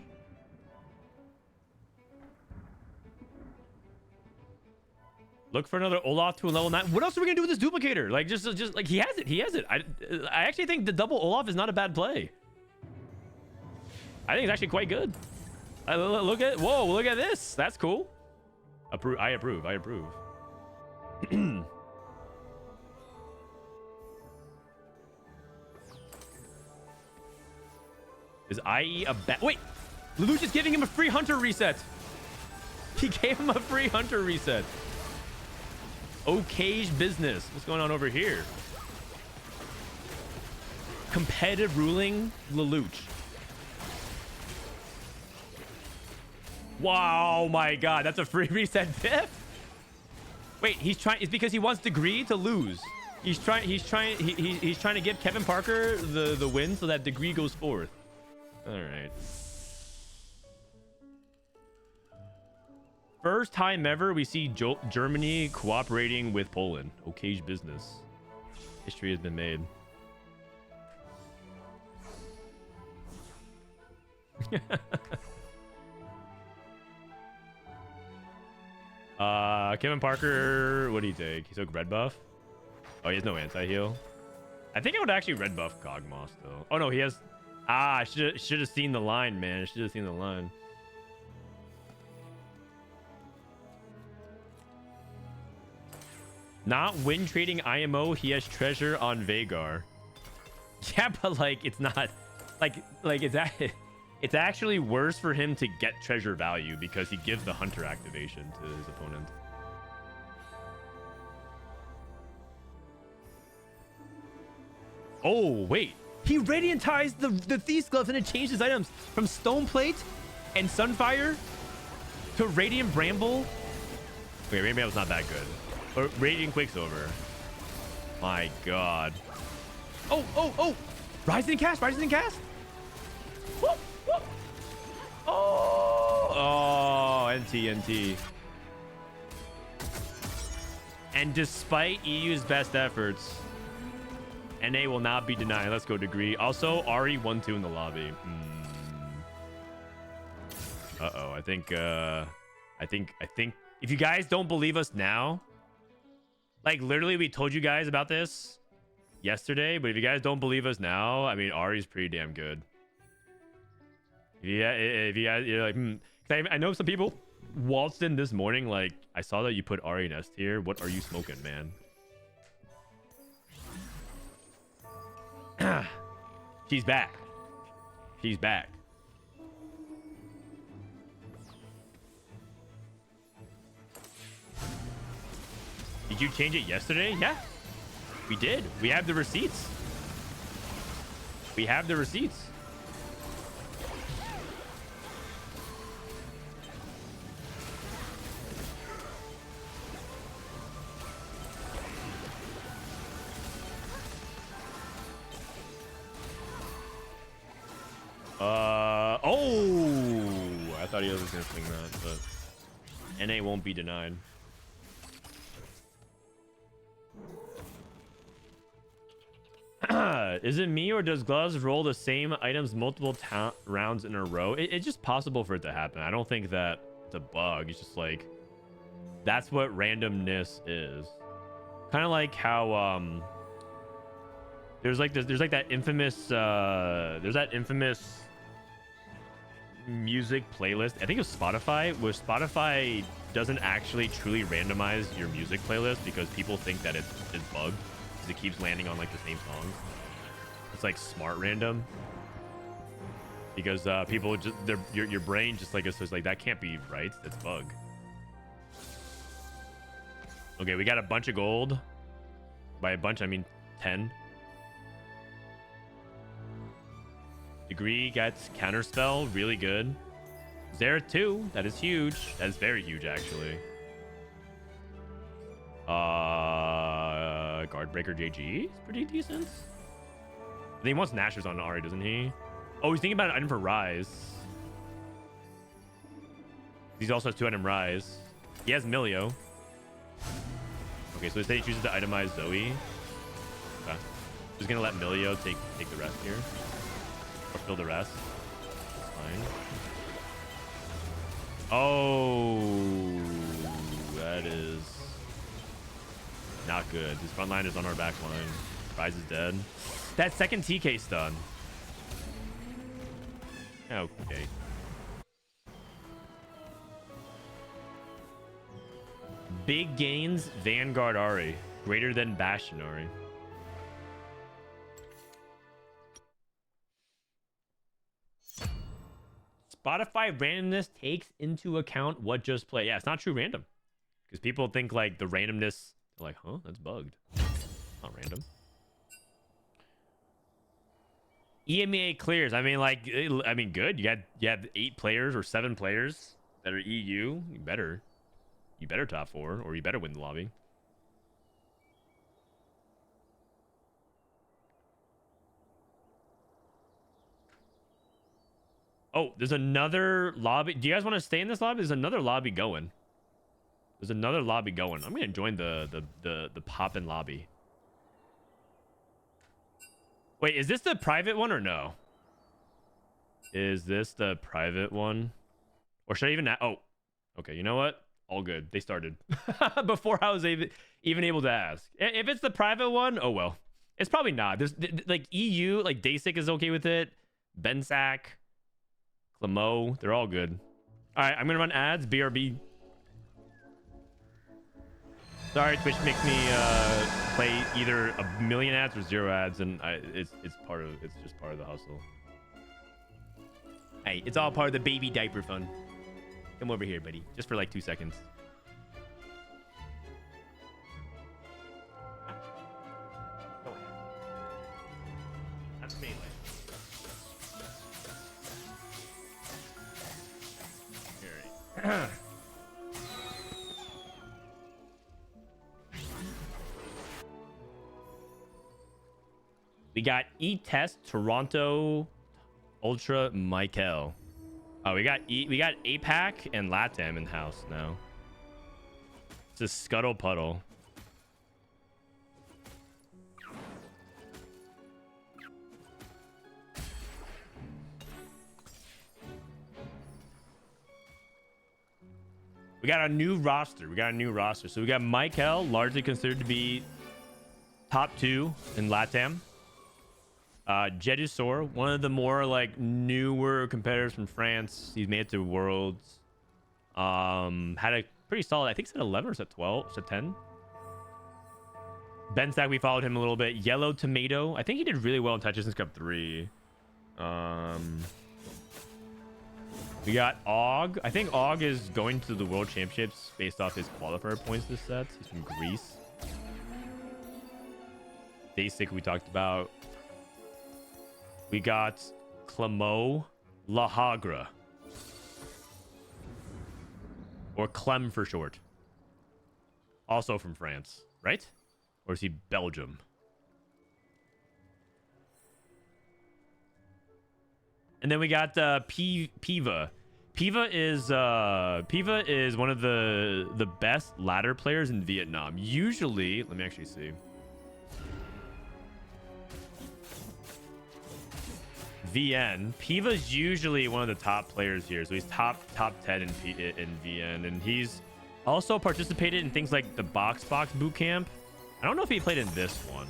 Look for another Olaf 2 and level 9. What else are we gonna do with this duplicator? Like just like he has it. I actually think the double Olaf is not a bad play. I think it's actually quite good. Look at this. That's cool. I approve. Is IE a bad? Wait, Lelouch is giving him a free hunter reset. He gave him a free hunter reset. Okay's business. What's going on over here? Competitive ruling Lelouch. Wow, my God, that's a free reset diff. Wait, he's trying. It's because he wants Degree to lose. He's trying to give Kevin Parker the win so that Degree goes fourth. All right. First time ever we see Germany cooperating with Poland. Okay's business. History has been made. Kevin Parker, what do you take? He took red buff. Oh, he has no anti-heal. I think I would actually red buff Cogmoss though. Oh no, he has. Ah, I should have seen the line, man. I should have seen the line. Not win trading IMO. He has treasure on Vhagar. Yeah, but like it's not like it's actually worse for him to get treasure value because he gives the hunter activation to his opponent. Oh, wait. He radiantized the Thief's Glove and it changed his items from Stone Plate and Sunfire to Radiant Bramble. Okay, Radiant Bramble's not that good. Or Radiant Quicksilver. My God. Oh. Rising Cast. Woo, woo. Oh, NT. And despite EU's best efforts, NA will not be denied. Let's go, Degree. Also, Ari 1-2 in the lobby. Uh-oh. I think if you guys don't believe us now, like literally we told you guys about this yesterday, but if you guys don't believe us now, I mean, Ari's pretty damn good. Yeah, if you guys, you're like, I know some people waltzed in this morning like, I saw that you put Ari in S tier. What are you smoking, man? She's back. Did you change it yesterday? Yeah, we did. We have the receipts. Oh, I thought he was gonna swing that, but NA won't be denied. Is it me or does Gloves roll the same items multiple rounds in a row? It's just possible for it to happen. I don't think that it's a bug. It's just like that's what randomness is. Kind of like how there's that infamous music playlist. I think it was Spotify, where Spotify doesn't actually truly randomize your music playlist because people think that it's bugged because it keeps landing on like the same songs. It's like smart random because people just your brain just like it's like that can't be right. That's bug. Okay, we got a bunch of gold. By a bunch, I mean 10. Degree gets counterspell, really good. Zera 2, that is huge. That is very huge, actually. Guardbreaker JG is pretty decent. I think he wants Nashers on Ari, doesn't he? Oh, he's thinking about an item for Rise. He also has 2-item Rise. He has Milio. Okay, so he chooses to itemize Zoe. Okay. He's gonna let Milio take the rest here. Or fill the rest. Fine. Oh, that is not good. His front line is on our back line. Rise is dead. That second TK stun. Okay. Big gains, Vanguard Ari. Greater than Bastion Ari. Spotify randomness takes into account what just played. Yeah, it's not true random. Because people think like the randomness, they're like, huh, that's bugged. Not random. EMEA clears. I mean, like, good. You have 8 players or 7 players that are EU. You better top 4 or you better win the lobby. Oh, there's another lobby. Do you guys want to stay in this lobby? There's another lobby going. I'm gonna join the poppin' lobby. Wait, is this the private one or no? Is this the private one? Or should I even... Oh, okay. You know what? All good. They started before I was even able to ask. If it's the private one, oh well. It's probably not. There's like EU, like Dasic is okay with it. Bensac, Clemo, they're all good. All right, I'm gonna run ads. BRB. Sorry, Twitch makes me play either a million ads or 0 ads, and it's just part of the hustle. Hey, it's all part of the baby diaper fun. Come over here, buddy, just for like 2 seconds. Go ahead. That's melee. All right. We got E-Test, Toronto, Ultra, Michael. Oh, we got APAC and LATAM in house now. It's a Scuttle Puddle. We got a new roster. So we got Michael, largely considered to be top 2 in LATAM. Jedusor, one of the more like newer competitors from France. He's made it to Worlds. Had a pretty solid, I think it's at 11 or it's at 12, it's at 10. Bensac, we followed him a little bit. Yellow Tomato, I think he did really well in Touches in Cup 3. We got Og. I think Og is going to the World Championships based off his qualifier points this set. He's from Greece. Basic we talked about. We got Clemo Lahagre. Or Clem for short. Also from France, right? Or is he Belgium? And then we got Piva. Piva is one of the best ladder players in Vietnam. Usually, let me actually see. VN. Piva's usually one of the top players here, so he's top 10 in VN, and he's also participated in things like the box boot camp. I don't know if he played in this one,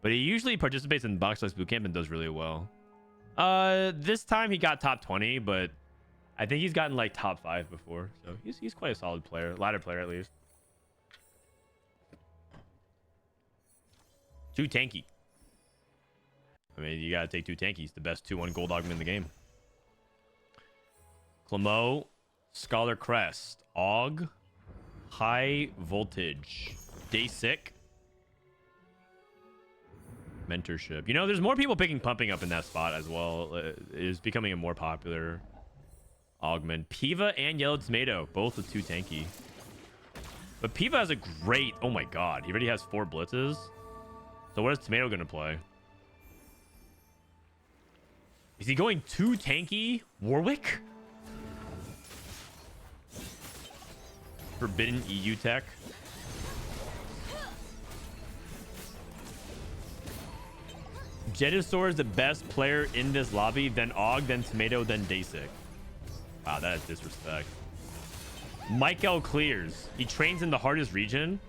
but he usually participates in box boot camp and does really well. This time he got top 20, but I think he's gotten like top 5 before, so he's quite a solid player, ladder player at least. Too tanky. I mean, you gotta take 2 tankies. The best 2-1 gold augment in the game. Clemo, Scholar Crest, Og, High Voltage, Dasic, Mentorship. You know, there's more people picking Pumping up in that spot as well. It is becoming a more popular augment. Piva and Yellow Tomato, both with 2 tanky. But Piva has a great... Oh my god, he already has 4 blitzes. So what is Tomato gonna play? Is he going 2 tanky Warwick? Forbidden EU tech. Jedusor is the best player in this lobby, then Og, then Tomato, then Dasic. Wow, that is disrespect. Michael clears. He trains in the hardest region.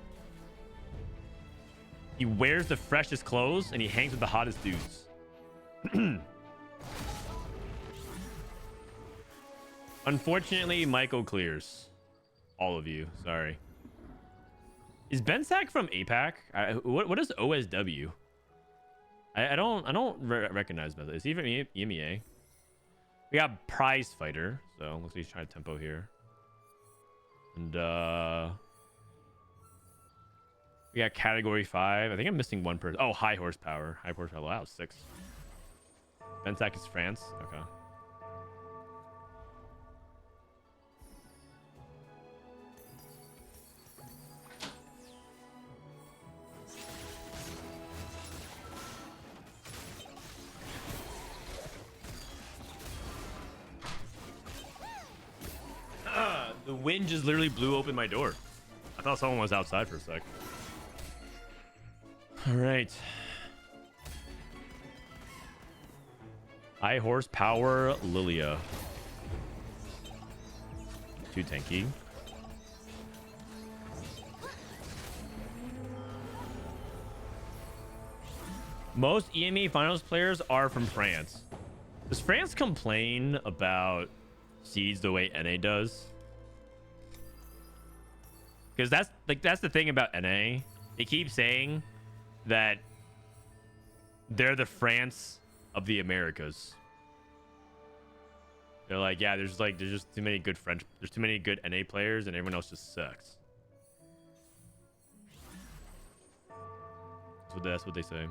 He wears the freshest clothes, and he hangs with the hottest dudes. Unfortunately, Michael clears. All of you. Sorry. Is Bensac from APAC? What is OSW? I don't recognize that. Is he from EMEA? We got Prize Fighter, so looks like he's trying to tempo here. And we got Category 5. I think I'm missing one person. Oh, High Horsepower. High Horsepower. Wow, 6. Bensac is France. Okay. The wind just literally blew open my door. I thought someone was outside for a sec. All right. High horsepower Lilia. Too tanky. Most EMA finals players are from France. Does France complain about seeds the way NA does? Because that's the thing about NA. They keep saying that they're the France of the Americas. They're like, yeah, there's just too many good there's too many good NA players and everyone else just sucks. That's what they say.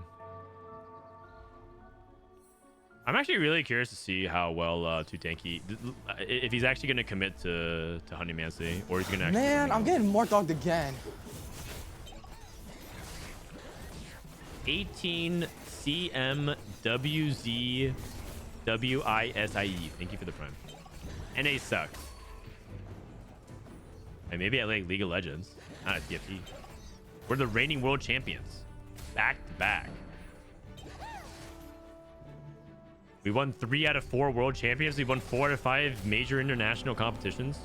I'm actually really curious to see how well Too Tanky, if he's actually going to commit to Honeymancy, or he's going to actually... Man, I'm getting more dogged again. 18 CMWZ WISIE. Thank you for the prime. NA sucks. And maybe I like League of Legends, not at TFT. We're the reigning world champions, back to back. We won 3 out of 4 world champions. We won 4 out of 5 major international competitions.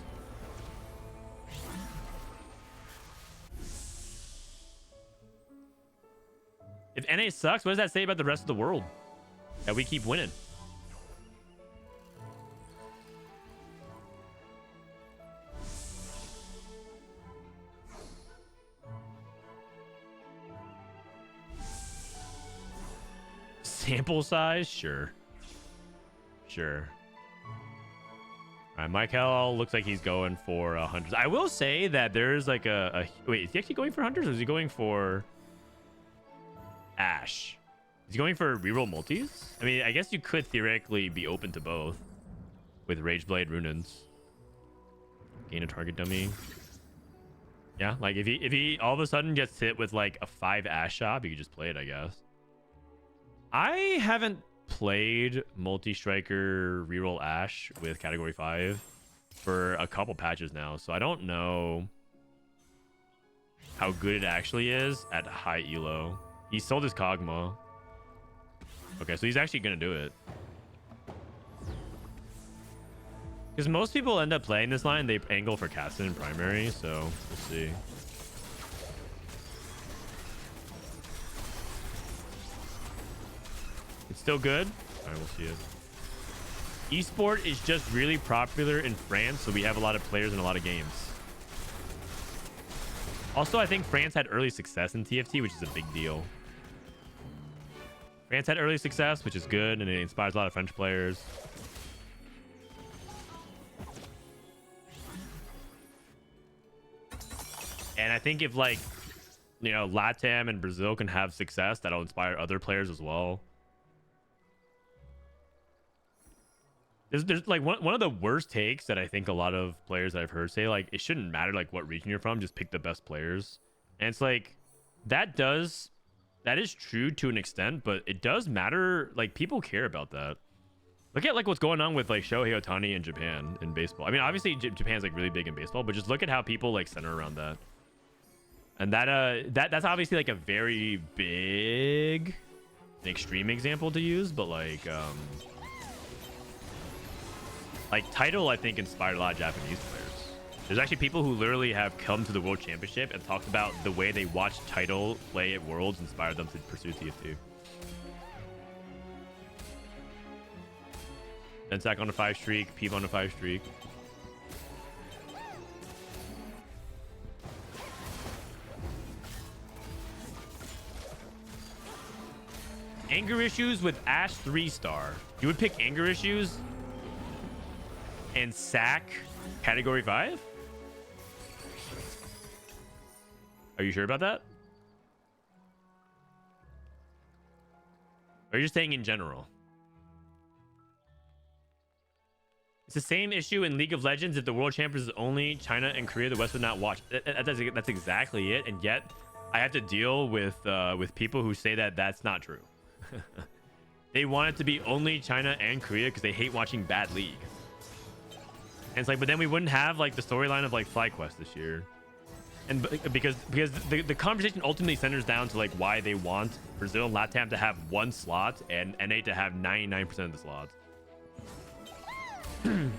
If NA sucks, what does that say about the rest of the world? That we keep winning. Sample size? Sure. Sure. All right, Michael looks like he's going for hunters. I will say that there's like wait, is he actually going for hunters, or is he going for Ash? Is he going for reroll multis? I mean, I guess you could theoretically be open to both with Rageblade Runins. Gain a target dummy. Yeah, like if he all of a sudden gets hit with like a 5 Ash shop, you could just play it, I guess. I haven't played multi-striker reroll Ash with category 5 for a couple patches now, so I don't know how good it actually is at high elo. He sold his Kog'Maw. Okay, so he's actually gonna do it, because most people end up playing this line, they angle for Caston in primary, so we'll see. It's still good. All right, we'll see it. Esport is just really popular in France, so we have a lot of players in a lot of games. Also, I think France had early success in TFT, which is a big deal. France had early success, which is good, and it inspires a lot of French players. And I think if, like, you know, LATAM and Brazil can have success, that'll inspire other players as well. There's like one of the worst takes that I think a lot of players that I've heard say, like, it shouldn't matter like what region you're from, just pick the best players. And it's like that is true to an extent, but it does matter. Like, people care about that. Look at like what's going on with like Shohei Ohtani in Japan in baseball. I mean, obviously Japan's like really big in baseball, but just look at how people like center around that. And that's obviously like a very big and extreme example to use, but like Title, I think, inspired a lot of Japanese players. There's actually people who literally have come to the World Championship and talked about the way they watched Title play at Worlds inspired them to pursue TF2. Densack on a 5 streak, Peeve on a 5 streak. Anger issues with Ash 3-star. You would pick anger issues and sack category 5? Are you sure about that? Or are you just saying in general? It's the same issue in League of Legends. If the world champions is only China and Korea, the West would not watch. That's exactly it. And yet I have to deal with people who say that that's not true. They want it to be only China and Korea because they hate watching bad League. And it's like, but then we wouldn't have like the storyline of like FlyQuest this year. And because the conversation ultimately centers down to like why they want Brazil and LATAM to have 1 slot and NA to have 99% of the slots. Right,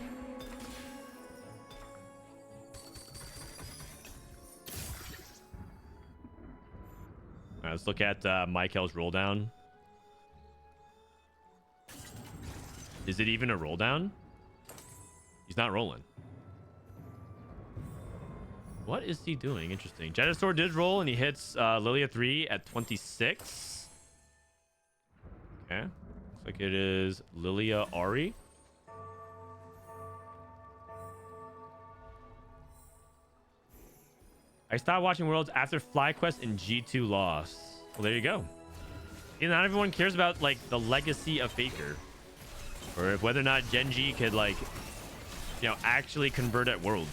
let's look at Michael's roll down. Is it even a roll down? He's not rolling. What is he doing? Interesting. Jetasaur did roll and he hits Lilia 3 at 26. Okay. Looks like it is Lilia Ari. I stopped watching Worlds after FlyQuest and G2 lost. Well, there you go. Not everyone cares about like the legacy of Faker, or if whether or not Genji could like, you know, actually convert at Worlds.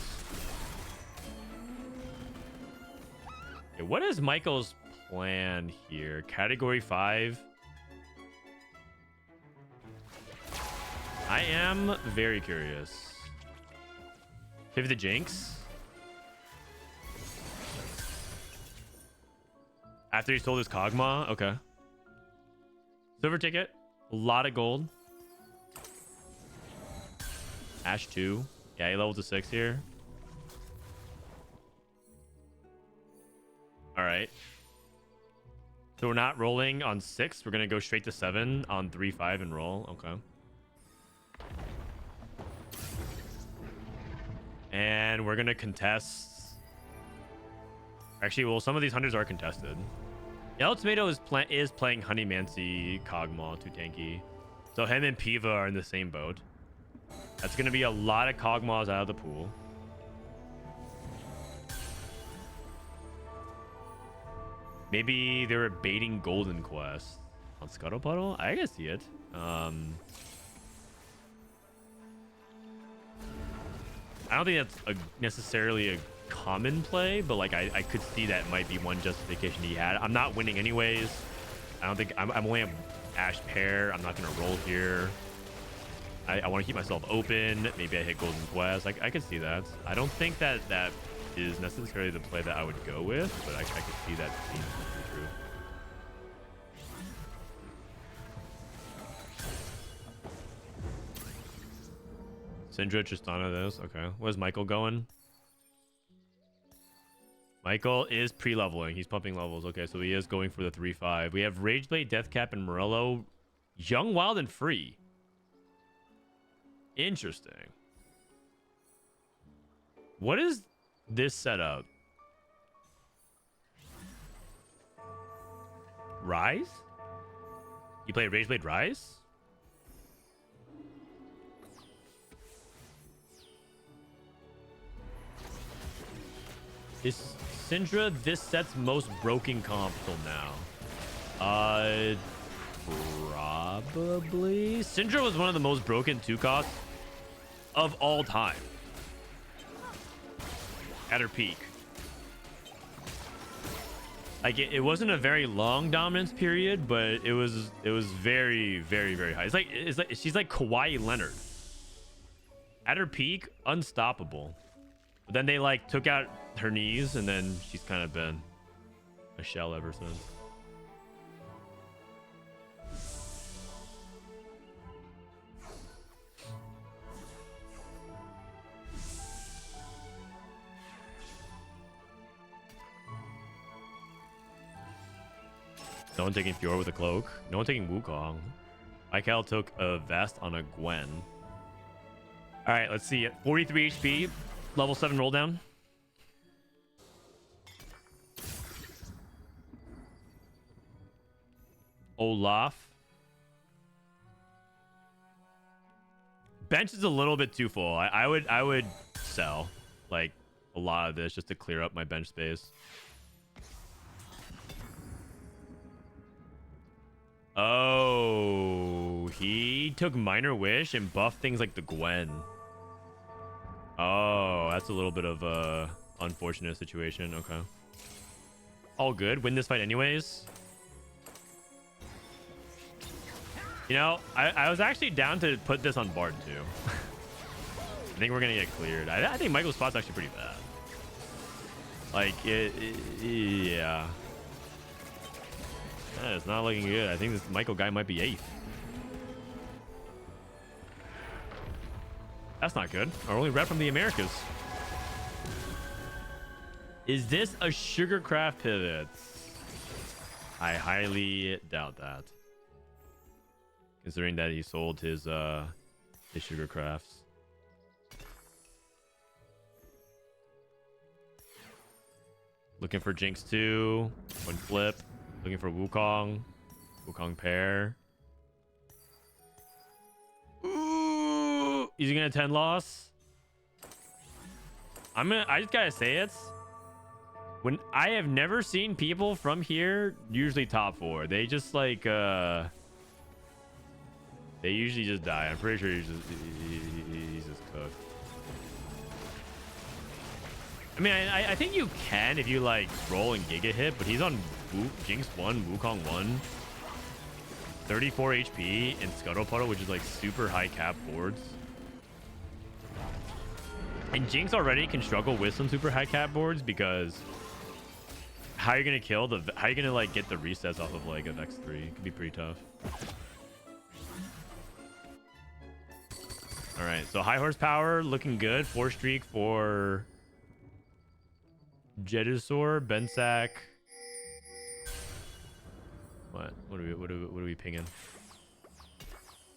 Okay, what is Michael's plan here? Category 5. I am very curious. Pivot the Jinx. After he sold his Kog'Maw? Okay. Silver ticket. A lot of gold. Ash 2. Yeah, he leveled to 6 here. Alright. So we're not rolling on 6. We're going to go straight to 7 on 3, 5 and roll. Okay. And we're going to contest. Actually, well, some of these hunters are contested. Yellow Tomato is playing Honeymancy, Kog'Maw, too tanky. So him and Piva are in the same boat. That's going to be a lot of Kog'Maws out of the pool. Maybe they were baiting Golden Quest on Scuttle Puddle. I can see it. I don't think that's necessarily a common play, but like I could see that might be one justification he had. I'm not winning anyways. I don't think I'm only a Ash pair. I'm not gonna roll here. I want to keep myself open. Maybe I hit Golden Quest. I could see that. I don't think that is necessarily the play that I would go with, but I could see that being true. Syndra, Tristana, this. Okay. Where's Michael going? Michael is pre-leveling. He's pumping levels. Okay, so he is going for the 3-5. We have Rageblade, Deathcap, and Morello. Young, Wild, and Free. Interesting. What is this setup? Rise? You play Rageblade Rise? Is Syndra this set's most broken comp till now? Probably. Syndra was one of the most broken 2 costs of all time. At her peak. Like it wasn't a very long dominance period, but it was very, very, very high. It's like she's like Kawhi Leonard. At her peak, unstoppable. But then they like took out her knees, and then she's kind of been a shell ever since. No one taking Fiora with a cloak. No one taking Wukong. Michael took a vest on a Gwen. All right, let's see it. 43 HP, level 7 roll down. Olaf. Bench is a little bit too full. I would sell like a lot of this just to clear up my bench space. Oh, he took Minor Wish and buffed things like the Gwen. Oh, that's a little bit of a unfortunate situation. Okay. All good. Win this fight anyways. You know, I was actually down to put this on Bard too. I think we're going to get cleared. I think Michael's spot's actually pretty bad. Like, yeah. It's not looking good. I think this Michael guy might be 8th. That's not good. Our only rep from the Americas. Is this a Sugarcraft pivot? I highly doubt that. Considering that he sold his Sugarcrafts. Looking for Jinx 2. One flip. Looking for Wukong. Wukong pair. Ooh! Is he gonna 10 loss? I just gotta say it. When I have never seen people from here usually top 4. They just like they usually just die. I'm pretty sure he's just cooked. I mean, I think you can if you like roll and Giga hit, but he's on Jinx 1, Wukong 1, 34 HP, and Scuttle Puddle, which is like super high cap boards. And Jinx already can struggle with some super high cap boards because how are you gonna kill the? How are you gonna like get the resets off of like a Vex 3? It could be pretty tough. All right, so high horsepower looking good. 4 streak for Jedusor, Bensack. What are we pinging?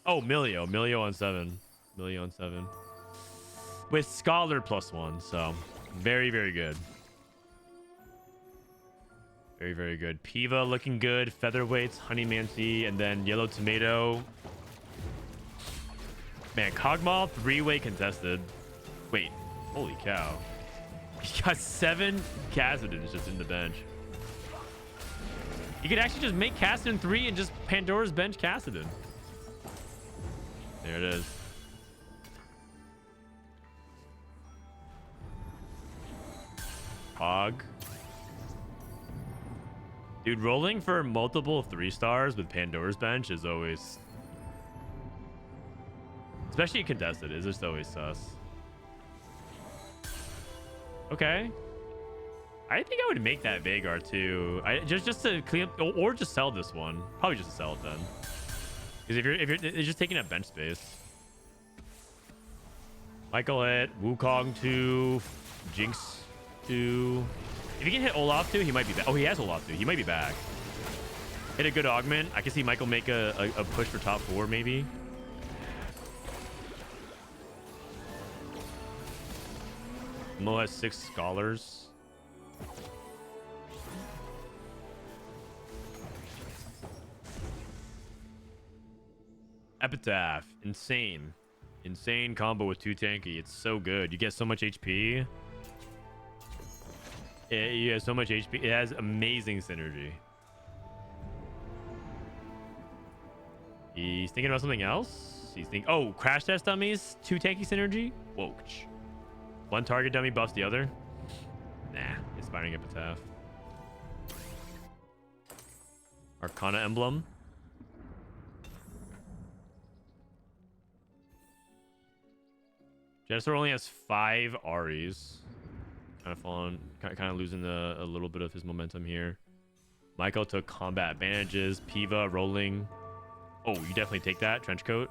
Oh, Milio on 7. Milio on 7. With Scholar +1, so very, very good. Very, very good. Piva looking good. Featherweights, Honeymancy, and then Yellow Tomato. Man, Kog'Maw 3-way contested. Wait, holy cow. He got 7 Kassadins just in the bench. You could actually just make Kassadin 3 and just Pandora's bench Kassadin. There it is. Hog. Dude, rolling for multiple 3 stars with Pandora's bench is always... Especially contested, is just always sus. Okay. I think I would make that Vagar too. Just to clean up, or just sell this one. Probably just sell it then. Because if you're it's just taking up bench space. Michael hit, Wukong 2, Jinx 2. If he can hit Olaf 2, he might be back. Oh, he has Olaf 2. He might be back. Hit a good augment. I can see Michael make a push for top 4 maybe. Mo has 6 scholars. Epitaph. Insane. Insane combo with 2 tanky. It's so good. You get so much HP. You have so much HP. It has amazing synergy. He's thinking about something else. He's thinking, oh, crash test dummies, 2 tanky synergy. Whoa. One target dummy buffs the other. Nah, inspiring Epitaph. Arcana emblem. Jester only has 5 Aries. Kind of losing a little bit of his momentum here. Michael took combat advantages. Piva rolling. Oh, you definitely take that. Trenchcoat.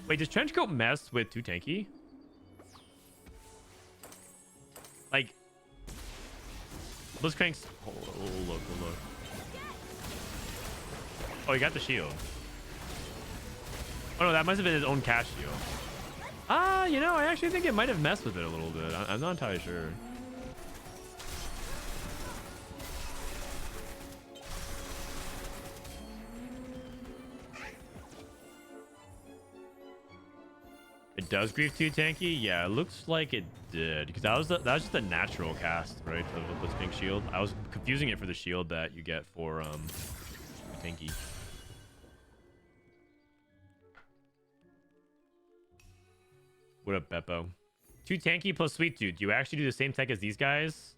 Wait, does Trenchcoat mess with 2 tanky? Like, Blitzcrank's... Oh, look. Oh, he got the shield. Oh, no, that must have been his own cast shield. You know, I actually think it might have messed with it a little bit. I'm not entirely sure. It does grief 2 tanky? Yeah, it looks like it did. Because that was just a natural cast, right? Of the Blitzcrank shield. I was confusing it for the shield that you get for tanky. What up, Beppo? 2 tanky plus Sweet Tooth. Do you actually do the same tech as these guys?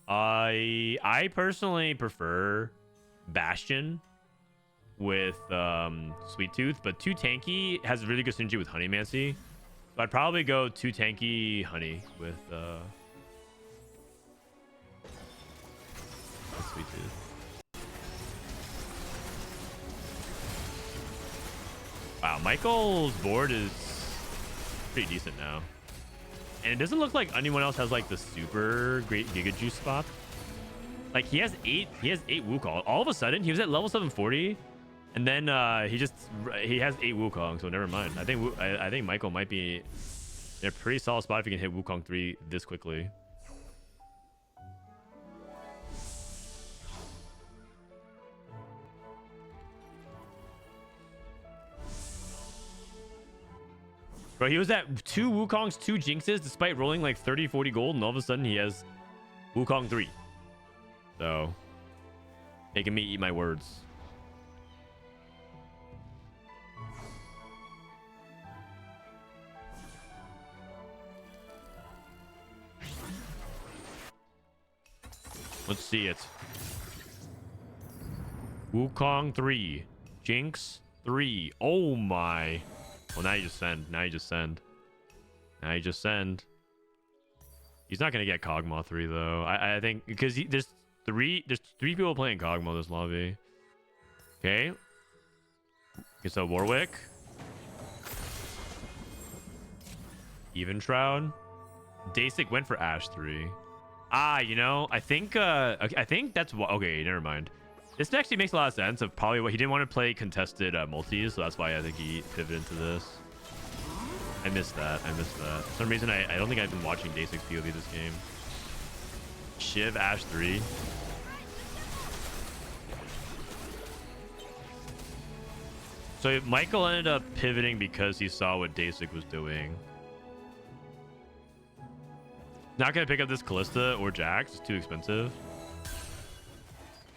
I personally prefer Bastion with Sweet Tooth, but 2 tanky has really good synergy with Honeymancy. So I'd probably go 2 tanky Honey with Sweet Tooth. Wow, Michael's board is pretty decent now. And it doesn't look like anyone else has like the super great Giga Juice spot. Like he has eight Wukong. All of a sudden he was at level 740, and then he has 8 Wukong. So never mind. I think Michael might be in a pretty solid spot if he can hit Wukong 3 this quickly. Bro, he was at 2 Wukongs, 2 Jinxes, despite rolling like 30, 40 gold, and all of a sudden he has Wukong 3. So, making me eat my words. Let's see it. Wukong 3. Jinx 3. Oh my. Well, now you just send. Now you just send. Now you just send. He's not gonna get Kog'Maw 3 though. I think because there's three people playing Kog'Maw this lobby. Okay. Okay, so Warwick. Even Shroud. Dasik went for Ashe 3. Ah, you know, I think that's what. Okay, never mind. This actually makes a lot of sense of probably what he didn't want to play contested multis, so that's why I think he pivoted into this. I missed that. For some reason, I don't think I've been watching Day6 POV this game. Shiv Ashe 3. So Michael ended up pivoting because he saw what Day6 was doing. Not gonna pick up this Callista or Jax. It's too expensive.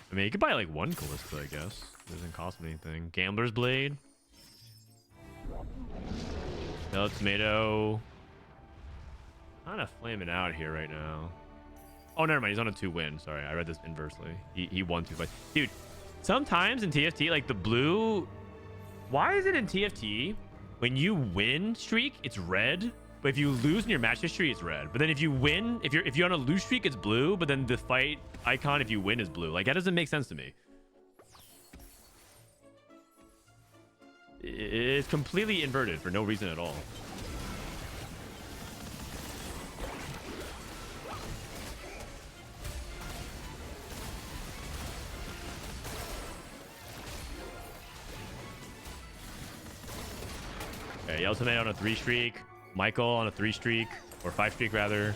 I mean, you could buy like one Callista, I guess. It doesn't cost me anything. Gambler's Blade. Yellow Tomato. Kind of flaming out here right now. Oh, never mind. He's on a 2-win. Sorry, I read this inversely. He won 2 fights. Dude, sometimes in TFT, like the blue... Why is it in TFT, when you win streak, it's red? But if you lose in your match history, it's red. But then if you win, if you're on a lose streak, it's blue. But then the fight icon, if you win, is blue. Like, that doesn't make sense to me. It's completely inverted for no reason at all. Okay, Yellow Tomato on a 3 streak. Michael on a 3 streak, or 5 streak rather.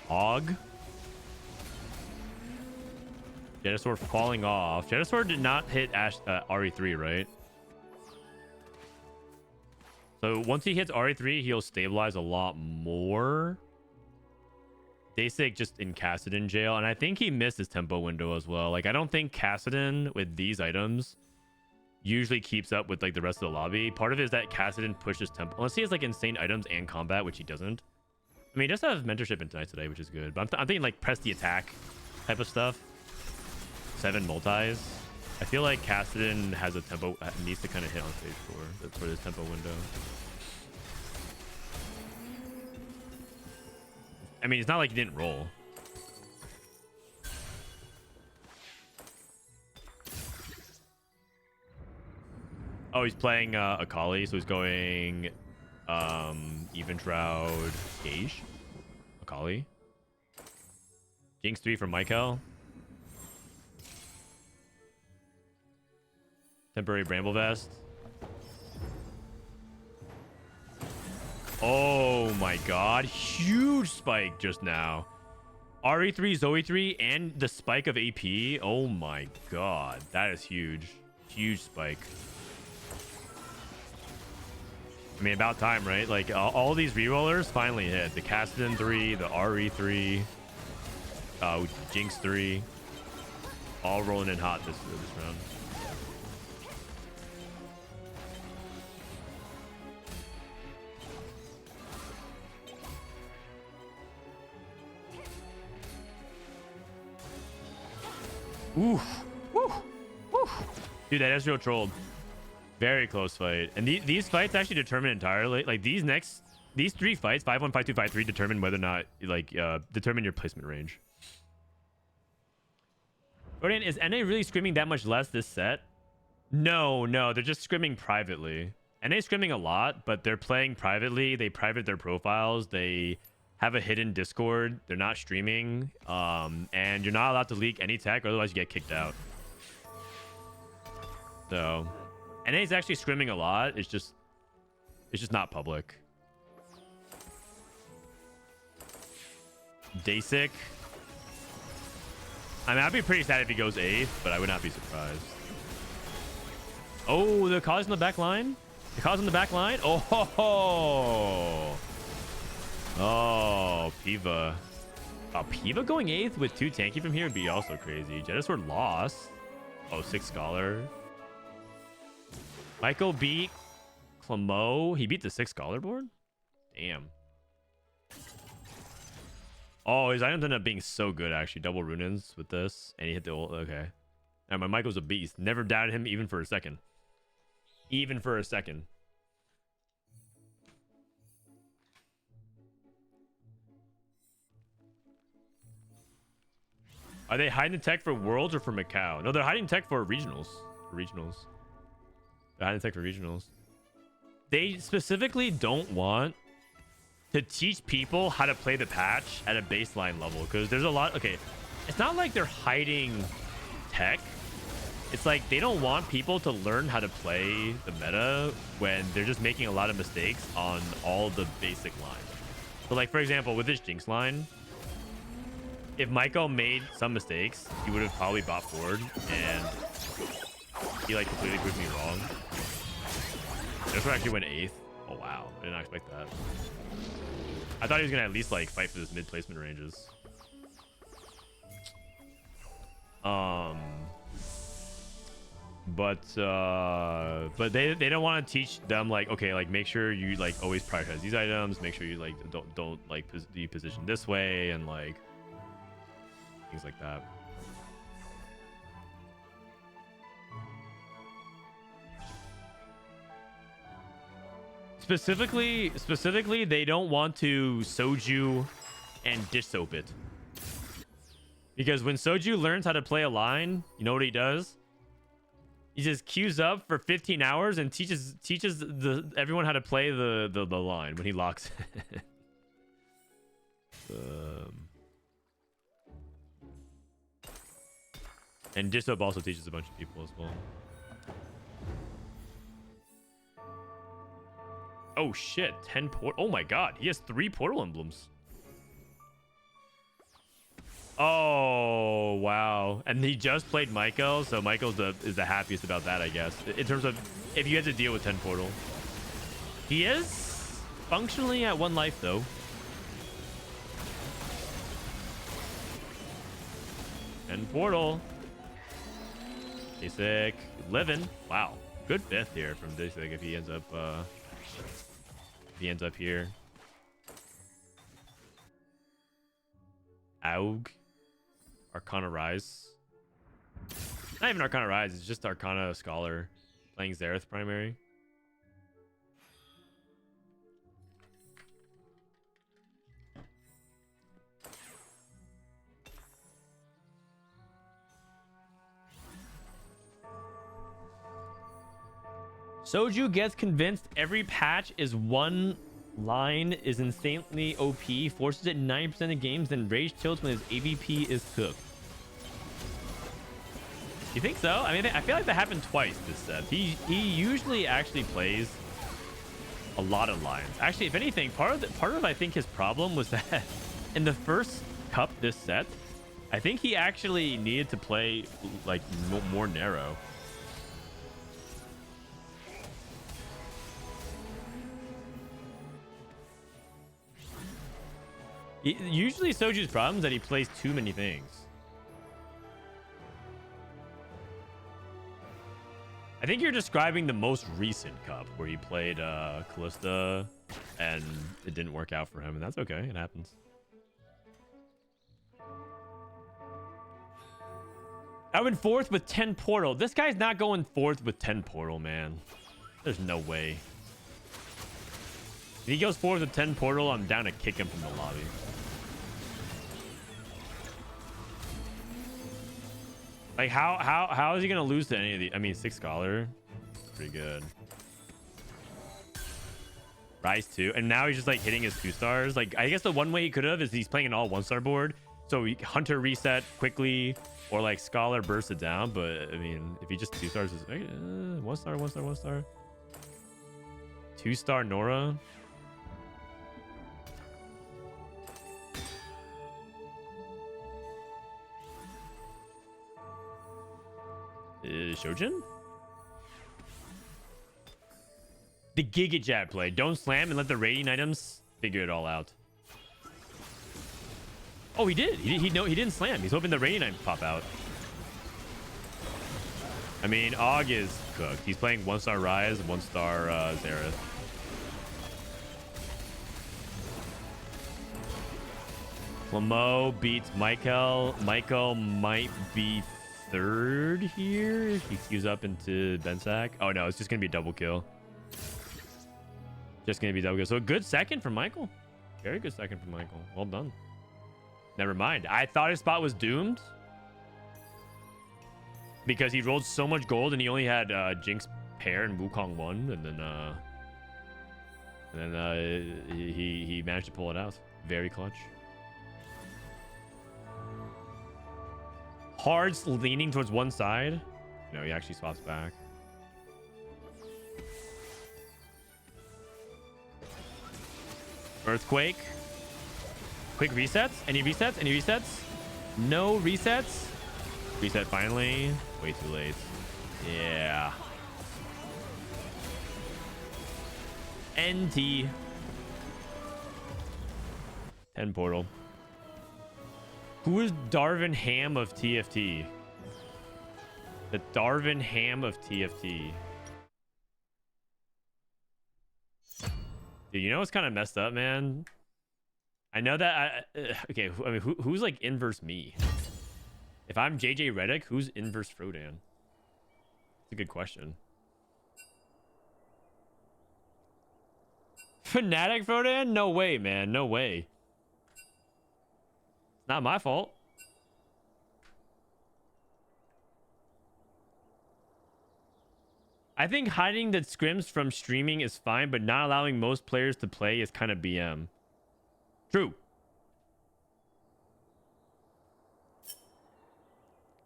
Og. Jetasaur falling off. Jetasaur did not hit RE3, right? So once he hits RE3, he'll stabilize a lot more. Dasik just in Kassadin jail, and I think he missed his tempo window as well. Like, I don't think Kassadin with these items usually keeps up with like the rest of the lobby. Part of it is that Kassadin pushes tempo, unless he has like insane items and combat, which he doesn't. I mean, he does have mentorship in tonight today, which is good, but I'm thinking like press the attack type of stuff. 7 multis. I feel like Kassadin has a tempo, needs to kind of hit on stage 4 for this tempo window. I mean, it's not like he didn't roll. Oh, he's playing Akali, so he's going Even Shroud, Gage, Akali. Jinx 3 from Michael. Temporary Bramble Vest. Oh my god. Huge spike just now. RE3, Zoe 3, and the spike of AP. Oh my god. That is huge. Huge spike. I mean, about time, right? Like, all these rerollers finally hit. The Kassadin 3, the RE3, Jinx 3. All rolling in hot this round. Oof. Woo. Woo. Dude, that Ezreal trolled. Very close fight. And these fights actually determine entirely, like these 3 fights, 5-1, 5-2, 5-3, determine whether or not, like, determine your placement range. Frodan, is NA really scrimming that much less this set? No, they're just scrimming privately. And they scrimming a lot, but they're playing privately. They private their profiles. They have a hidden Discord. They're not streaming. And you're not allowed to leak any tech, otherwise you get kicked out. So, NA's actually scrimming a lot. It's just not public. Dasic. I mean, I'd be pretty sad if he goes 8th, but I would not be surprised. Oh, the cause in the back line? The cause in the back line? Oh, ho, ho. Oh, Piva. Oh, Piva going 8th with 2 tanky from here would be also crazy. Jettisword lost. Oh, 6 Scholar. Michael beat Clamo. He beat the 6 Scholar board? Damn. Oh, his items ended up being so good, actually. Double Runins with this. And he hit the ult. Okay. And my Michael's a beast. Never doubted him even for a second. Even for a second. Are they hiding tech for Worlds or for Macau? No, they're hiding tech for regionals. They're hiding tech for regionals. They specifically don't want to teach people how to play the patch at a baseline level, because there's a lot. Okay, it's not like they're hiding tech. It's like they don't want people to learn how to play the meta when they're just making a lot of mistakes on all the basic lines. So like, for example, with this Jinx line, if Michael made some mistakes, he would have probably bought forward, and he like completely proved me wrong. This one actually went 8th. Oh wow, I did not expect that. I thought he was gonna at least like fight for his mid placement ranges. But they don't want to teach them like, okay, like make sure you like always prioritize these items, make sure you like don't like be positioned this way, and like things like that. Specifically, they don't want to Soju and dish soap it. Because when Soju learns how to play a line, you know what he does? He just queues up for 15 hours and teaches everyone how to play the line when he locks it. And dish soap also teaches a bunch of people as well. Oh shit, 10 port. Oh my god, he has 3 portal emblems. Oh wow, and he just played Michael, so Michael's is the happiest about that, I guess. In terms of if you had to deal with 10 portal, he is functionally at 1 life though. And portal. Basic living. Wow, good 5th here from Basic if he ends up. He ends up here. Aug. Arcana Rise. Not even Arcana Rise, it's just Arcana Scholar. Playing Xerath primary. Soju gets convinced every patch is one line is insanely OP, forces it 90% of games, then rage tilts when his AVP is cooked. You think so? I mean, I feel like that happened twice this set. He usually actually plays a lot of lines. Actually, if anything, part of I think his problem was that in the first cup this set, I think he actually needed to play like more narrow. Usually Soju's problem is that he plays too many things. I think you're describing the most recent cup where he played Callista and it didn't work out for him, and that's okay. It happens. I went 4th with 10 portal. This guy's not going 4th with 10 portal, man. There's no way. If he goes 4th with 10 portal, I'm down to kick him from the lobby. Like how is he gonna lose to any of the? I mean, 6 Scholar, pretty good. Rise 2. And now he's just like hitting his 2-stars. Like, I guess the one way he could have is he's playing an all 1-star board. So Hunter reset quickly or like Scholar burst it down. But I mean, if he just 2-stars is 1-star, 1-star, 1-star. 2-star Nora. Shojin? The Giga Jab play. Don't slam and let the rating items figure it all out. Oh, he did. He didn't slam. He's hoping the rating items pop out. I mean, Og is cooked. He's playing 1-star Rise, 1-star Xerath. Lamo beats Michael. Michael might be third here if he queues up into Bensack. Oh no, it's just gonna be a double kill. Just gonna be double kill. So a good second from Michael. Very good second from Michael. Well done. Never mind. I thought his spot was doomed because he rolled so much gold and he only had Jinx pair and Wukong 1, and then he managed to pull it out. Very clutch. Hard's leaning towards one side. No, he actually swaps back. Earthquake. Quick resets. Any resets? Any resets? No resets. Reset finally. Way too late. Yeah. NT. 10 portal. Who is Darvin Ham of TFT? The Darvin Ham of TFT. Dude, you know what's kind of messed up, man? I know that okay, I mean, who's like inverse me? If I'm JJ Redick, who's inverse Frodan? It's a good question. Fnatic Frodan? No way, man. No way. It's not my fault. I think hiding the scrims from streaming is fine, but not allowing most players to play is kind of BM. True.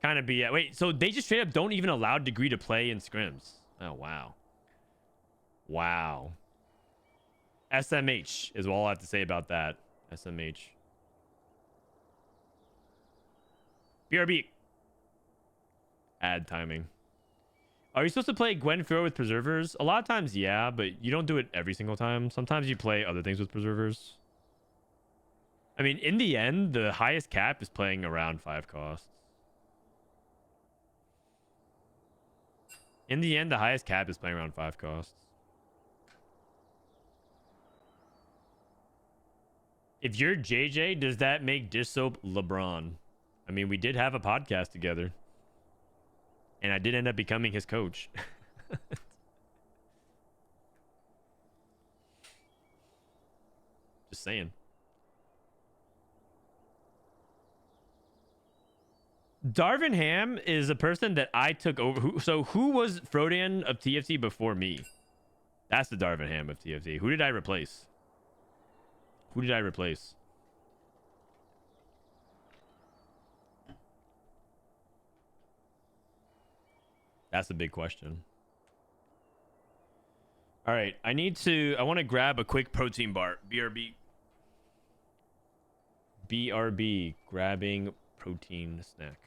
Kind of BM. Wait, so they just straight up don't even allow Degree to play in scrims? Oh, wow. Wow. SMH is all I have to say about that. SMH. BRB. Add timing. Are you supposed to play Gwen Furo with preservers? A lot of times, yeah, but you don't do it every single time. Sometimes you play other things with preservers. I mean, in the end, the highest cap is playing around 5 costs. In the end, the highest cap is playing around 5 costs. If you're JJ, does that make Dish Soap LeBron? I mean, we did have a podcast together. And I did end up becoming his coach. Just saying. Darvin Ham is a person that I took over. So who was Frodan of TFT before me? That's the Darvin Ham of TFT. Who did I replace? Who did I replace? That's a big question. All right, I want to grab a quick protein bar. BRB. BRB, grabbing protein snack.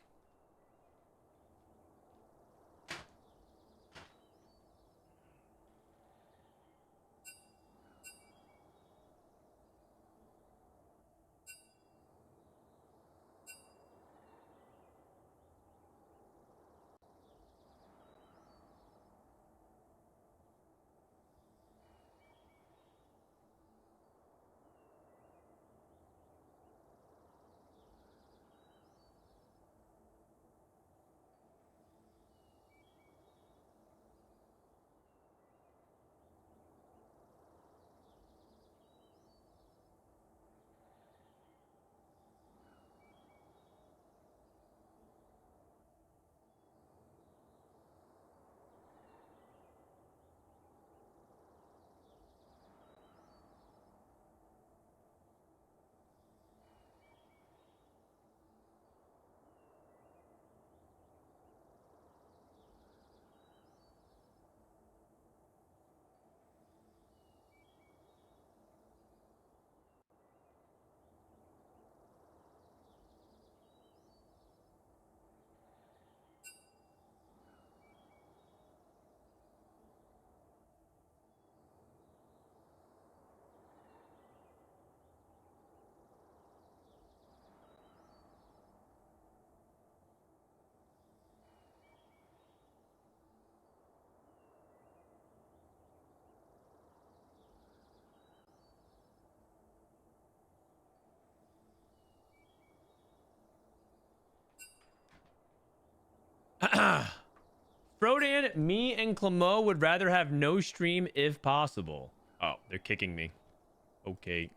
Frodan, me and Clamo would rather have no stream if possible. Oh, they're kicking me. Okay.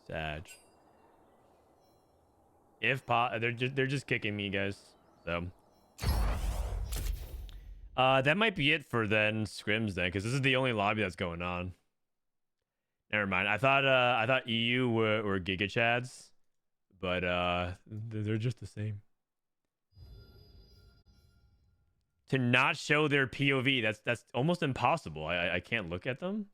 Sag. If they're just kicking me, guys. So that might be it for then scrims then, because this is the only lobby that's going on. Never mind. I thought EU were Giga Chads, but they're just the same. To not show their POV, that's almost impossible. I can't look at them.